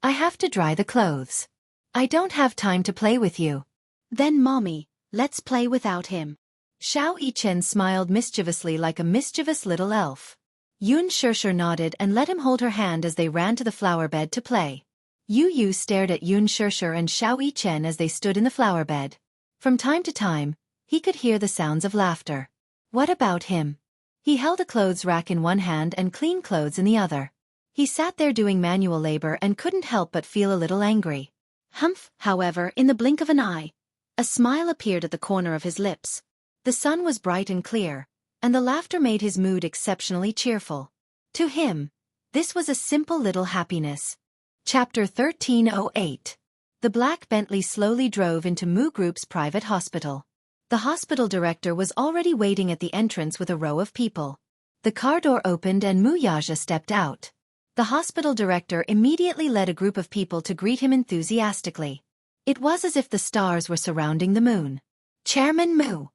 I have to dry the clothes. I don't have time to play with you. Then Mommy, let's play without him. Xiao Chen smiled mischievously like a mischievous little elf. Yun Shirshir nodded and let him hold her hand as they ran to the flower bed to play. Yu stared at Yun Shirshir and Xiao Chen as they stood in the flower bed. From time to time, he could hear the sounds of laughter. What about him? He held a clothes rack in one hand and clean clothes in the other. He sat there doing manual labor and couldn't help but feel a little angry. Humph, however, in the blink of an eye, a smile appeared at the corner of his lips. The sun was bright and clear, and the laughter made his mood exceptionally cheerful. To him, this was a simple little happiness. Chapter 1308. The black Bentley slowly drove into Mu Group's private hospital. The hospital director was already waiting at the entrance with a row of people. The car door opened and Mu Yaja stepped out. The hospital director immediately led a group of people to greet him enthusiastically. It was as if the stars were surrounding the moon. Chairman Mu,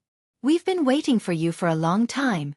we've been waiting for you for a long time.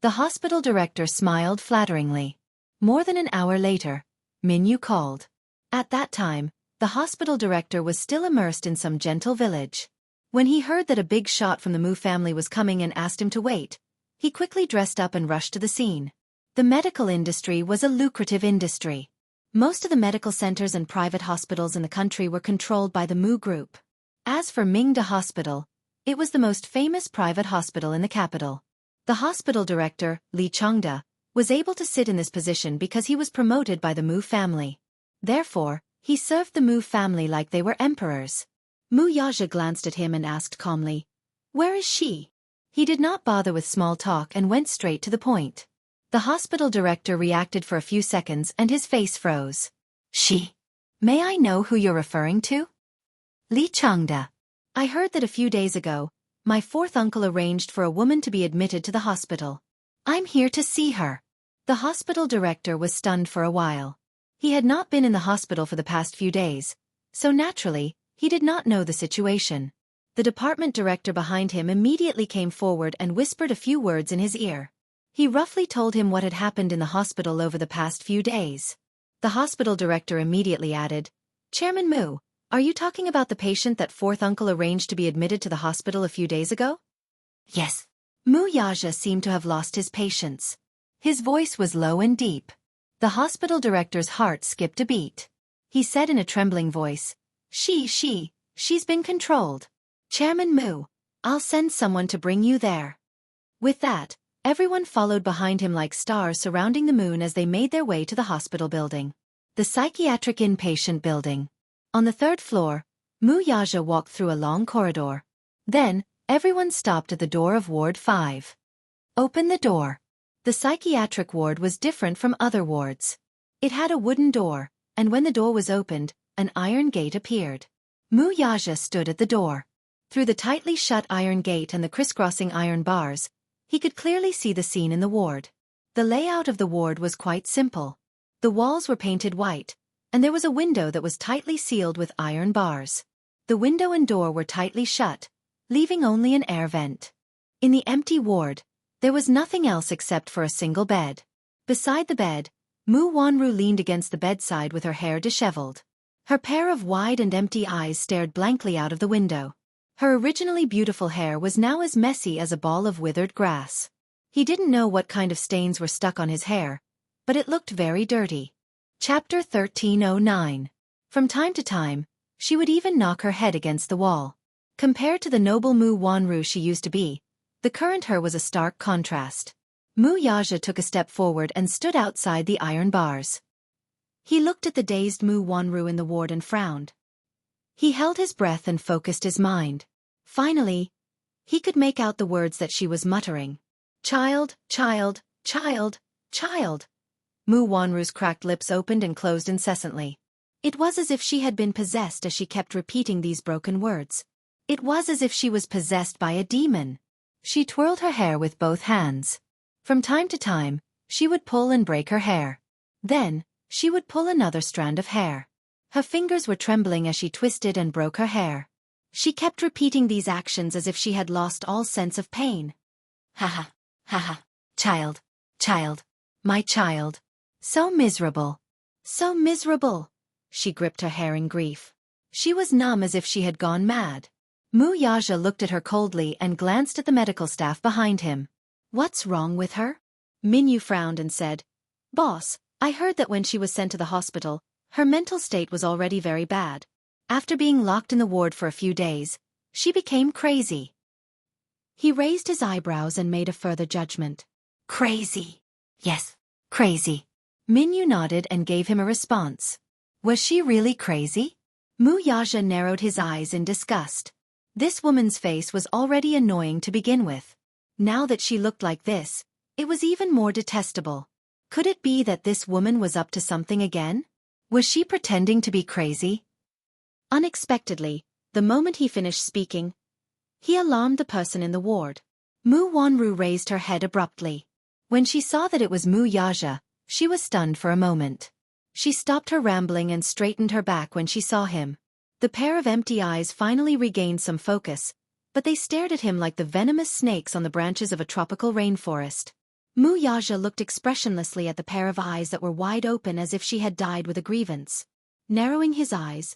The hospital director smiled flatteringly. More than an hour later, Minyu called. At that time, the hospital director was still immersed in some gentle village. When he heard that a big shot from the Mu family was coming and asked him to wait, he quickly dressed up and rushed to the scene. The medical industry was a lucrative industry. Most of the medical centers and private hospitals in the country were controlled by the Mu Group. As for Mingda Hospital, it was the most famous private hospital in the capital. The hospital director, Li Changda, was able to sit in this position because he was promoted by the Mu family. Therefore, he served the Mu family like they were emperors. Mu Yaja glanced at him and asked calmly, "Where is she?" He did not bother with small talk and went straight to the point. The hospital director reacted for a few seconds and his face froze. "She? May I know who you're referring to?" "Li Changda. I heard that a few days ago, my fourth uncle arranged for a woman to be admitted to the hospital. I'm here to see her." The hospital director was stunned for a while. He had not been in the hospital for the past few days, so naturally, he did not know the situation. The department director behind him immediately came forward and whispered a few words in his ear. He roughly told him what had happened in the hospital over the past few days. The hospital director immediately added, "Chairman Mu, are you talking about the patient that fourth uncle arranged to be admitted to the hospital a few days ago?" "Yes." Mu Yaja seemed to have lost his patience. His voice was low and deep. The hospital director's heart skipped a beat. He said in a trembling voice, She's been controlled. Chairman Mu, I'll send someone to bring you there." With that, everyone followed behind him like stars surrounding the moon as they made their way to the hospital building. The psychiatric inpatient building. On the third floor, Mu Yaja walked through a long corridor. Then, everyone stopped at the door of Ward 5. "Open the door." The psychiatric ward was different from other wards. It had a wooden door, and when the door was opened, an iron gate appeared. Mu Yaja stood at the door. Through the tightly shut iron gate and the crisscrossing iron bars, he could clearly see the scene in the ward. The layout of the ward was quite simple. The walls were painted white, and there was a window that was tightly sealed with iron bars. The window and door were tightly shut, leaving only an air vent. In the empty ward, there was nothing else except for a single bed. Beside the bed, Mu Wanru leaned against the bedside with her hair disheveled. Her pair of wide and empty eyes stared blankly out of the window. Her originally beautiful hair was now as messy as a ball of withered grass. He didn't know what kind of stains were stuck on his hair, but it looked very dirty. Chapter 1309. From time to time, she would even knock her head against the wall. Compared to the noble Mu Wanru she used to be, the current her was a stark contrast. Mu Yaja took a step forward and stood outside the iron bars. He looked at the dazed Mu Wanru in the ward and frowned. He held his breath and focused his mind. Finally, he could make out the words that she was muttering. "Child, child, child, child." Mu Wanru's cracked lips opened and closed incessantly. It was as if she had been possessed as she kept repeating these broken words. It was as if she was possessed by a demon. She twirled her hair with both hands. From time to time, she would pull and break her hair. Then, she would pull another strand of hair. Her fingers were trembling as she twisted and broke her hair. She kept repeating these actions as if she had lost all sense of pain. Ha ha, child, child, my child. So miserable. So miserable. She gripped her hair in grief. She was numb as if she had gone mad. Mu Yaja looked at her coldly and glanced at the medical staff behind him. "What's wrong with her?" Minyu frowned and said, "Boss, I heard that when she was sent to the hospital, her mental state was already very bad. After being locked in the ward for a few days, she became crazy." He raised his eyebrows and made a further judgment. "Crazy." "Yes, crazy." Minyu nodded and gave him a response. Was she really crazy? Mu Yaja narrowed his eyes in disgust. This woman's face was already annoying to begin with. Now that she looked like this, it was even more detestable. Could it be that this woman was up to something again? Was she pretending to be crazy? Unexpectedly, the moment he finished speaking, he alarmed the person in the ward. Mu Wanru raised her head abruptly. When she saw that it was Mu Yaja, she was stunned for a moment. She stopped her rambling and straightened her back when she saw him. The pair of empty eyes finally regained some focus, but they stared at him like the venomous snakes on the branches of a tropical rainforest. Mu Yaja looked expressionlessly at the pair of eyes that were wide open as if she had died with a grievance. Narrowing his eyes,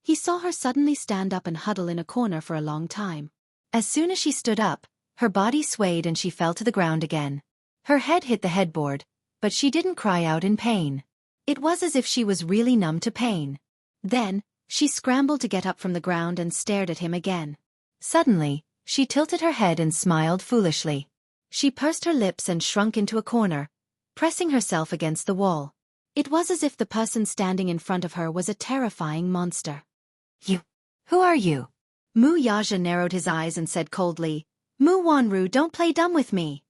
he saw her suddenly stand up and huddle in a corner for a long time. As soon as she stood up, her body swayed and she fell to the ground again. Her head hit the headboard, but she didn't cry out in pain. It was as if she was really numb to pain. Then, she scrambled to get up from the ground and stared at him again. Suddenly, she tilted her head and smiled foolishly. She pursed her lips and shrunk into a corner, pressing herself against the wall. It was as if the person standing in front of her was a terrifying monster. "You. Who are you?" Mu Yaja narrowed his eyes and said coldly, "Mu Wanru, don't play dumb with me."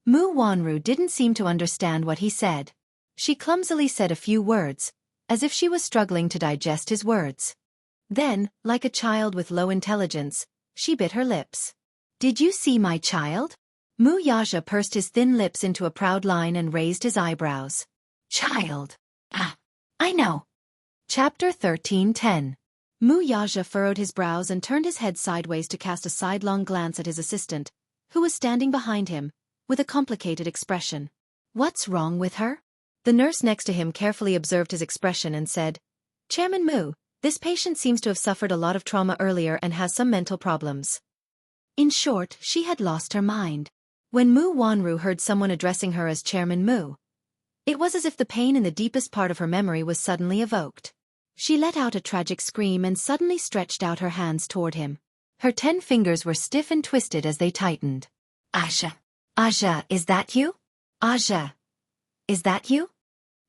Mu Wanru didn't seem to understand what he said. She clumsily said a few words, as if she was struggling to digest his words. Then, like a child with low intelligence, she bit her lips. "Did you see my child?" Mu Yaja pursed his thin lips into a proud line and raised his eyebrows. "Child. I know." Chapter 13:10. Mu Yaja furrowed his brows and turned his head sideways to cast a sidelong glance at his assistant, who was standing behind him, with a complicated expression. "What's wrong with her?" The nurse next to him carefully observed his expression and said, "Chairman Mu, this patient seems to have suffered a lot of trauma earlier and has some mental problems." In short, she had lost her mind. When Mu Wanru heard someone addressing her as Chairman Mu, it was as if the pain in the deepest part of her memory was suddenly evoked. She let out a tragic scream and suddenly stretched out her hands toward him. Her 10 fingers were stiff and twisted as they tightened. "Aja. Aja, is that you? Aja. Is that you?"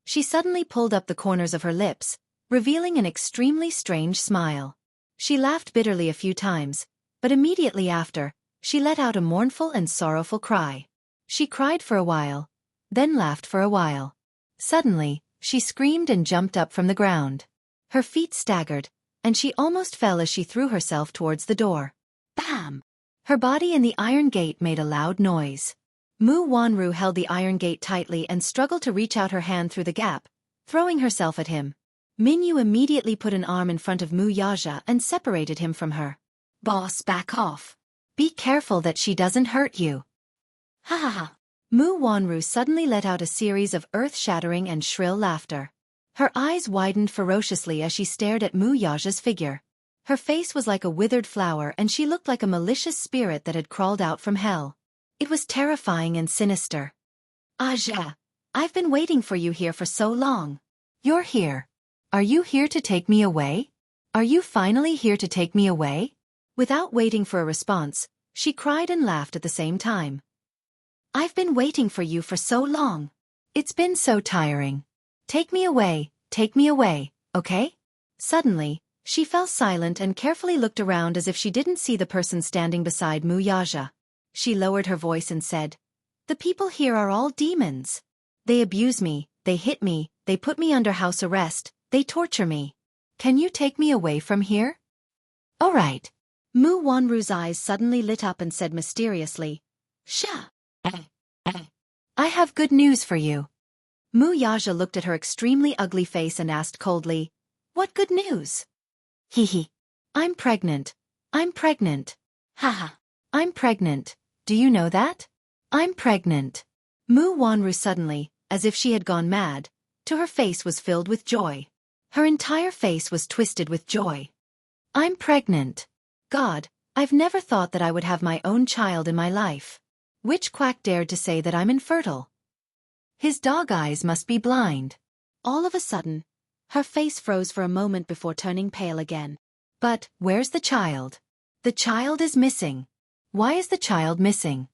She suddenly pulled up the corners of her lips, revealing an extremely strange smile. She laughed bitterly a few times, but immediately after, she let out a mournful and sorrowful cry. She cried for a while, then laughed for a while. Suddenly, she screamed and jumped up from the ground. Her feet staggered, and she almost fell as she threw herself towards the door. Bam! Her body in the iron gate made a loud noise. Mu Wanru held the iron gate tightly and struggled to reach out her hand through the gap, throwing herself at him. Minyu immediately put an arm in front of Mu Yaja and separated him from her. "Boss, back off. Be careful that she doesn't hurt you." Ha ha ha. Mu Wanru suddenly let out a series of earth-shattering and shrill laughter. Her eyes widened ferociously as she stared at Mu Yaja's figure. Her face was like a withered flower and she looked like a malicious spirit that had crawled out from hell. It was terrifying and sinister. "Aja, I've been waiting for you here for so long." "You're here. Are you here to take me away? Are you finally here to take me away?" Without waiting for a response, she cried and laughed at the same time. "I've been waiting for you for so long. It's been so tiring. Take me away, okay?" Suddenly, she fell silent and carefully looked around as if she didn't see the person standing beside Mu Yaja. She lowered her voice and said, "The people here are all demons. They abuse me, they hit me, they put me under house arrest, they torture me. Can you take me away from here?" "All right." Mu Wanru's eyes suddenly lit up and said mysteriously, "Sha. I have good news for you." Mu Yaja looked at her extremely ugly face and asked coldly, "What good news?" "Hee. I'm pregnant. I'm pregnant. Haha. I'm pregnant. Do you know that? I'm pregnant." Mu Wanru suddenly, as if she had gone mad, to her face was filled with joy. Her entire face was twisted with joy. "I'm pregnant. God, I've never thought that I would have my own child in my life. Which quack dared to say that I'm infertile? His dog eyes must be blind." All of a sudden, her face froze for a moment before turning pale again. "But, where's the child? The child is missing. Why is the child missing?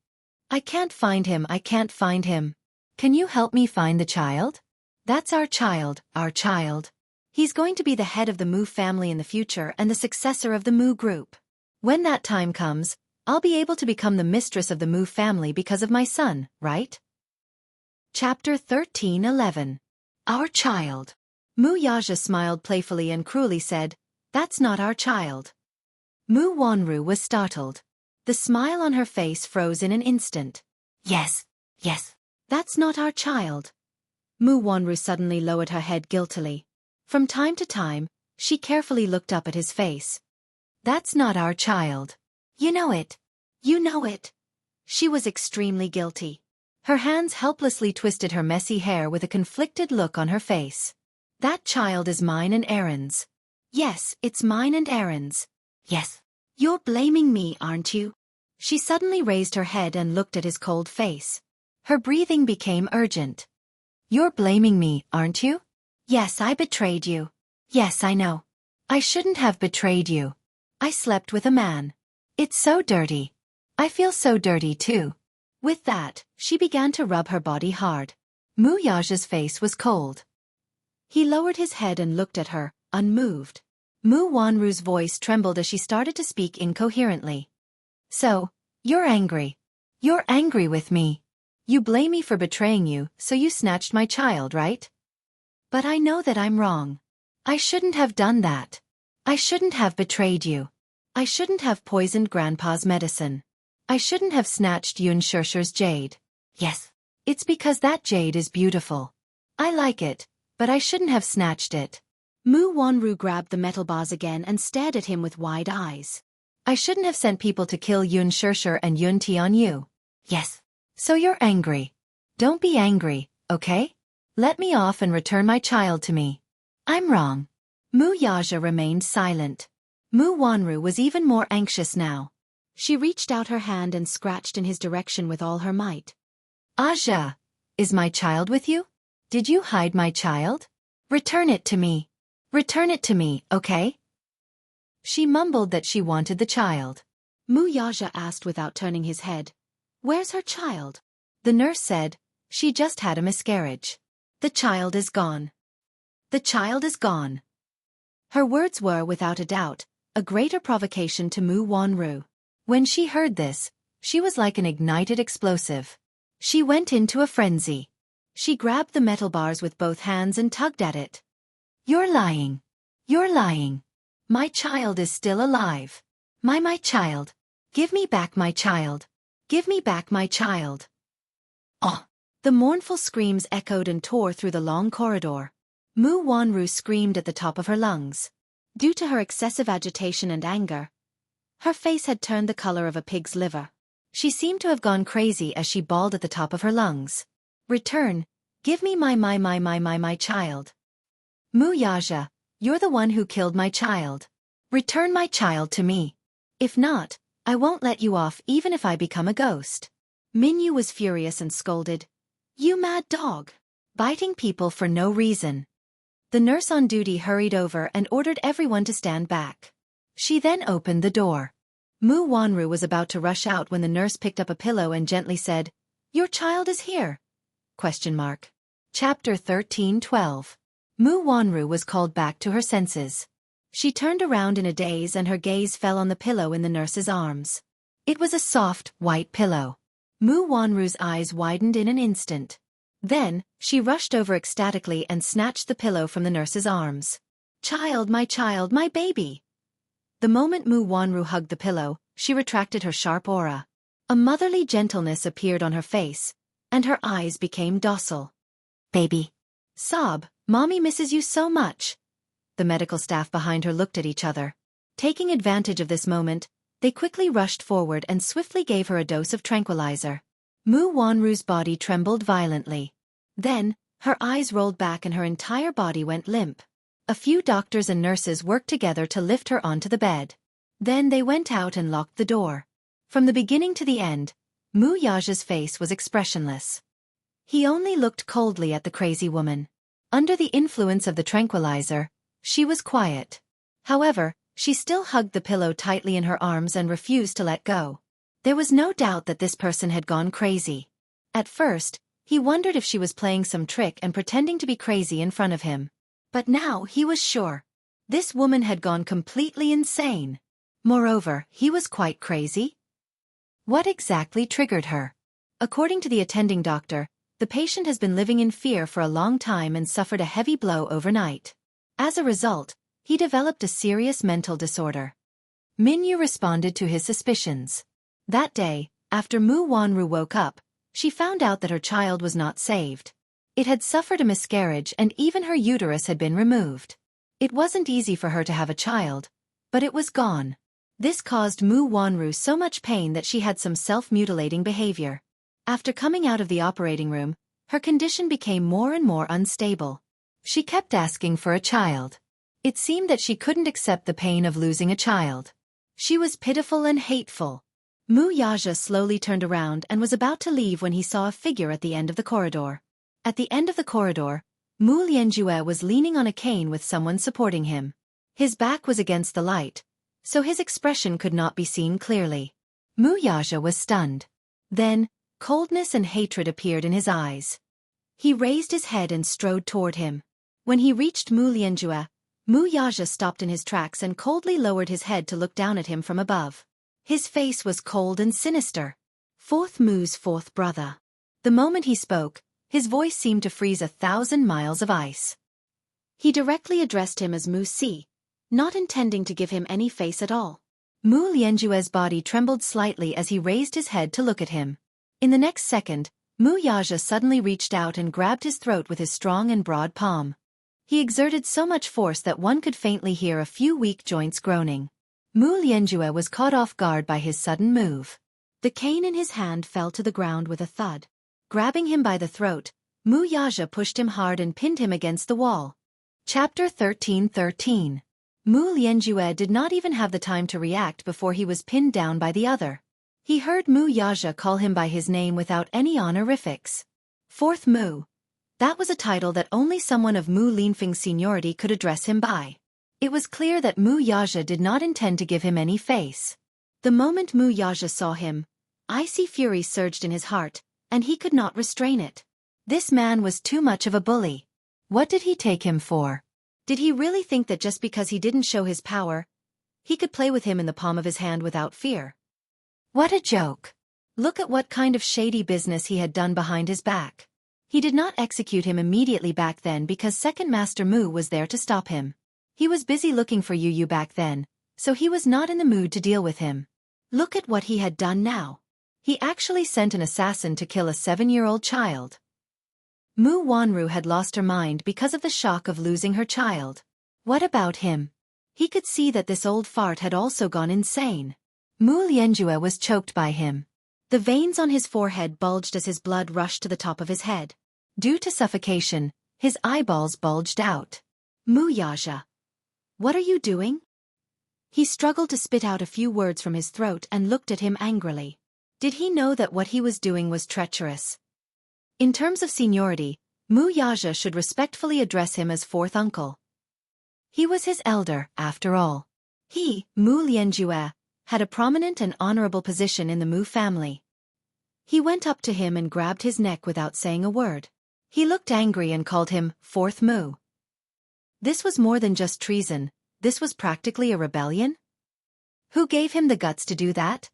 I can't find him, I can't find him. Can you help me find the child? That's our child, our child. He's going to be the head of the Mu family in the future and the successor of the Mu group. When that time comes, I'll be able to become the mistress of the Mu family because of my son, right?" Chapter 13:11. Our child. Mu Yaja smiled playfully and cruelly said, "That's not our child." Mu Wanru was startled. The smile on her face froze in an instant. Yes. That's not our child." Mu Wanru suddenly lowered her head guiltily. From time to time, she carefully looked up at his face. "That's not our child. You know it. You know it." She was extremely guilty. Her hands helplessly twisted her messy hair with a conflicted look on her face. "That child is mine and Aaron's." "Yes, it's mine and Aaron's." "Yes." "You're blaming me, aren't you?" She suddenly raised her head and looked at his cold face. Her breathing became urgent. "You're blaming me, aren't you?" "Yes, I betrayed you." "Yes, I know. I shouldn't have betrayed you. I slept with a man. It's so dirty. I feel so dirty too. With that, she began to rub her body hard. Mu Yaja's face was cold. He lowered his head and looked at her, unmoved. Mu Wanru's voice trembled as she started to speak incoherently. So, you're angry. You're angry with me. You blame me for betraying you, so you snatched my child, right? But I know that I'm wrong. I shouldn't have done that. I shouldn't have betrayed you. I shouldn't have poisoned Grandpa's medicine. I shouldn't have snatched Yun Shirshir's jade. Yes, it's because that jade is beautiful. I like it, but I shouldn't have snatched it. Mu Wanru grabbed the metal bars again and stared at him with wide eyes. I shouldn't have sent people to kill Yun Shirshir and Yun Ti on you. Yes. So you're angry. Don't be angry, okay? Let me off and return my child to me. I'm wrong. Mu Yaja remained silent. Mu Wanru was even more anxious now. She reached out her hand and scratched in his direction with all her might. Aja, is my child with you? Did you hide my child? Return it to me. Return it to me, okay? She mumbled that she wanted the child. Mu Yaja asked without turning his head. Where's her child? The nurse said, she just had a miscarriage. The child is gone. The child is gone. Her words were, without a doubt, a greater provocation to Mu Wanru. When she heard this, she was like an ignited explosive. She went into a frenzy. She grabbed the metal bars with both hands and tugged at it. You're lying. You're lying. My child is still alive. My child. Give me back my child. Give me back my child. Oh! The mournful screams echoed and tore through the long corridor. Mu Wanru screamed at the top of her lungs. Due to her excessive agitation and anger, her face had turned the color of a pig's liver. She seemed to have gone crazy as she bawled at the top of her lungs. Return, give me my child. Mu Yaja, you're the one who killed my child. Return my child to me. If not, I won't let you off even if I become a ghost. Minyu was furious and scolded. You mad dog! Biting people for no reason. The nurse on duty hurried over and ordered everyone to stand back. She then opened the door. Mu Wanru was about to rush out when the nurse picked up a pillow and gently said, Your child is here? ? Chapter 13:12. Mu Wanru was called back to her senses. She turned around in a daze and her gaze fell on the pillow in the nurse's arms. It was a soft, white pillow. Mu Wanru's eyes widened in an instant. Then, she rushed over ecstatically and snatched the pillow from the nurse's arms. Child, my baby! The moment Mu Wanru hugged the pillow, she retracted her sharp aura. A motherly gentleness appeared on her face, and her eyes became docile. Baby. Sob, Mommy misses you so much. The medical staff behind her looked at each other. Taking advantage of this moment, they quickly rushed forward and swiftly gave her a dose of tranquilizer. Mu Wanru's body trembled violently. Then, her eyes rolled back and her entire body went limp. A few doctors and nurses worked together to lift her onto the bed. Then they went out and locked the door. From the beginning to the end, Mu Yaja's face was expressionless. He only looked coldly at the crazy woman. Under the influence of the tranquilizer, she was quiet. However, she still hugged the pillow tightly in her arms and refused to let go. There was no doubt that this person had gone crazy. At first, he wondered if she was playing some trick and pretending to be crazy in front of him. But now he was sure. This woman had gone completely insane. Moreover, he was quite crazy. What exactly triggered her? According to the attending doctor, the patient has been living in fear for a long time and suffered a heavy blow overnight. As a result, he developed a serious mental disorder. Minyu responded to his suspicions. That day, after Mu Wanru woke up, she found out that her child was not saved. It had suffered a miscarriage and even her uterus had been removed. It wasn't easy for her to have a child, but it was gone. This caused Mu Wanru so much pain that she had some self-mutilating behavior. After coming out of the operating room, her condition became more and more unstable. She kept asking for a child. It seemed that she couldn't accept the pain of losing a child. She was pitiful and hateful. Mu Yaja slowly turned around and was about to leave when he saw a figure at the end of the corridor. At the end of the corridor, Mu Lianjue was leaning on a cane with someone supporting him. His back was against the light, so his expression could not be seen clearly. Mu Yaja was stunned. Then, Coldness and hatred appeared in his eyes. He raised his head and strode toward him. When he reached Mu Lianjue, Mu Yaja stopped in his tracks and coldly lowered his head to look down at him from above. His face was cold and sinister. Fourth Mu's fourth brother. The moment he spoke, his voice seemed to freeze 1,000 miles of ice. He directly addressed him as Mu Si, not intending to give him any face at all. Mu Lianjue's body trembled slightly as he raised his head to look at him. In the next second, Mu Yaja suddenly reached out and grabbed his throat with his strong and broad palm. He exerted so much force that one could faintly hear a few weak joints groaning. Mu Lianjue was caught off guard by his sudden move. The cane in his hand fell to the ground with a thud. Grabbing him by the throat, Mu Yaja pushed him hard and pinned him against the wall. Chapter 13:13. Mu Lianjue did not even have the time to react before he was pinned down by the other. He heard Mu Yaja call him by his name without any honorifics. Fourth Mu. That was a title that only someone of Mu Linfeng's seniority could address him by. It was clear that Mu Yaja did not intend to give him any face. The moment Mu Yaja saw him, icy fury surged in his heart, and he could not restrain it. This man was too much of a bully. What did he take him for? Did he really think that just because he didn't show his power, he could play with him in the palm of his hand without fear? What a joke! Look at what kind of shady business he had done behind his back. He did not execute him immediately back then because Second Master Mu was there to stop him. He was busy looking for Yu back then, so he was not in the mood to deal with him. Look at what he had done now. He actually sent an assassin to kill a 7-year-old child. Mu Wanru had lost her mind because of the shock of losing her child. What about him? He could see that this old fart had also gone insane. Mu Lianjue was choked by him. The veins on his forehead bulged as his blood rushed to the top of his head. Due to suffocation, his eyeballs bulged out. Mu Yaja. What are you doing? He struggled to spit out a few words from his throat and looked at him angrily. Did he know that what he was doing was treacherous? In terms of seniority, Mu Yaja should respectfully address him as fourth uncle. He was his elder, after all. He, Mu Lianjue, had a prominent and honorable position in the Mu family. He went up to him and grabbed his neck without saying a word. He looked angry and called him Fourth Mu. This was more than just treason, this was practically a rebellion? Who gave him the guts to do that?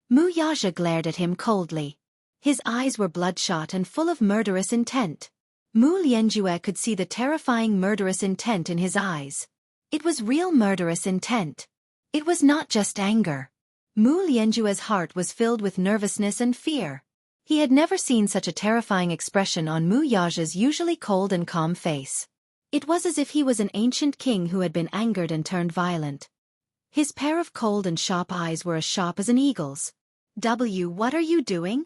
Mu Yaja glared at him coldly. His eyes were bloodshot and full of murderous intent. Mu Lianjue could see the terrifying murderous intent in his eyes. It was real murderous intent. It was not just anger. Mu Lianjue's heart was filled with nervousness and fear. He had never seen such a terrifying expression on Mu Yaja's usually cold and calm face. It was as if he was an ancient king who had been angered and turned violent. His pair of cold and sharp eyes were as sharp as an eagle's. What are you doing?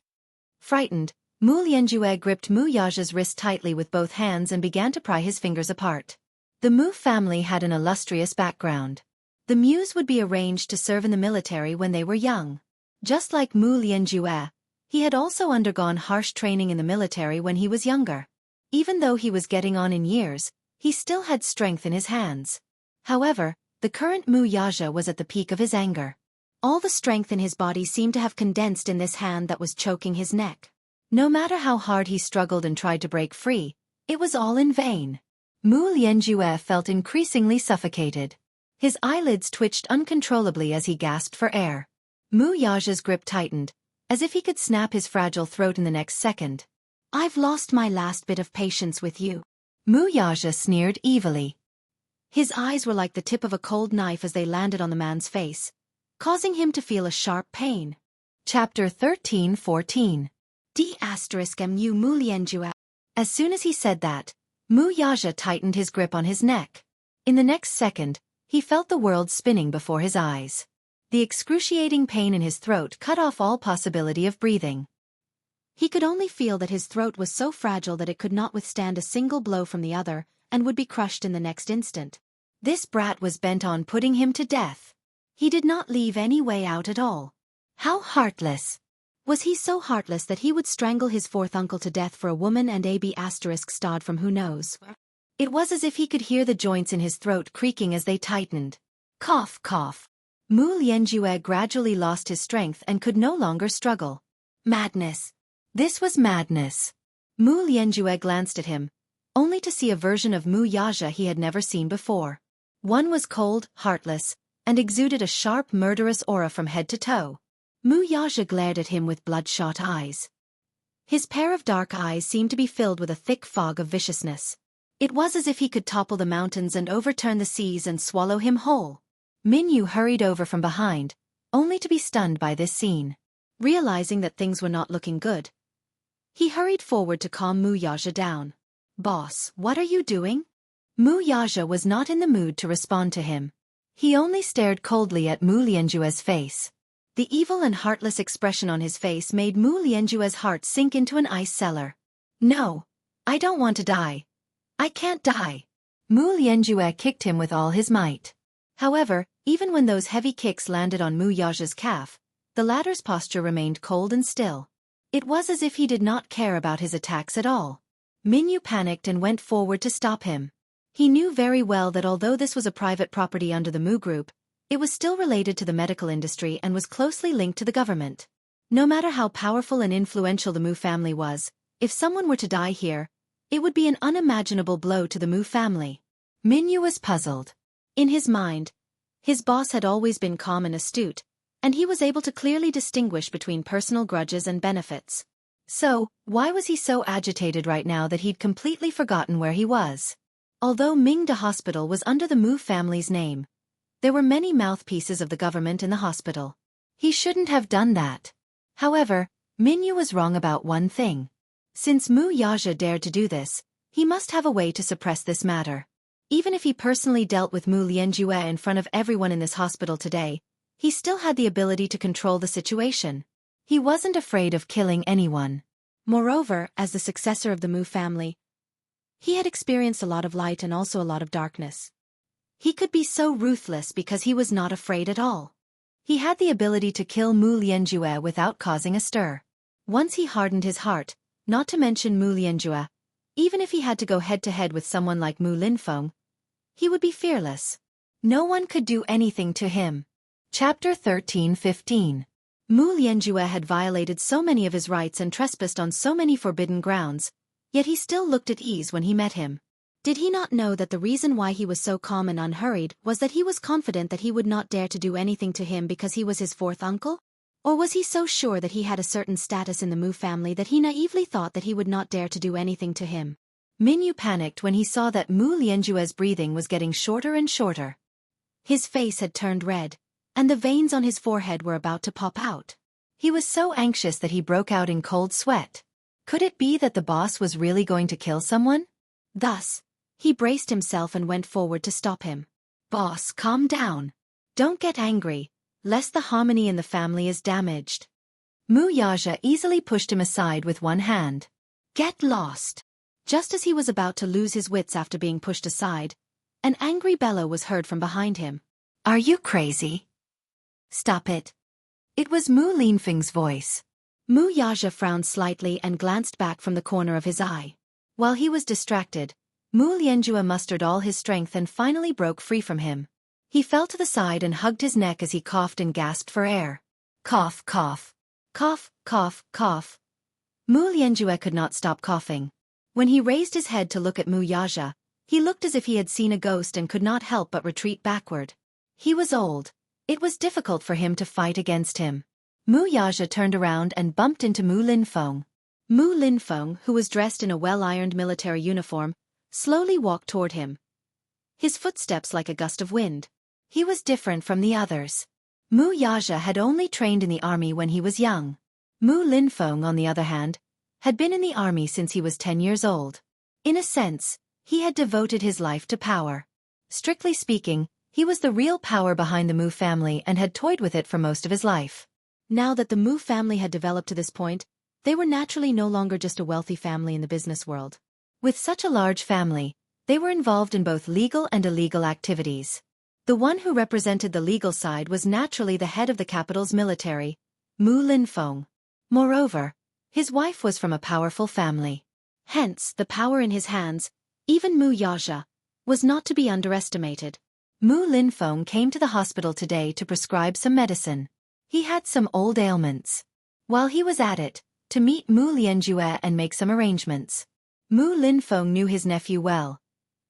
Frightened, Mu Lianjue gripped Mu Yaja's wrist tightly with both hands and began to pry his fingers apart. The Mu family had an illustrious background. The Mus would be arranged to serve in the military when they were young. Just like Mu Lianjue, he had also undergone harsh training in the military when he was younger. Even though he was getting on in years, he still had strength in his hands. However, the current Mu Yaja was at the peak of his anger. All the strength in his body seemed to have condensed in this hand that was choking his neck. No matter how hard he struggled and tried to break free, it was all in vain. Mu Lianjue felt increasingly suffocated. His eyelids twitched uncontrollably as he gasped for air. Mu Yaja's grip tightened, as if he could snap his fragile throat in the next second. I've lost my last bit of patience with you. Mu Yaja sneered evilly. His eyes were like the tip of a cold knife as they landed on the man's face, causing him to feel a sharp pain. Chapter 13:14. D*mu Mu Lianjue. As soon as he said that, Mu Yaja tightened his grip on his neck. In the next second, he felt the world spinning before his eyes. The excruciating pain in his throat cut off all possibility of breathing. He could only feel that his throat was so fragile that it could not withstand a single blow from the other, and would be crushed in the next instant. This brat was bent on putting him to death. He did not leave any way out at all. How heartless! Was he so heartless that he would strangle his fourth uncle to death for a woman and AB** stod from who knows? It was as if he could hear the joints in his throat creaking as they tightened. Cough, cough. Mu Lianjue gradually lost his strength and could no longer struggle. Madness. This was madness. Mu Lianjue glanced at him, only to see a version of Mu Yaja he had never seen before. One was cold, heartless, and exuded a sharp, murderous aura from head to toe. Mu Yaja glared at him with bloodshot eyes. His pair of dark eyes seemed to be filled with a thick fog of viciousness. It was as if he could topple the mountains and overturn the seas and swallow him whole. Minyu hurried over from behind, only to be stunned by this scene. Realizing that things were not looking good, he hurried forward to calm Mu Yaja down. "Boss, what are you doing?" Mu Yaja was not in the mood to respond to him. He only stared coldly at Mu Lianjue's face. The evil and heartless expression on his face made Mu Lianjue's heart sink into an ice cellar. "No, I don't want to die. I can't die." Mu Lianjue kicked him with all his might. However, even when those heavy kicks landed on Mu Yaja's calf, the latter's posture remained cold and still. It was as if he did not care about his attacks at all. Minyu panicked and went forward to stop him. He knew very well that although this was a private property under the Mu Group, it was still related to the medical industry and was closely linked to the government. No matter how powerful and influential the Mu family was, if someone were to die here, it would be an unimaginable blow to the Mu family. Minyu was puzzled. In his mind, his boss had always been calm and astute, and he was able to clearly distinguish between personal grudges and benefits. So, why was he so agitated right now that he'd completely forgotten where he was? Although Mingda Hospital was under the Mu family's name, there were many mouthpieces of the government in the hospital. He shouldn't have done that. However, Minyu was wrong about one thing. Since Mu Yaja dared to do this, he must have a way to suppress this matter. Even if he personally dealt with Mu Lianjue in front of everyone in this hospital today, he still had the ability to control the situation. He wasn't afraid of killing anyone. Moreover, as the successor of the Mu family, he had experienced a lot of light and also a lot of darkness. He could be so ruthless because he was not afraid at all. He had the ability to kill Mu Lianjue without causing a stir. Once he hardened his heart, not to mention Mu Lianjue, even if he had to go head-to-head with someone like Mu Linfeng, he would be fearless. No one could do anything to him. Chapter 13-15. Mu Lianjue had violated so many of his rights and trespassed on so many forbidden grounds, yet he still looked at ease when he met him. Did he not know that the reason why he was so calm and unhurried was that he was confident that he would not dare to do anything to him because he was his fourth uncle? Or was he so sure that he had a certain status in the Mu family that he naively thought that he would not dare to do anything to him? Minyu panicked when he saw that Mu Lianjue's breathing was getting shorter and shorter. His face had turned red, and the veins on his forehead were about to pop out. He was so anxious that he broke out in cold sweat. Could it be that the boss was really going to kill someone? Thus, he braced himself and went forward to stop him. "Boss, calm down. Don't get angry, lest the harmony in the family is damaged." Mu Yaja easily pushed him aside with one hand. "Get lost." Just as he was about to lose his wits after being pushed aside, an angry bellow was heard from behind him. "Are you crazy? Stop it." It was Mu Linfeng's voice. Mu Yaja frowned slightly and glanced back from the corner of his eye. While he was distracted, Mu Lianjue mustered all his strength and finally broke free from him. He fell to the side and hugged his neck as he coughed and gasped for air. Cough, cough. Cough, cough, cough. Mu Lianjue could not stop coughing. When he raised his head to look at Mu Yaja, he looked as if he had seen a ghost and could not help but retreat backward. He was old. It was difficult for him to fight against him. Mu Yaja turned around and bumped into Mu Linfeng. Mu Linfeng, who was dressed in a well-ironed military uniform, slowly walked toward him, his footsteps like a gust of wind. He was different from the others. Mu Yaja had only trained in the army when he was young. Mu Linfeng, on the other hand, had been in the army since he was 10 years old. In a sense, he had devoted his life to power. Strictly speaking, he was the real power behind the Mu family and had toyed with it for most of his life. Now that the Mu family had developed to this point, they were naturally no longer just a wealthy family in the business world. With such a large family, they were involved in both legal and illegal activities. The one who represented the legal side was naturally the head of the capital's military, Mu Linfeng. Moreover, his wife was from a powerful family. Hence, the power in his hands, even Mu Yaja, was not to be underestimated. Mu Linfeng came to the hospital today to prescribe some medicine. He had some old ailments. While he was at it, to meet Mu Lianjue and make some arrangements. Mu Linfeng knew his nephew well.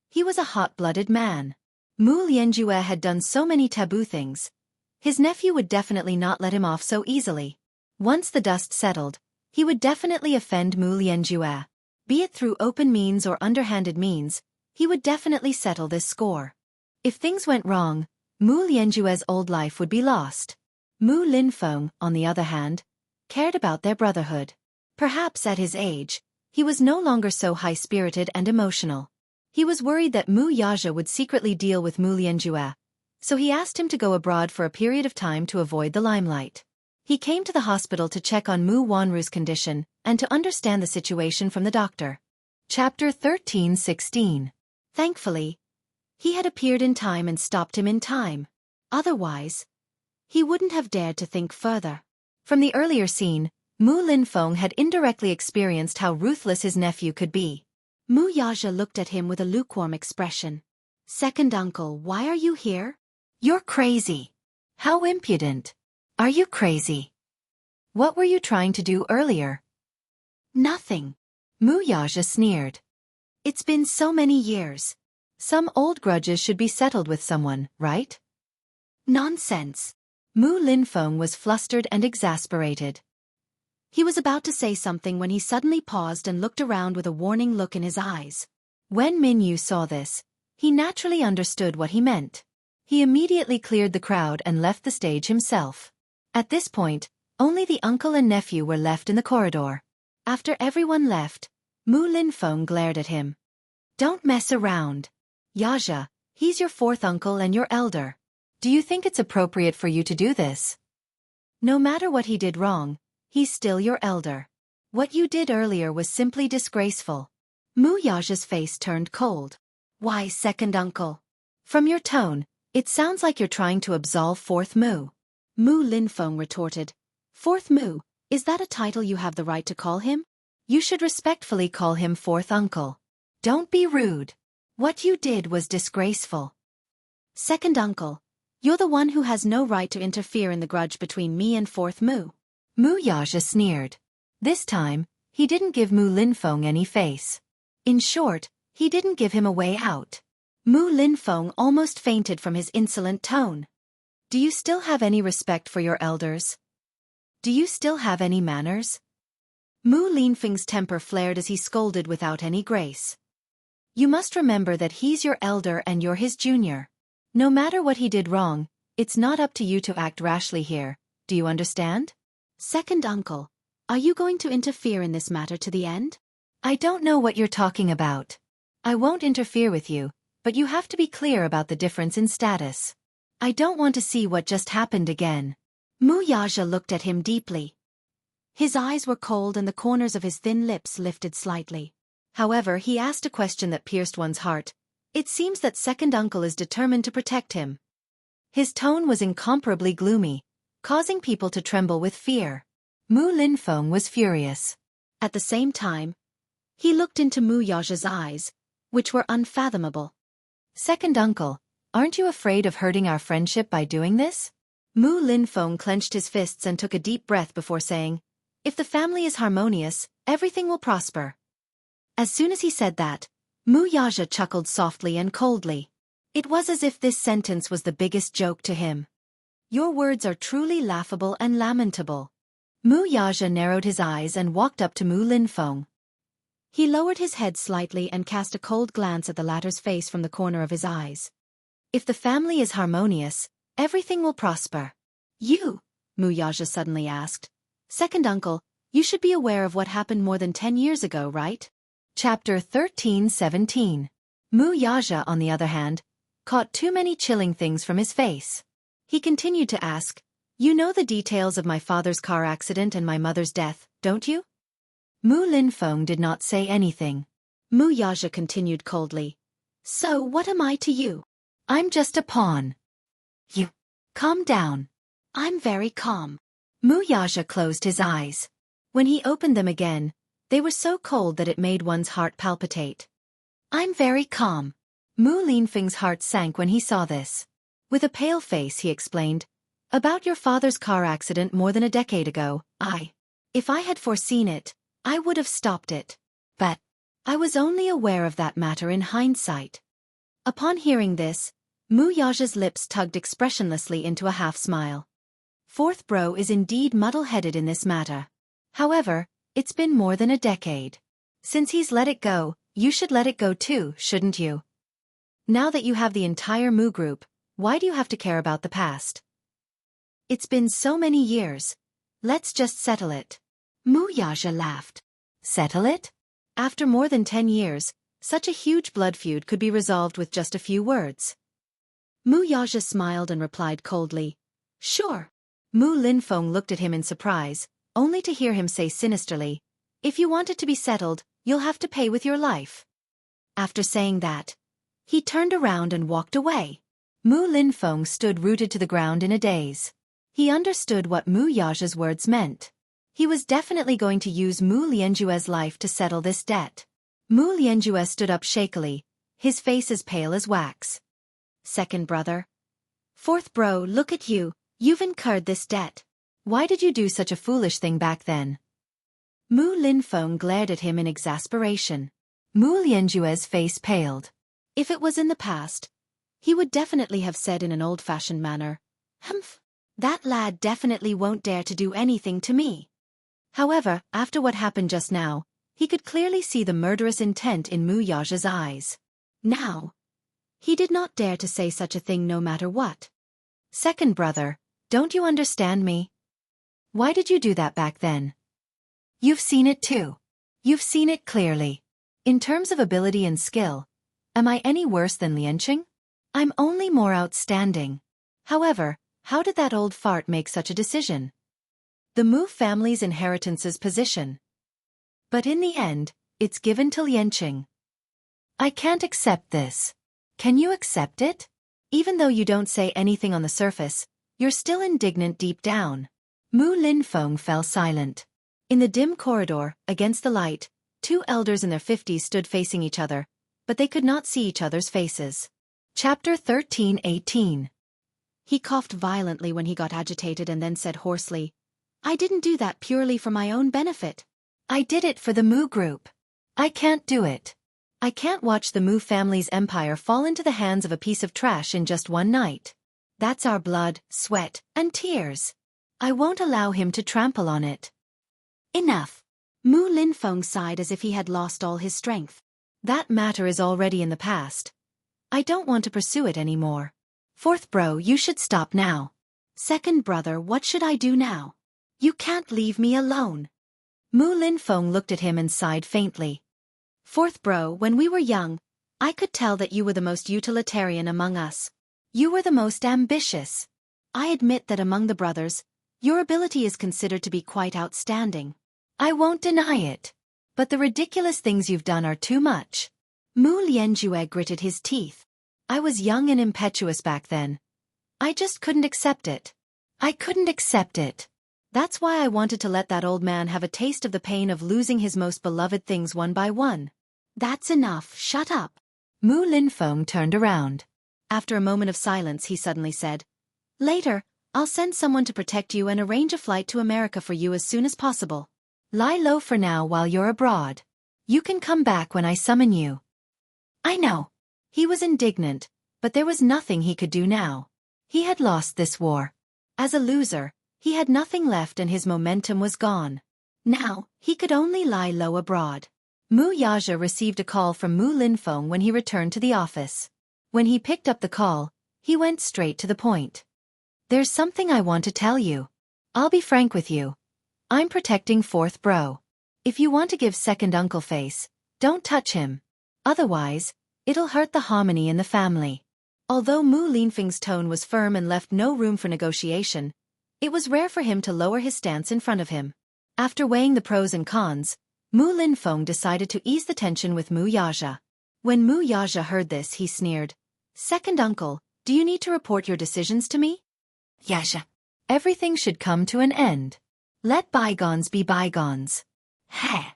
He was a hot-blooded man. Mu Lianjue had done so many taboo things. His nephew would definitely not let him off so easily. Once the dust settled, he would definitely offend Mu Lianjue. Be it through open means or underhanded means, he would definitely settle this score. If things went wrong, Mu Lianjue's old life would be lost. Mu Linfeng, on the other hand, cared about their brotherhood. Perhaps at his age, he was no longer so high-spirited and emotional. He was worried that Mu Yaja would secretly deal with Mu Lianjue, so he asked him to go abroad for a period of time to avoid the limelight. He came to the hospital to check on Mu Wanru's condition and to understand the situation from the doctor. Chapter 13:16. Thankfully, he had appeared in time and stopped him in time. Otherwise, he wouldn't have dared to think further. From the earlier scene, Mu Linfeng had indirectly experienced how ruthless his nephew could be. Mu Yaja looked at him with a lukewarm expression. "Second uncle, why are you here?" "You're crazy." "How impudent. Are you crazy? What were you trying to do earlier?" "Nothing." Mu Yaja sneered. "It's been so many years. Some old grudges should be settled with someone, right?" "Nonsense." Mu Linfeng was flustered and exasperated. He was about to say something when he suddenly paused and looked around with a warning look in his eyes. When Minyu saw this, he naturally understood what he meant. He immediately cleared the crowd and left the stage himself. At this point, only the uncle and nephew were left in the corridor. After everyone left, Mu Linfeng glared at him. "Don't mess around. Yaja, he's your fourth uncle and your elder. Do you think it's appropriate for you to do this? No matter what he did wrong, he's still your elder. What you did earlier was simply disgraceful." Mu Yaja's face turned cold. "Why, second uncle? From your tone, it sounds like you're trying to absolve fourth Mu." Mu Linfeng retorted. "Fourth Mu, is that a title you have the right to call him? You should respectfully call him fourth uncle. Don't be rude. What you did was disgraceful. Second uncle, you're the one who has no right to interfere in the grudge between me and fourth Mu." Mu Yaja sneered. This time, he didn't give Mu Linfeng any face. In short, he didn't give him a way out. Mu Linfeng almost fainted from his insolent tone. "Do you still have any respect for your elders? Do you still have any manners?" Mu Linfeng's temper flared as he scolded without any grace. "You must remember that he's your elder and you're his junior. No matter what he did wrong, it's not up to you to act rashly here, do you understand? Second uncle, are you going to interfere in this matter to the end?" "I don't know what you're talking about. I won't interfere with you, but you have to be clear about the difference in status. I don't want to see what just happened again." Mu Yaja looked at him deeply. His eyes were cold and the corners of his thin lips lifted slightly. However, he asked a question that pierced one's heart. "It seems that second uncle is determined to protect him." His tone was incomparably gloomy, causing people to tremble with fear. Mu Linfeng was furious. At the same time, he looked into Mu Yaja's eyes, which were unfathomable. "Second uncle, aren't you afraid of hurting our friendship by doing this?" Mu Linfeng clenched his fists and took a deep breath before saying, "If the family is harmonious, everything will prosper." As soon as he said that, Mu Yaja chuckled softly and coldly. It was as if this sentence was the biggest joke to him. "Your words are truly laughable and lamentable." Mu Yaja narrowed his eyes and walked up to Mu Linfeng. He lowered his head slightly and cast a cold glance at the latter's face from the corner of his eyes. "If the family is harmonious, everything will prosper." "You?" Mu Yaja suddenly asked. "Second uncle, you should be aware of what happened more than 10 years ago, right?" Chapter 13:17. Mu Yaja, on the other hand, caught too many chilling things from his face. He continued to ask, "You know the details of my father's car accident and my mother's death, don't you?" Mu Linfeng did not say anything. Mu Yaja continued coldly. "So what am I to you? I'm just a pawn." "You calm down." "I'm very calm." Mu Yaja closed his eyes. When he opened them again, they were so cold that it made one's heart palpitate. "I'm very calm." Mu Linfeng's heart sank when he saw this. With a pale face he explained, "About your father's car accident more than a decade ago, I If I had foreseen it, I would have stopped it. But I was only aware of that matter in hindsight. Upon hearing this, Mu Yaja's lips tugged expressionlessly into a half-smile. Fourth bro is indeed muddle-headed in this matter. However, it's been more than a decade. Since he's let it go, you should let it go too, shouldn't you? Now that you have the entire Mu group, why do you have to care about the past? It's been so many years. Let's just settle it. Mu Yaja laughed. Settle it? After more than 10 years, such a huge blood feud could be resolved with just a few words. Mu Yaja smiled and replied coldly, "Sure." Mu Linfeng looked at him in surprise, only to hear him say sinisterly, "If you want it to be settled, you'll have to pay with your life." After saying that, he turned around and walked away. Mu Linfeng stood rooted to the ground in a daze. He understood what Mu Yaja's words meant. He was definitely going to use Mu Lianjue's life to settle this debt. Mu Lianjue stood up shakily, his face as pale as wax. "Second brother. Fourth bro, look at you, you've incurred this debt. Why did you do such a foolish thing back then?" Mu Linfeng glared at him in exasperation. Mu Lianjue's face paled. If it was in the past, he would definitely have said in an old-fashioned manner, "Humph, that lad definitely won't dare to do anything to me." However, after what happened just now, he could clearly see the murderous intent in Mu Yaja's eyes. Now, he did not dare to say such a thing no matter what. "Second brother, don't you understand me? Why did you do that back then? You've seen it too. You've seen it clearly. In terms of ability and skill, am I any worse than Lianqing? I'm only more outstanding. However, how did that old fart make such a decision? The Mu family's inheritance's position. But in the end, it's given to Lianqing. I can't accept this. Can you accept it? Even though you don't say anything on the surface, you're still indignant deep down." Mu Linfeng fell silent. In the dim corridor, against the light, two elders in their 50s stood facing each other, but they could not see each other's faces. Chapter 13:18. He coughed violently when he got agitated and then said hoarsely, "I didn't do that purely for my own benefit. I did it for the Mu group. I can't do it. I can't watch the Mu family's empire fall into the hands of a piece of trash in just one night. That's our blood, sweat, and tears. I won't allow him to trample on it." Enough. Mu Linfeng sighed as if he had lost all his strength. That matter is already in the past. I don't want to pursue it anymore. Fourth bro, you should stop now. Second brother, what should I do now? You can't leave me alone. Mu Linfeng looked at him and sighed faintly. Fourth bro, when we were young, I could tell that you were the most utilitarian among us. You were the most ambitious. I admit that among the brothers, your ability is considered to be quite outstanding. I won't deny it. But the ridiculous things you've done are too much. Mu Lianjue gritted his teeth. I was young and impetuous back then. I just couldn't accept it. I couldn't accept it. That's why I wanted to let that old man have a taste of the pain of losing his most beloved things one by one. That's enough, shut up. Mu Linfeng turned around. After a moment of silence he suddenly said, Later, I'll send someone to protect you and arrange a flight to America for you as soon as possible. Lie low for now while you're abroad. You can come back when I summon you. I know. He was indignant, but there was nothing he could do now. He had lost this war. As a loser, he had nothing left and his momentum was gone. Now, he could only lie low abroad. Mu Yaja received a call from Mu Linfeng when he returned to the office. When he picked up the call, he went straight to the point. There's something I want to tell you. I'll be frank with you. I'm protecting fourth bro. If you want to give second uncle face, don't touch him. Otherwise, it'll hurt the harmony in the family. Although Mu Linfeng's tone was firm and left no room for negotiation, it was rare for him to lower his stance in front of him. After weighing the pros and cons, Mu Linfeng decided to ease the tension with Mu Yaja. When Mu Yaja heard this, he sneered. Second uncle, do you need to report your decisions to me? Yaja. Everything should come to an end. Let bygones be bygones. Heh.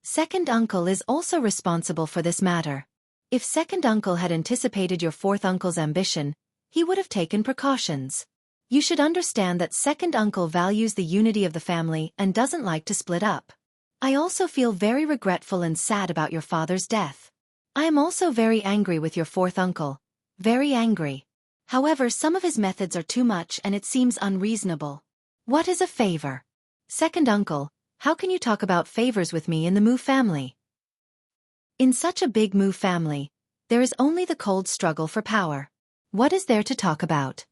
Second uncle is also responsible for this matter. If second uncle had anticipated your fourth uncle's ambition, he would have taken precautions. You should understand that second uncle values the unity of the family and doesn't like to split up. I also feel very regretful and sad about your father's death. I am also very angry with your fourth uncle. Very angry. However, some of his methods are too much and it seems unreasonable. What is a favor? Second uncle, how can you talk about favors with me in the Mu family? In such a big Mu family, there is only the cold struggle for power. What is there to talk about?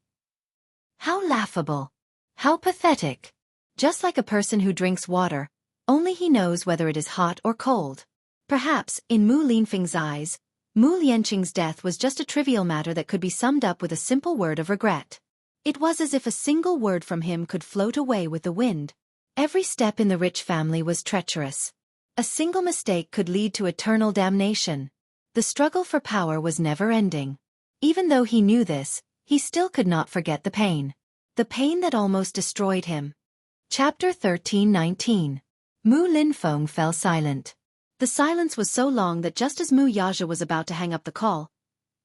How laughable. How pathetic. Just like a person who drinks water, only he knows whether it is hot or cold. Perhaps, in Mu Linfeng's eyes, Mu Lianqing's death was just a trivial matter that could be summed up with a simple word of regret. It was as if a single word from him could float away with the wind. Every step in the rich family was treacherous. A single mistake could lead to eternal damnation. The struggle for power was never-ending. Even though he knew this, he still could not forget the pain. The pain that almost destroyed him. Chapter 13:19. Mu Linfeng fell silent. The silence was so long that just as Mu Yaja was about to hang up the call,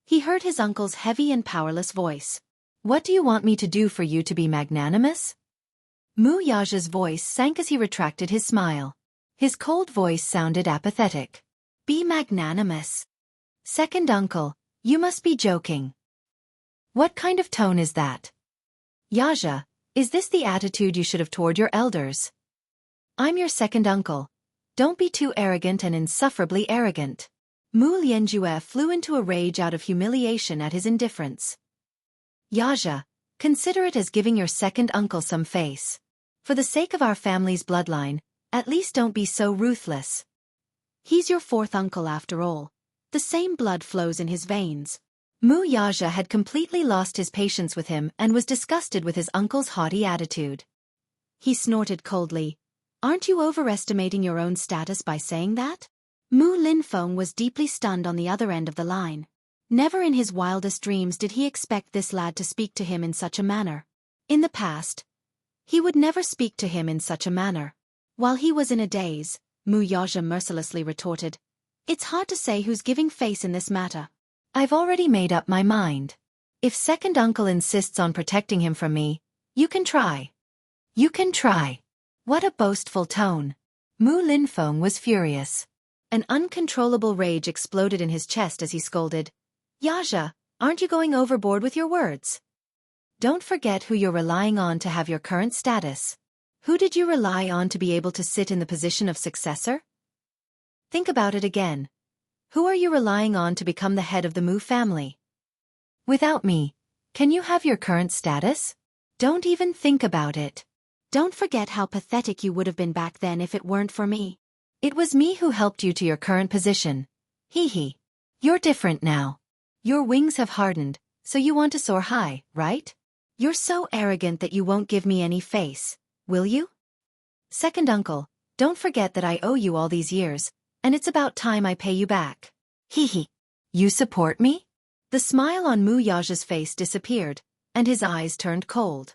he heard his uncle's heavy and powerless voice. What do you want me to do for you to be magnanimous? Mu Yaja's voice sank as he retracted his smile. His cold voice sounded apathetic. Be magnanimous. Second uncle, you must be joking. What kind of tone is that? Yaja, is this the attitude you should have toward your elders? I'm your second uncle. Don't be too arrogant and insufferably arrogant. Mu Lianjue flew into a rage out of humiliation at his indifference. Yaja, consider it as giving your second uncle some face. For the sake of our family's bloodline, at least don't be so ruthless. He's your fourth uncle after all. The same blood flows in his veins. Mu Yaja had completely lost his patience with him and was disgusted with his uncle's haughty attitude. He snorted coldly. Aren't you overestimating your own status by saying that? Mu Linfeng was deeply stunned on the other end of the line. Never in his wildest dreams did he expect this lad to speak to him in such a manner. In the past, he would never speak to him in such a manner. While he was in a daze, Mu Yaja mercilessly retorted, It's hard to say who's giving face in this matter. I've already made up my mind. If second uncle insists on protecting him from me, you can try. You can try. What a boastful tone. Mu Linfeng was furious. An uncontrollable rage exploded in his chest as he scolded, Yaja, aren't you going overboard with your words? Don't forget who you're relying on to have your current status. Who did you rely on to be able to sit in the position of successor? Think about it again. Who are you relying on to become the head of the Mu family? Without me, can you have your current status? Don't even think about it. Don't forget how pathetic you would have been back then if it weren't for me. It was me who helped you to your current position. Hee hee. You're different now. Your wings have hardened, so you want to soar high, right? You're so arrogant that you won't give me any face, will you? Second uncle, don't forget that I owe you all these years, and it's about time I pay you back. Hee hee. You support me? The smile on Mu Yaja's face disappeared, and his eyes turned cold.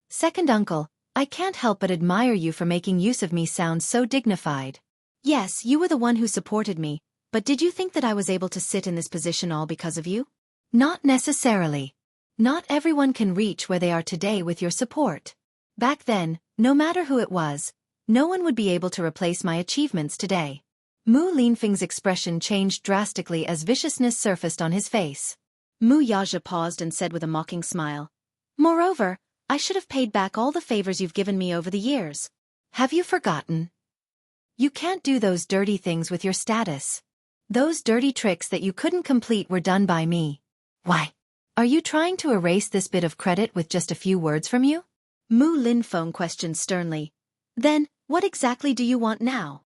Second uncle, I can't help but admire you for making use of me sound so dignified. Yes, you were the one who supported me, but did you think that I was able to sit in this position all because of you? Not necessarily. Not everyone can reach where they are today with your support. Back then, no matter who it was, no one would be able to replace my achievements today. Mu Linfeng's expression changed drastically as viciousness surfaced on his face. Mu Yaja paused and said with a mocking smile, Moreover, I should have paid back all the favors you've given me over the years. Have you forgotten? You can't do those dirty things with your status. Those dirty tricks that you couldn't complete were done by me. Why? Are you trying to erase this bit of credit with just a few words from you? Mu Linfeng questioned sternly. Then, what exactly do you want now?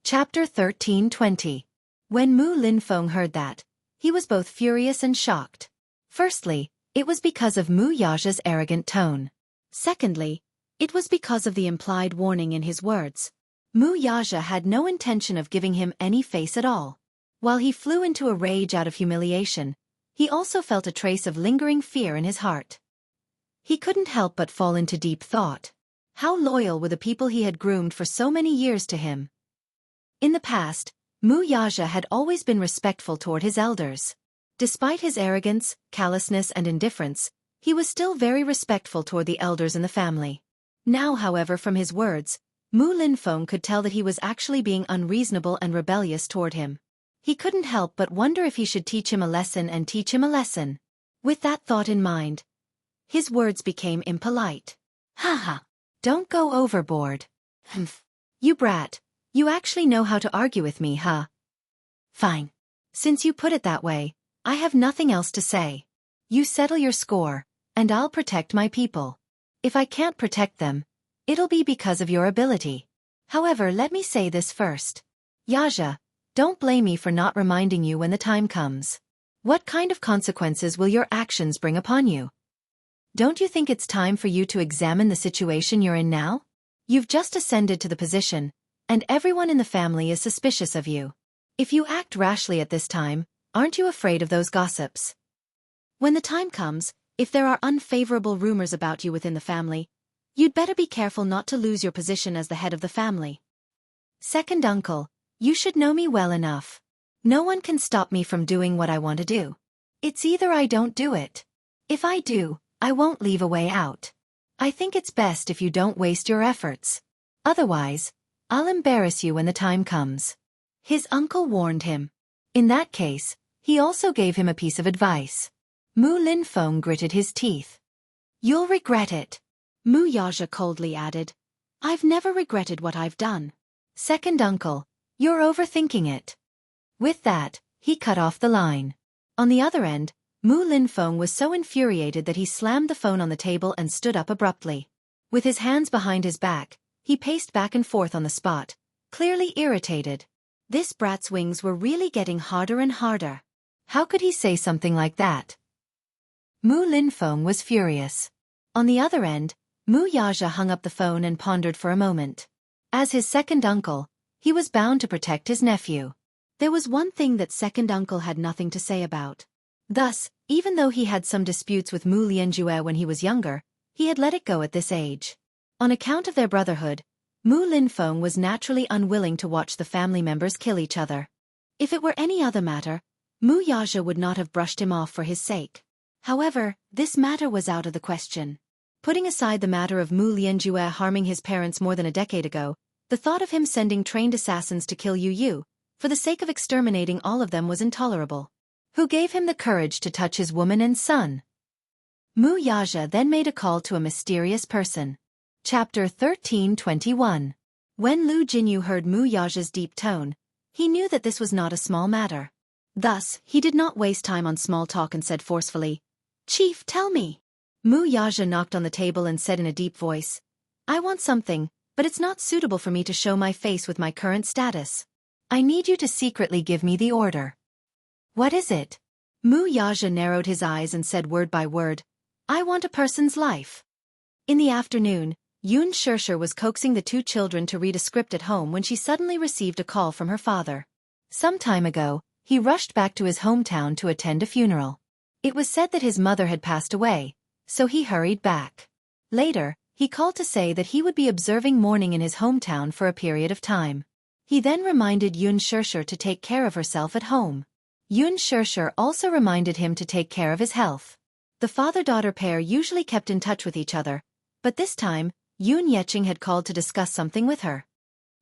Chapter 13:20. When Mu Linfeng heard that, he was both furious and shocked. Firstly, it was because of Mu Yaja's arrogant tone. Secondly, it was because of the implied warning in his words. Mu Yaja had no intention of giving him any face at all. While he flew into a rage out of humiliation, he also felt a trace of lingering fear in his heart. He couldn't help but fall into deep thought. How loyal were the people he had groomed for so many years to him? In the past, Mu Yaja had always been respectful toward his elders. Despite his arrogance, callousness and indifference, He was still very respectful toward the elders in the family. Now, however, from his words, Mu Linfeng could tell that he was actually being unreasonable and rebellious toward him. He couldn't help but wonder if he should teach him a lesson and teach him a lesson. With that thought in mind, his words became impolite. Haha, don't go overboard. Humph. You brat, you actually know how to argue with me, huh? Fine. Since you put it that way, I have nothing else to say. You settle your score, and I'll protect my people. If I can't protect them, it'll be because of your ability. However, let me say this first. Yaja, don't blame me for not reminding you when the time comes. What kind of consequences will your actions bring upon you? Don't you think it's time for you to examine the situation you're in now? You've just ascended to the position, and everyone in the family is suspicious of you. If you act rashly at this time, aren't you afraid of those gossips? When the time comes, if there are unfavorable rumors about you within the family, you'd better be careful not to lose your position as the head of the family. Second uncle, you should know me well enough. No one can stop me from doing what I want to do. It's either I don't do it. If I do, I won't leave a way out. I think it's best if you don't waste your efforts. Otherwise, I'll embarrass you when the time comes. His uncle warned him. In that case, he also gave him a piece of advice. Mu Linfeng gritted his teeth. You'll regret it. Mu Yaja coldly added. I've never regretted what I've done. Second uncle, you're overthinking it. With that, he cut off the line. On the other end, Mu Linfeng was so infuriated that he slammed the phone on the table and stood up abruptly. With his hands behind his back, he paced back and forth on the spot, clearly irritated. This brat's wings were really getting harder and harder. How could he say something like that? Mu Linfeng was furious. On the other end, Mu Yaja hung up the phone and pondered for a moment. As his second uncle, he was bound to protect his nephew. There was one thing that second uncle had nothing to say about. Thus, even though he had some disputes with Mu Lianjue when he was younger, he had let it go at this age. On account of their brotherhood, Mu Linfeng was naturally unwilling to watch the family members kill each other. If it were any other matter, Mu Yaja would not have brushed him off for his sake. However, this matter was out of the question. Putting aside the matter of Mu Lianjue harming his parents more than a decade ago, the thought of him sending trained assassins to kill Yu, for the sake of exterminating all of them, was intolerable. Who gave him the courage to touch his woman and son? Mu Yaja then made a call to a mysterious person. Chapter 1321. When Lu Jinyu heard Mu Yaja's deep tone, he knew that this was not a small matter. Thus, he did not waste time on small talk and said forcefully, Chief, tell me. Mu Yaja knocked on the table and said in a deep voice, I want something, but it's not suitable for me to show my face with my current status. I need you to secretly give me the order. What is it? Mu Yaja narrowed his eyes and said word by word, I want a person's life. In the afternoon, Yun Shirshir was coaxing the two children to read a script at home when she suddenly received a call from her father. Some time ago, he rushed back to his hometown to attend a funeral. It was said that his mother had passed away, so he hurried back. Later, he called to say that he would be observing mourning in his hometown for a period of time. He then reminded Yun Shirshir to take care of herself at home. Yun Shirshir also reminded him to take care of his health. The father-daughter pair usually kept in touch with each other, but this time, Yun Yeching had called to discuss something with her.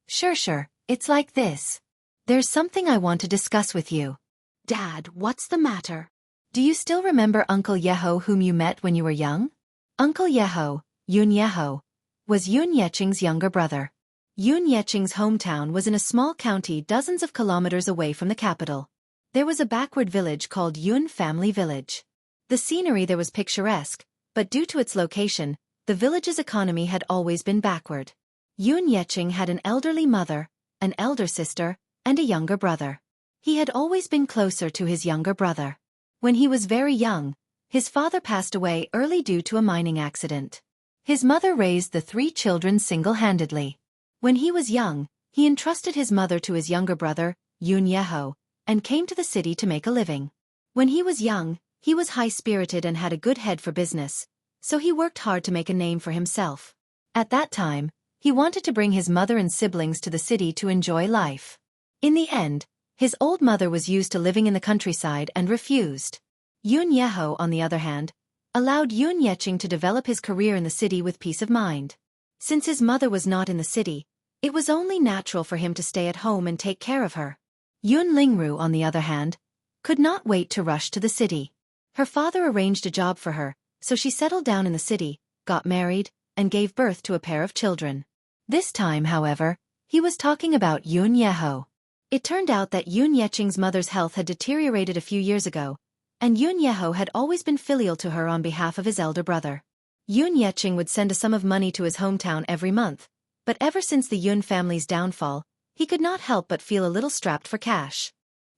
Shirshir, it's like this. There's something I want to discuss with you. Dad, what's the matter? Do you still remember Uncle Yeho whom you met when you were young? Uncle Yeho, Yun Yeho, was Yun Yeching's younger brother. Yun Yeching's hometown was in a small county dozens of kilometers away from the capital. There was a backward village called Yun Family Village. The scenery there was picturesque, but due to its location, the village's economy had always been backward. Yun Yeching had an elderly mother, an elder sister, and a younger brother. He had always been closer to his younger brother. When he was very young, his father passed away early due to a mining accident. His mother raised the three children single-handedly. When he was young, he entrusted his mother to his younger brother, Yun Yeho, and came to the city to make a living. When he was young, he was high-spirited and had a good head for business, so he worked hard to make a name for himself. At that time, he wanted to bring his mother and siblings to the city to enjoy life. In the end, his old mother was used to living in the countryside and refused. Yun Yeho, on the other hand, allowed Yun Yeching to develop his career in the city with peace of mind. Since his mother was not in the city, it was only natural for him to stay at home and take care of her. Yun Lingru, on the other hand, could not wait to rush to the city. Her father arranged a job for her, so she settled down in the city, got married, and gave birth to a pair of children. This time, however, he was talking about Yun Yeho. It turned out that Yun Yeching's mother's health had deteriorated a few years ago, and Yun Yeho had always been filial to her on behalf of his elder brother. Yun Yeching would send a sum of money to his hometown every month, but ever since the Yun family's downfall, he could not help but feel a little strapped for cash.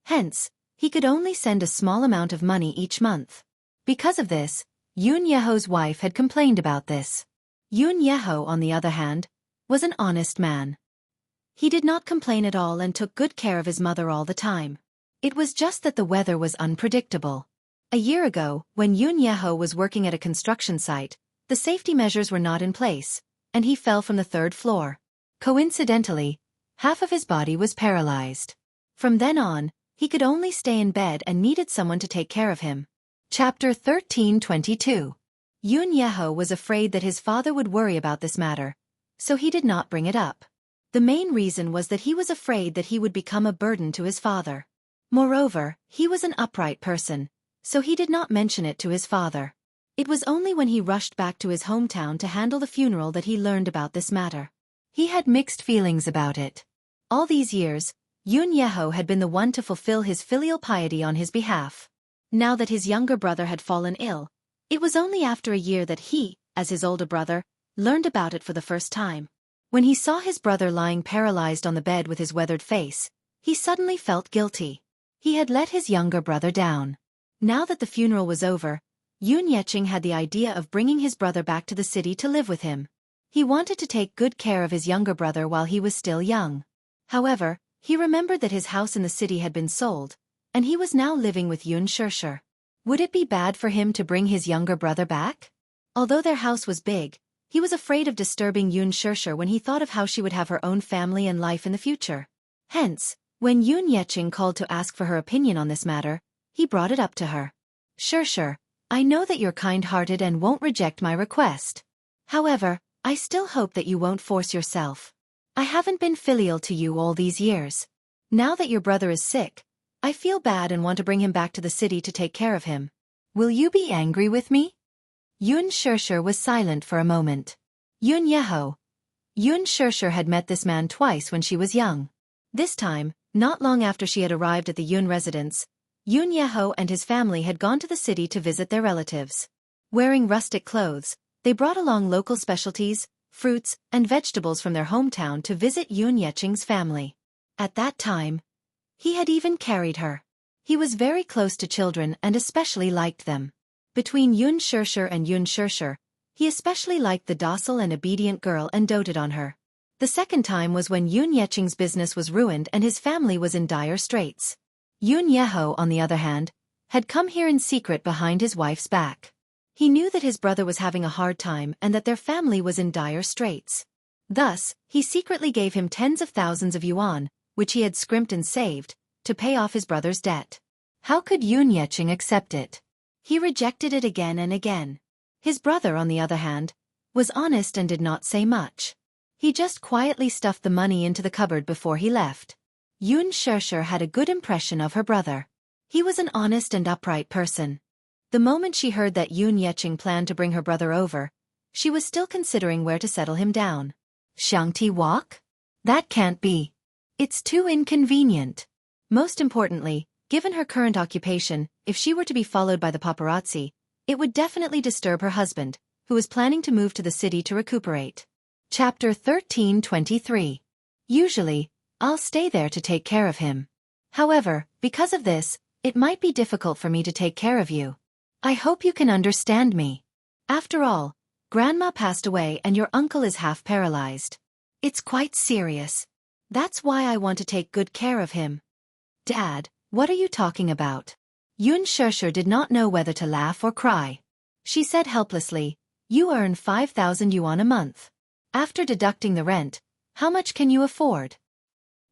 Hence, he could only send a small amount of money each month. Because of this, Yun Yeho's wife had complained about this. Yun Yeho, on the other hand, was an honest man. He did not complain at all and took good care of his mother all the time. It was just that the weather was unpredictable. A year ago, when Yun Yeho was working at a construction site, the safety measures were not in place, and he fell from the 3rd floor. Coincidentally, half of his body was paralyzed. From then on, he could only stay in bed and needed someone to take care of him. Chapter 1322. Yun Yeho was afraid that his father would worry about this matter, so he did not bring it up. The main reason was that he was afraid that he would become a burden to his father. Moreover, he was an upright person, so he did not mention it to his father. It was only when he rushed back to his hometown to handle the funeral that he learned about this matter. He had mixed feelings about it. All these years, Yun Yeho had been the one to fulfill his filial piety on his behalf. Now that his younger brother had fallen ill, it was only after a year that he, as his older brother, learned about it for the first time. When he saw his brother lying paralyzed on the bed with his weathered face, he suddenly felt guilty. He had let his younger brother down. Now that the funeral was over, Yun Yeching had the idea of bringing his brother back to the city to live with him. He wanted to take good care of his younger brother while he was still young. However, he remembered that his house in the city had been sold, and he was now living with Yun Shishir. Would it be bad for him to bring his younger brother back? Although their house was big, he was afraid of disturbing Yun Shishir when he thought of how she would have her own family and life in the future. Hence, when Yun Yeching called to ask for her opinion on this matter, he brought it up to her. Shishir, I know that you're kind-hearted and won't reject my request. However, I still hope that you won't force yourself. I haven't been filial to you all these years. Now that your brother is sick, I feel bad and want to bring him back to the city to take care of him. Will you be angry with me? Yun Shishir was silent for a moment. Yun Yeho. Yun Shishir had met this man twice when she was young. This time, not long after she had arrived at the Yun residence, Yun Yeho and his family had gone to the city to visit their relatives. Wearing rustic clothes, they brought along local specialties, fruits, and vegetables from their hometown to visit Yun Yeching's family. At that time, he had even carried her. He was very close to children and especially liked them. Between Yun Shishir and Yun Shishir, he especially liked the docile and obedient girl and doted on her. The second time was when Yun Yeching's business was ruined and his family was in dire straits. Yun Yeho, on the other hand, had come here in secret behind his wife's back. He knew that his brother was having a hard time and that their family was in dire straits. Thus, he secretly gave him tens of thousands of yuan, which he had scrimped and saved, to pay off his brother's debt. How could Yun Yeching accept it? He rejected it again and again. His brother, on the other hand, was honest and did not say much. He just quietly stuffed the money into the cupboard before he left. Yun Shishir had a good impression of her brother. He was an honest and upright person. The moment she heard that Yun Yeching planned to bring her brother over, she was still considering where to settle him down. Shangti Walk? That can't be. It's too inconvenient. Most importantly, given her current occupation, if she were to be followed by the paparazzi, it would definitely disturb her husband, who was planning to move to the city to recuperate. Chapter 1323. Usually, I'll stay there to take care of him. However, because of this, it might be difficult for me to take care of you. I hope you can understand me. After all, Grandma passed away and your uncle is half paralyzed. It's quite serious. That's why I want to take good care of him. Dad, what are you talking about? Yun Shishir did not know whether to laugh or cry. She said helplessly, you earn 5,000 yuan a month. After deducting the rent, how much can you afford?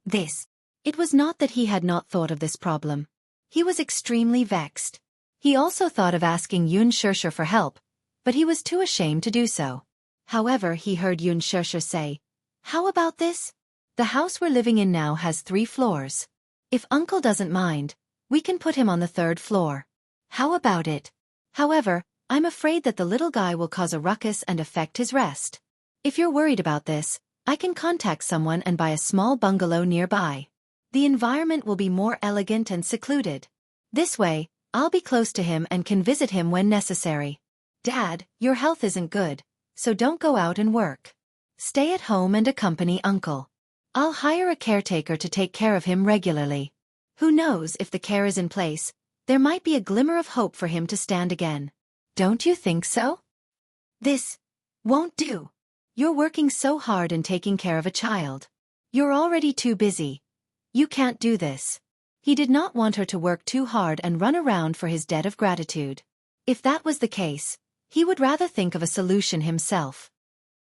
This. It was not that he had not thought of this problem. He was extremely vexed. He also thought of asking Yun Shishir for help, but he was too ashamed to do so. However, he heard Yun Shishir say, "How about this? The house we're living in now has 3 floors. If Uncle doesn't mind, we can put him on the 3rd floor. How about it? However, I'm afraid that the little guy will cause a ruckus and affect his rest. If you're worried about this, I can contact someone and buy a small bungalow nearby. The environment will be more elegant and secluded. This way, I'll be close to him and can visit him when necessary. Dad, your health isn't good, so don't go out and work. Stay at home and accompany Uncle. I'll hire a caretaker to take care of him regularly. Who knows, if the care is in place, there might be a glimmer of hope for him to stand again. Don't you think so? This won't do. You're working so hard and taking care of a child. You're already too busy. You can't do this." He did not want her to work too hard and run around for his debt of gratitude. If that was the case, he would rather think of a solution himself.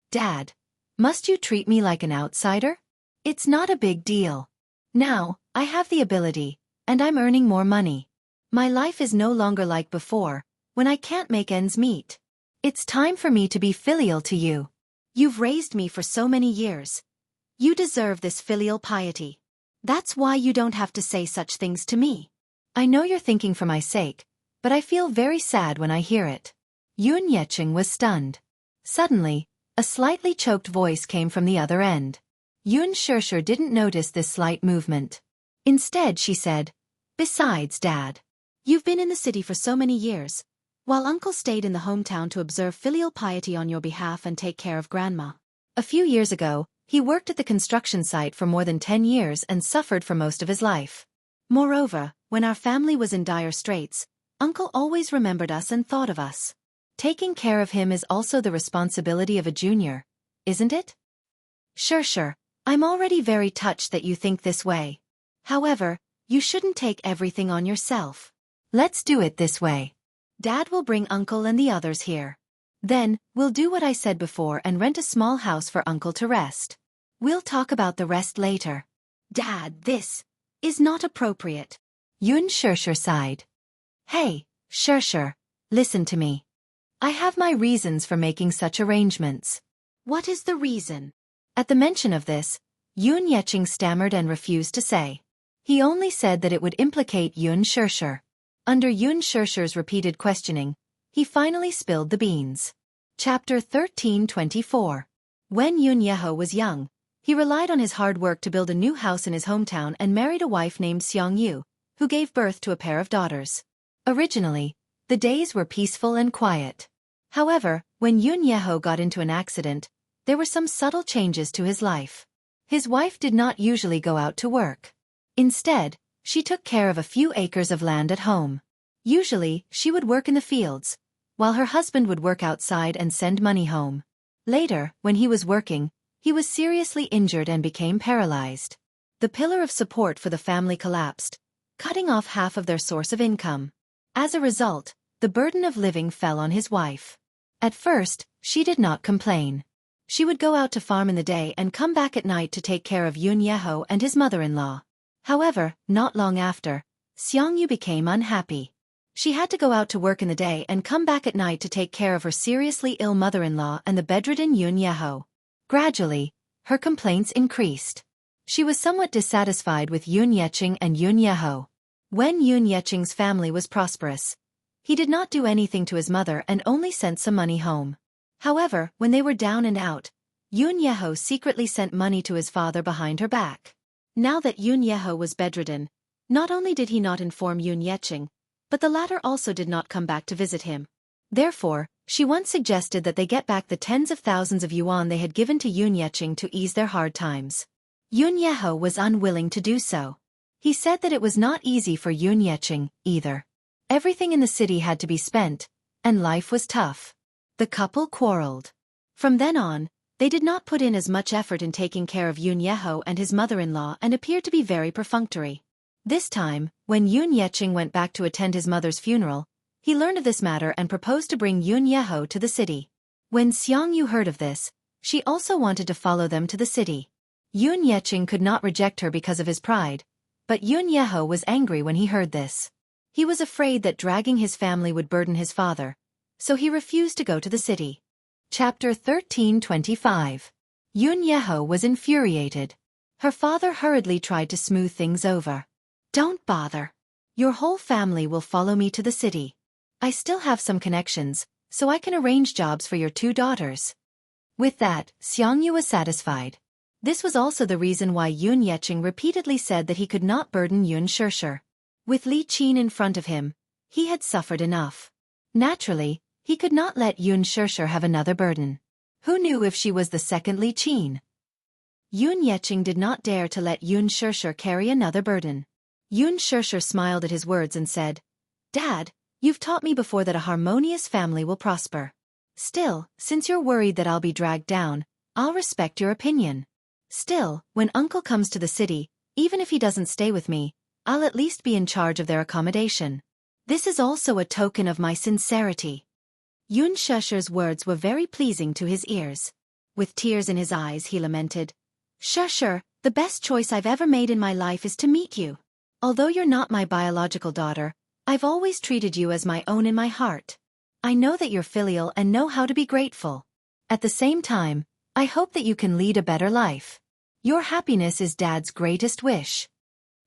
"Dad, must you treat me like an outsider? It's not a big deal. Now, I have the ability, and I'm earning more money. My life is no longer like before, when I can't make ends meet. It's time for me to be filial to you. You've raised me for so many years. You deserve this filial piety. That's why you don't have to say such things to me. I know you're thinking for my sake, but I feel very sad when I hear it." Yun Yeching was stunned. Suddenly, a slightly choked voice came from the other end. Yun Shishir didn't notice this slight movement. Instead, she said, "Besides, Dad, you've been in the city for so many years, while Uncle stayed in the hometown to observe filial piety on your behalf and take care of Grandma. A few years ago, he worked at the construction site for more than 10 years and suffered for most of his life. Moreover, when our family was in dire straits, Uncle always remembered us and thought of us. Taking care of him is also the responsibility of a junior, isn't it?" Sure. I'm already very touched that you think this way. However, you shouldn't take everything on yourself. Let's do it this way. Dad will bring Uncle and the others here. Then, we'll do what I said before and rent a small house for Uncle to rest. We'll talk about the rest later. Dad, this is not appropriate. Yun Shishir sighed. Hey, Shishir, listen to me. I have my reasons for making such arrangements. What is the reason? At the mention of this, Yun Yeching stammered and refused to say. He only said that it would implicate Yun Shishir. Under Yun Shishir's repeated questioning, he finally spilled the beans. Chapter 1324. When Yun Yeho was young, he relied on his hard work to build a new house in his hometown and married a wife named Xiang Yu, who gave birth to a pair of daughters. Originally, the days were peaceful and quiet. However, when Yun Yeho got into an accident, there were some subtle changes to his life. His wife did not usually go out to work. Instead, she took care of a few acres of land at home. Usually, she would work in the fields, while her husband would work outside and send money home. Later, when he was working, he was seriously injured and became paralyzed. The pillar of support for the family collapsed, cutting off half of their source of income. As a result, the burden of living fell on his wife. At first, she did not complain. She would go out to farm in the day and come back at night to take care of Yun Yeho and his mother-in-law. However, not long after, Xiang Yu became unhappy. She had to go out to work in the day and come back at night to take care of her seriously ill mother-in-law and the bedridden Yun Yeho. Gradually, her complaints increased. She was somewhat dissatisfied with Yun Yeching and Yun Yeho. When Yun Yeching's family was prosperous, he did not do anything to his mother and only sent some money home. However, when they were down and out, Yun Yeho secretly sent money to his father behind her back. Now that Yun Yeho was bedridden, not only did he not inform Yun Yeching, but the latter also did not come back to visit him. Therefore, she once suggested that they get back the tens of thousands of yuan they had given to Yun Yeching to ease their hard times. Yun Yeho was unwilling to do so. He said that it was not easy for Yun Yeching, either. Everything in the city had to be spent, and life was tough. The couple quarreled. From then on, they did not put in as much effort in taking care of Yun Yeho and his mother-in-law and appeared to be very perfunctory. This time, when Yun Yeching went back to attend his mother's funeral, he learned of this matter and proposed to bring Yun Yeho to the city. When Xiang Yu heard of this, she also wanted to follow them to the city. Yun Yeching could not reject her because of his pride, but Yun Yeho was angry when he heard this. He was afraid that dragging his family would burden his father, so he refused to go to the city. Chapter 1325. Yoon Yeho was infuriated. Her father hurriedly tried to smooth things over. Don't bother. Your whole family will follow me to the city. I still have some connections, so I can arrange jobs for your 2 daughters. With that, Seongyu was satisfied. This was also the reason why Yoon Yeching repeatedly said that he could not burden Yoon Shurshur. With Lee Chin in front of him, he had suffered enough. Naturally, he could not let Yoon Shurshur have another burden. Who knew if she was the second Lee Chin? Yoon Yeching did not dare to let Yoon Shurshur carry another burden. Yoon Shurshur smiled at his words and said, Dad, you've taught me before that a harmonious family will prosper. Still, since you're worried that I'll be dragged down, I'll respect your opinion. Still, when Uncle comes to the city, even if he doesn't stay with me, I'll at least be in charge of their accommodation. This is also a token of my sincerity. Yoon Shurshur's words were very pleasing to his ears. With tears in his eyes he lamented, Shurshur, the best choice I've ever made in my life is to meet you. Although you're not my biological daughter, I've always treated you as my own in my heart. I know that you're filial and know how to be grateful. At the same time, I hope that you can lead a better life. Your happiness is Dad's greatest wish.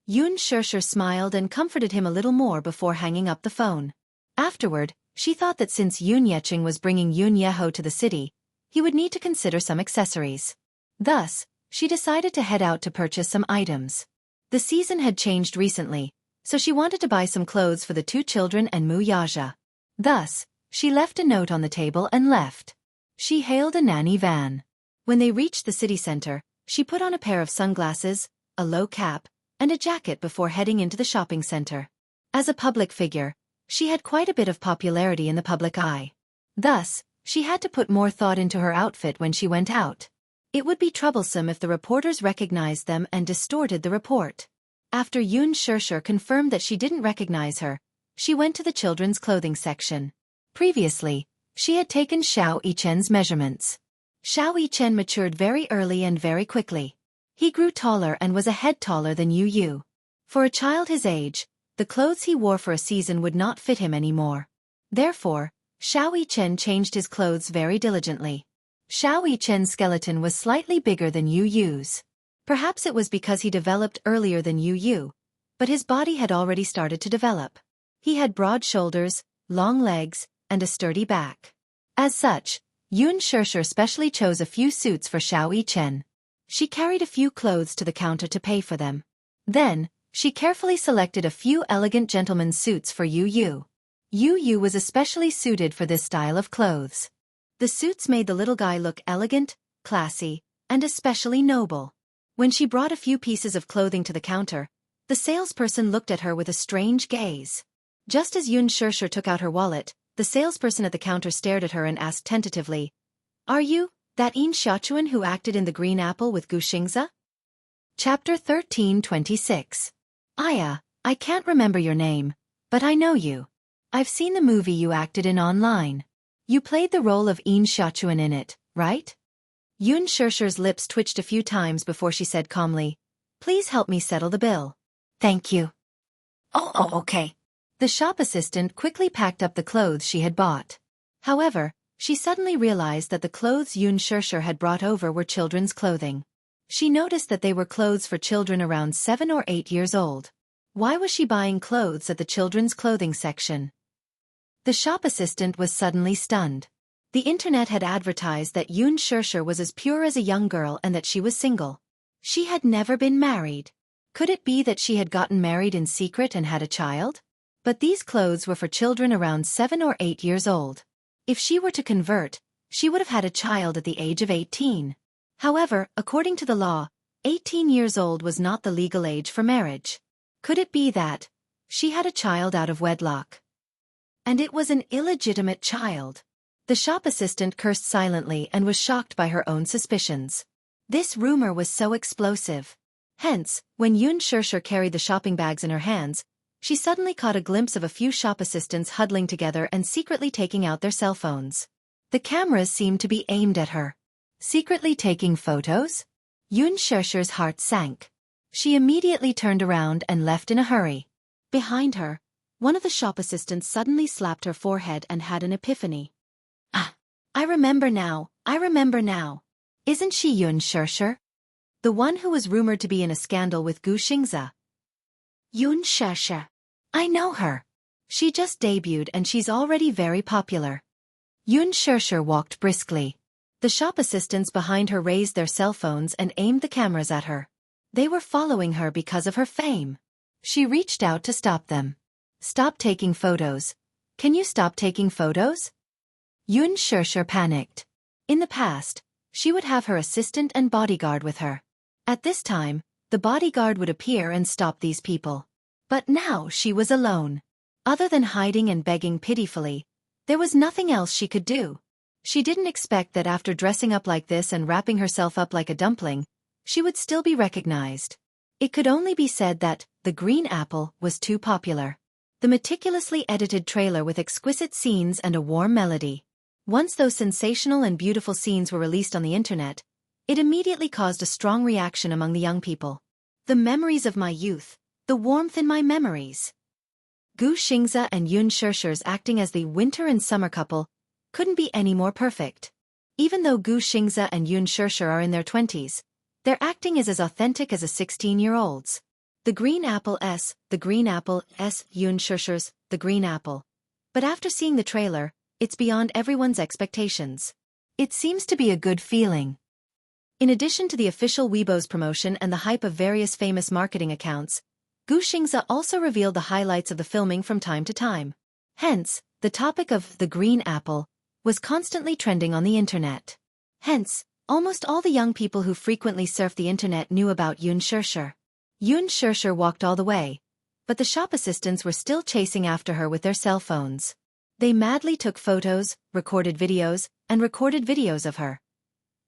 Yoon Shurshur smiled and comforted him a little more before hanging up the phone. Afterward, she thought that since Yoon Yeching was bringing Yoon Yeho to the city, he would need to consider some accessories. Thus, she decided to head out to purchase some items. The season had changed recently, so she wanted to buy some clothes for the 2 children and Mu Yaja. Thus, she left a note on the table and left. She hailed a nanny van. When they reached the city center, she put on a pair of sunglasses, a low cap, and a jacket before heading into the shopping center. As a public figure, she had quite a bit of popularity in the public eye. Thus, she had to put more thought into her outfit when she went out. It would be troublesome if the reporters recognized them and distorted the report. After Yoon Shurshur confirmed that she didn't recognize her, she went to the children's clothing section. Previously, she had taken Xiao Yichen's measurements. Xiao Yichen matured very early and very quickly. He grew taller and was a head taller than Yu Yu. For a child his age, the clothes he wore for a season would not fit him anymore. Therefore, Xiao Yichen changed his clothes very diligently. Xiao Yichen's skeleton was slightly bigger than Yu Yu's. Perhaps it was because he developed earlier than Yu Yu, but his body had already started to develop. He had broad shoulders, long legs, and a sturdy back. As such, Yoon Shurshur specially chose a few suits for Xiao Yichen. She carried a few clothes to the counter to pay for them. Then, she carefully selected a few elegant gentlemen's suits for Yu Yu. Yu Yu was especially suited for this style of clothes. The suits made the little guy look elegant, classy, and especially noble. When she brought a few pieces of clothing to the counter, the salesperson looked at her with a strange gaze. Just as Yoon Shurshur took out her wallet, the salesperson at the counter stared at her and asked tentatively, Are you that Yin Xiaochuan who acted in The Green Apple with Gu Xingze? Chapter 1326. Aya, I can't remember your name, but I know you. I've seen the movie you acted in online. You played the role of Yin Xiaochuan in it, right? Yoon Shurshur's lips twitched a few times before she said calmly, Please help me settle the bill. Thank you. Oh, okay. The shop assistant quickly packed up the clothes she had bought. However, she suddenly realized that the clothes Yoon Shurshur had brought over were children's clothing. She noticed that they were clothes for children around 7 or 8 years old. Why was she buying clothes at the children's clothing section? The shop assistant was suddenly stunned. The internet had advertised that Yoon Shurshur was as pure as a young girl and that she was single. She had never been married. Could it be that she had gotten married in secret and had a child? But these clothes were for children around 7 or 8 years old. If she were to convert, she would have had a child at the age of 18. However, according to the law, 18 years old was not the legal age for marriage. Could it be that she had a child out of wedlock? And it was an illegitimate child. The shop assistant cursed silently and was shocked by her own suspicions. This rumor was so explosive. Hence, when Yoon Shurshur carried the shopping bags in her hands, she suddenly caught a glimpse of a few shop assistants huddling together and secretly taking out their cell phones. The cameras seemed to be aimed at her. Secretly taking photos? Yoon Shurshur's heart sank. She immediately turned around and left in a hurry. Behind her, One of the shop assistants suddenly slapped her forehead and had an epiphany. Ah, I remember now. Isn't she Yun Shirshir? The one who was rumored to be in a scandal with Gu Xingze. Yun Shirshir. I know her. She just debuted and she's already very popular. Yun Shirshir walked briskly. The shop assistants behind her raised their cell phones and aimed the cameras at her. They were following her because of her fame. She reached out to stop them. Stop taking photos. Can you stop taking photos? Yun Shirshir panicked. In the past, she would have her assistant and bodyguard with her. At this time, the bodyguard would appear and stop these people. But now she was alone. Other than hiding and begging pitifully, there was nothing else she could do. She didn't expect that after dressing up like this and wrapping herself up like a dumpling, she would still be recognized. It could only be said that The Green Apple was too popular. The meticulously edited trailer with exquisite scenes and a warm melody. Once those sensational and beautiful scenes were released on the internet, it immediately caused a strong reaction among the young people. The memories of my youth, the warmth in my memories. Gu Xingze and Yun Shirshir's acting as the winter and summer couple couldn't be any more perfect. Even though Gu Xingze and Yun Shirshir are in their 20s, their acting is as authentic as a 16-year-old's. The Green Apple S, Yun Shirshir's The Green Apple. But after seeing the trailer, it's beyond everyone's expectations. It seems to be a good feeling. In addition to the official Weibo's promotion and the hype of various famous marketing accounts, Gu Xingze also revealed the highlights of the filming from time to time. Hence, the topic of The Green Apple was constantly trending on the internet. Hence, almost all the young people who frequently surf the internet knew about Yun Shirshir. Yun Shirshir walked all the way, but the shop assistants were still chasing after her with their cell phones. They madly took photos, recorded videos of her.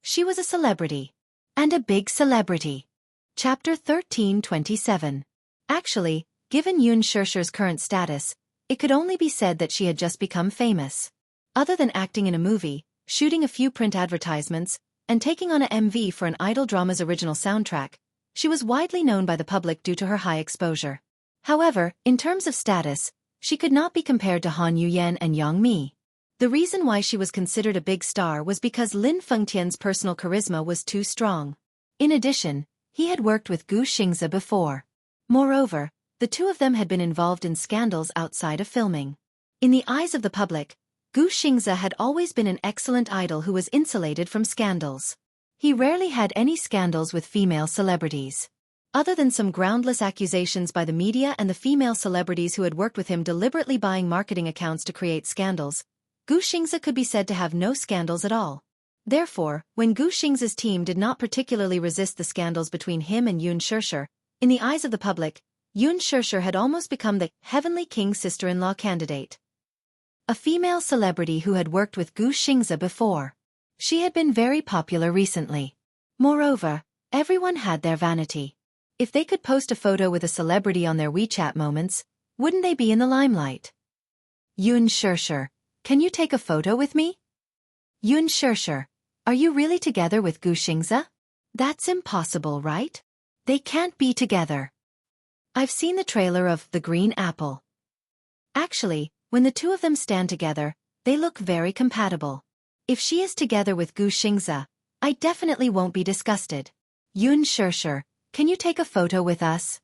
She was a celebrity. And a big celebrity. Chapter 1327. Actually, given Yun Shirshir's current status, it could only be said that she had just become famous. Other than acting in a movie, shooting a few print advertisements, and taking on a MV for an idol drama's original soundtrack, she was widely known by the public due to her high exposure. However, in terms of status, she could not be compared to Han Yuyan and Yang Mi. The reason why she was considered a big star was because Lin Fengtian's personal charisma was too strong. In addition, he had worked with Gu Xingze before. Moreover, the two of them had been involved in scandals outside of filming. In the eyes of the public, Gu Xingze had always been an excellent idol who was insulated from scandals. He rarely had any scandals with female celebrities. Other than some groundless accusations by the media and the female celebrities who had worked with him deliberately buying marketing accounts to create scandals, Gu Xingze could be said to have no scandals at all. Therefore, when Gu Xingze's team did not particularly resist the scandals between him and Yun Shirshir, in the eyes of the public, Yun Shirshir had almost become the Heavenly King's sister-in-law candidate. A female celebrity who had worked with Gu Xingze before. She had been very popular recently. Moreover, everyone had their vanity. If they could post a photo with a celebrity on their WeChat moments, wouldn't they be in the limelight? Yun Shirshir, can you take a photo with me? Yun Shirshir, are you really together with Gu Xingze? That's impossible, right? They can't be together. I've seen the trailer of The Green Apple. Actually, when the two of them stand together, they look very compatible. If she is together with Gu Xingze, I definitely won't be disgusted. Yun Shirshir, can you take a photo with us?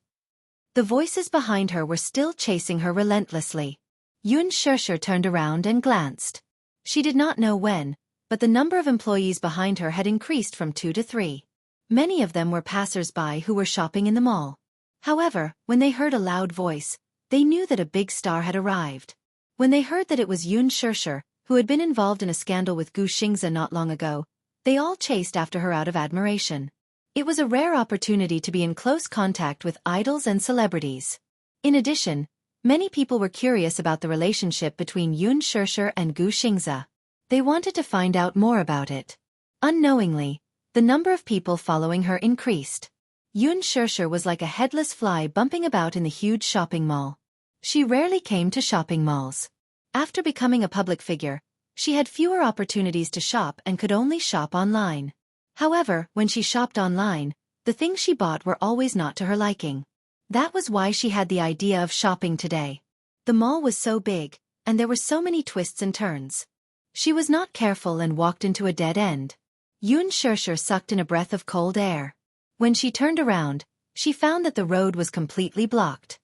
The voices behind her were still chasing her relentlessly. Yun Shirshir turned around and glanced. She did not know when, but the number of employees behind her had increased from 2 to 3. Many of them were passers-by who were shopping in the mall. However, when they heard a loud voice, they knew that a big star had arrived. When they heard that it was Yun Shirshir, who had been involved in a scandal with Gu Xingze not long ago, they all chased after her out of admiration. It was a rare opportunity to be in close contact with idols and celebrities. In addition, many people were curious about the relationship between Yun Shirshir and Gu Xingze. They wanted to find out more about it. Unknowingly, the number of people following her increased. Yun Shirshir was like a headless fly bumping about in the huge shopping mall. She rarely came to shopping malls. After becoming a public figure, she had fewer opportunities to shop and could only shop online. However, when she shopped online, the things she bought were always not to her liking. That was why she had the idea of shopping today. The mall was so big, and there were so many twists and turns. She was not careful and walked into a dead end. Yun Shirshir sucked in a breath of cold air. When she turned around, she found that the road was completely blocked.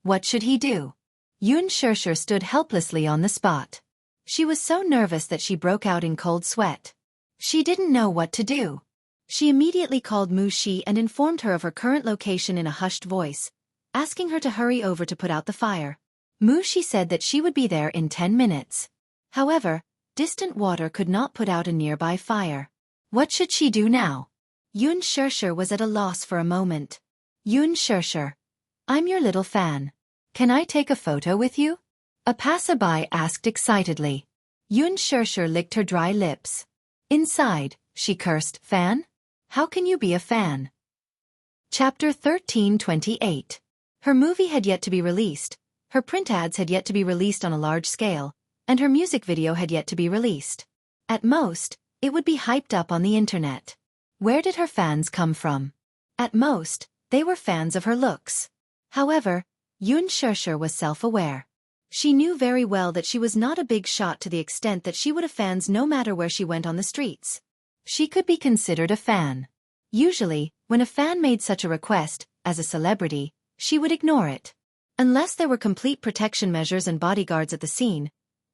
What should he do? Yun Shirshir stood helplessly on the spot. She was so nervous that she broke out in cold sweat. She didn't know what to do. She immediately called Mu Shi and informed her of her current location in a hushed voice, asking her to hurry over to put out the fire. Mu Shi said that she would be there in 10 minutes. However, distant water could not put out a nearby fire. What should she do now? Yun Shirshir was at a loss for a moment. Yun Shirshir, I'm your little fan. Can I take a photo with you? A passerby asked excitedly. Yun Shirshir licked her dry lips. Inside, she cursed, fan? How can you be a fan? Chapter 1328. Her movie had yet to be released, her print ads had yet to be released on a large scale, and her music video had yet to be released. At most, it would be hyped up on the internet. Where did her fans come from? At most, they were fans of her looks. However, Yun Shirshir was self-aware. She knew very well that she was not a big shot to the extent that she would have fans no matter where she went on the streets. She could be considered a fan. Usually, when a fan made such a request, as a celebrity, she would ignore it. Unless there were complete protection measures and bodyguards at the scene,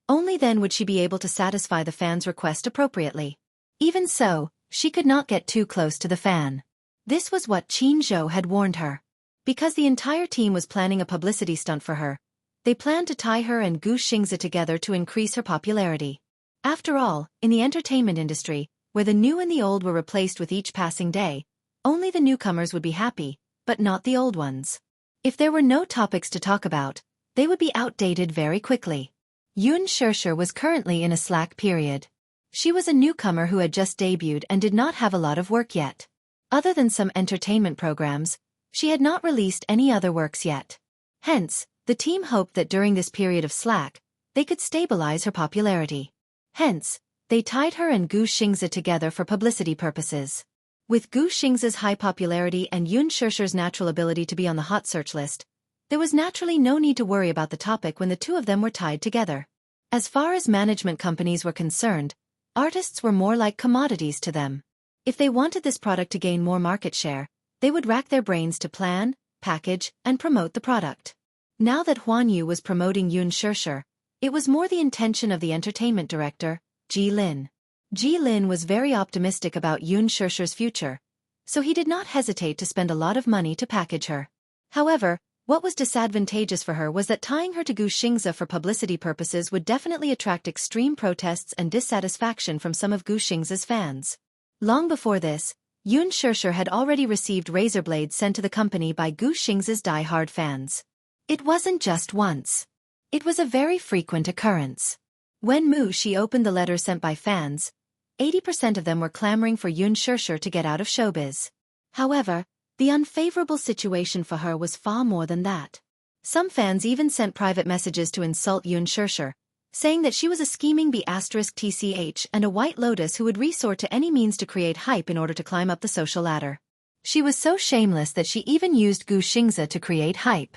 only then would she be able to satisfy the fan's request appropriately. Even so, she could not get too close to the fan. This was what Qin Zhou had warned her. Because the entire team was planning a publicity stunt for her, they planned to tie her and Gu Xingzi together to increase her popularity. After all, in the entertainment industry, where the new and the old were replaced with each passing day, only the newcomers would be happy, but not the old ones. If there were no topics to talk about, they would be outdated very quickly. Yun Shirshir was currently in a slack period. She was a newcomer who had just debuted and did not have a lot of work yet. Other than some entertainment programs, she had not released any other works yet. Hence, the team hoped that during this period of slack, they could stabilize her popularity. Hence, they tied her and Gu Xingzi together for publicity purposes. With Gu Xingzi's high popularity and Yun Shirshir's natural ability to be on the hot search list, there was naturally no need to worry about the topic when the two of them were tied together. As far as management companies were concerned, artists were more like commodities to them. If they wanted this product to gain more market share, they would rack their brains to plan, package, and promote the product. Now that Huan Yu was promoting Yun Shirshir, it was more the intention of the entertainment director, Ji Lin. Ji Lin was very optimistic about Yun Shirshir's future, so he did not hesitate to spend a lot of money to package her. However, what was disadvantageous for her was that tying her to Gu Xingzi for publicity purposes would definitely attract extreme protests and dissatisfaction from some of Gu Xingzi's fans. Long before this, Yun Shirshir had already received razor blades sent to the company by Gu Xingzi's die-hard fans. It wasn't just once. It was a very frequent occurrence. When Mu Shi opened the letters sent by fans, 80% of them were clamoring for Yun Shirshir to get out of showbiz. However, the unfavorable situation for her was far more than that. Some fans even sent private messages to insult Yun Shirshir, saying that she was a scheming B*TCH and a white lotus who would resort to any means to create hype in order to climb up the social ladder. She was so shameless that she even used Gu Xingzi to create hype.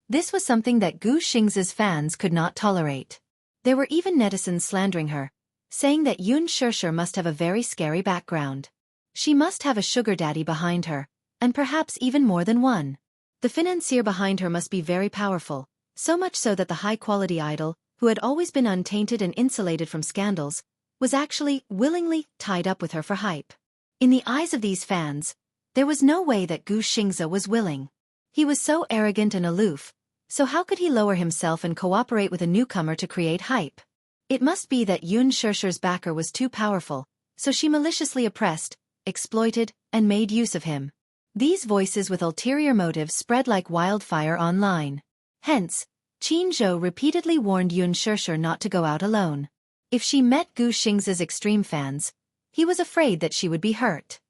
This was something that Gu Xingzi's fans could not tolerate. There were even netizens slandering her, saying that Yun Shirshir must have a very scary background. She must have a sugar daddy behind her, and perhaps even more than one. The financier behind her must be very powerful, so much so that the high-quality idol, who had always been untainted and insulated from scandals, was actually, willingly, tied up with her for hype. In the eyes of these fans, there was no way that Gu Xingzi was willing. He was so arrogant and aloof, so how could he lower himself and cooperate with a newcomer to create hype? It must be that Yun Shirshir's backer was too powerful, so she maliciously oppressed, exploited, and made use of him. These voices with ulterior motives spread like wildfire online. Hence, Qin Zhou repeatedly warned Yun Shirshir not to go out alone. If she met Gu Xingzi's extreme fans, he was afraid that she would be hurt.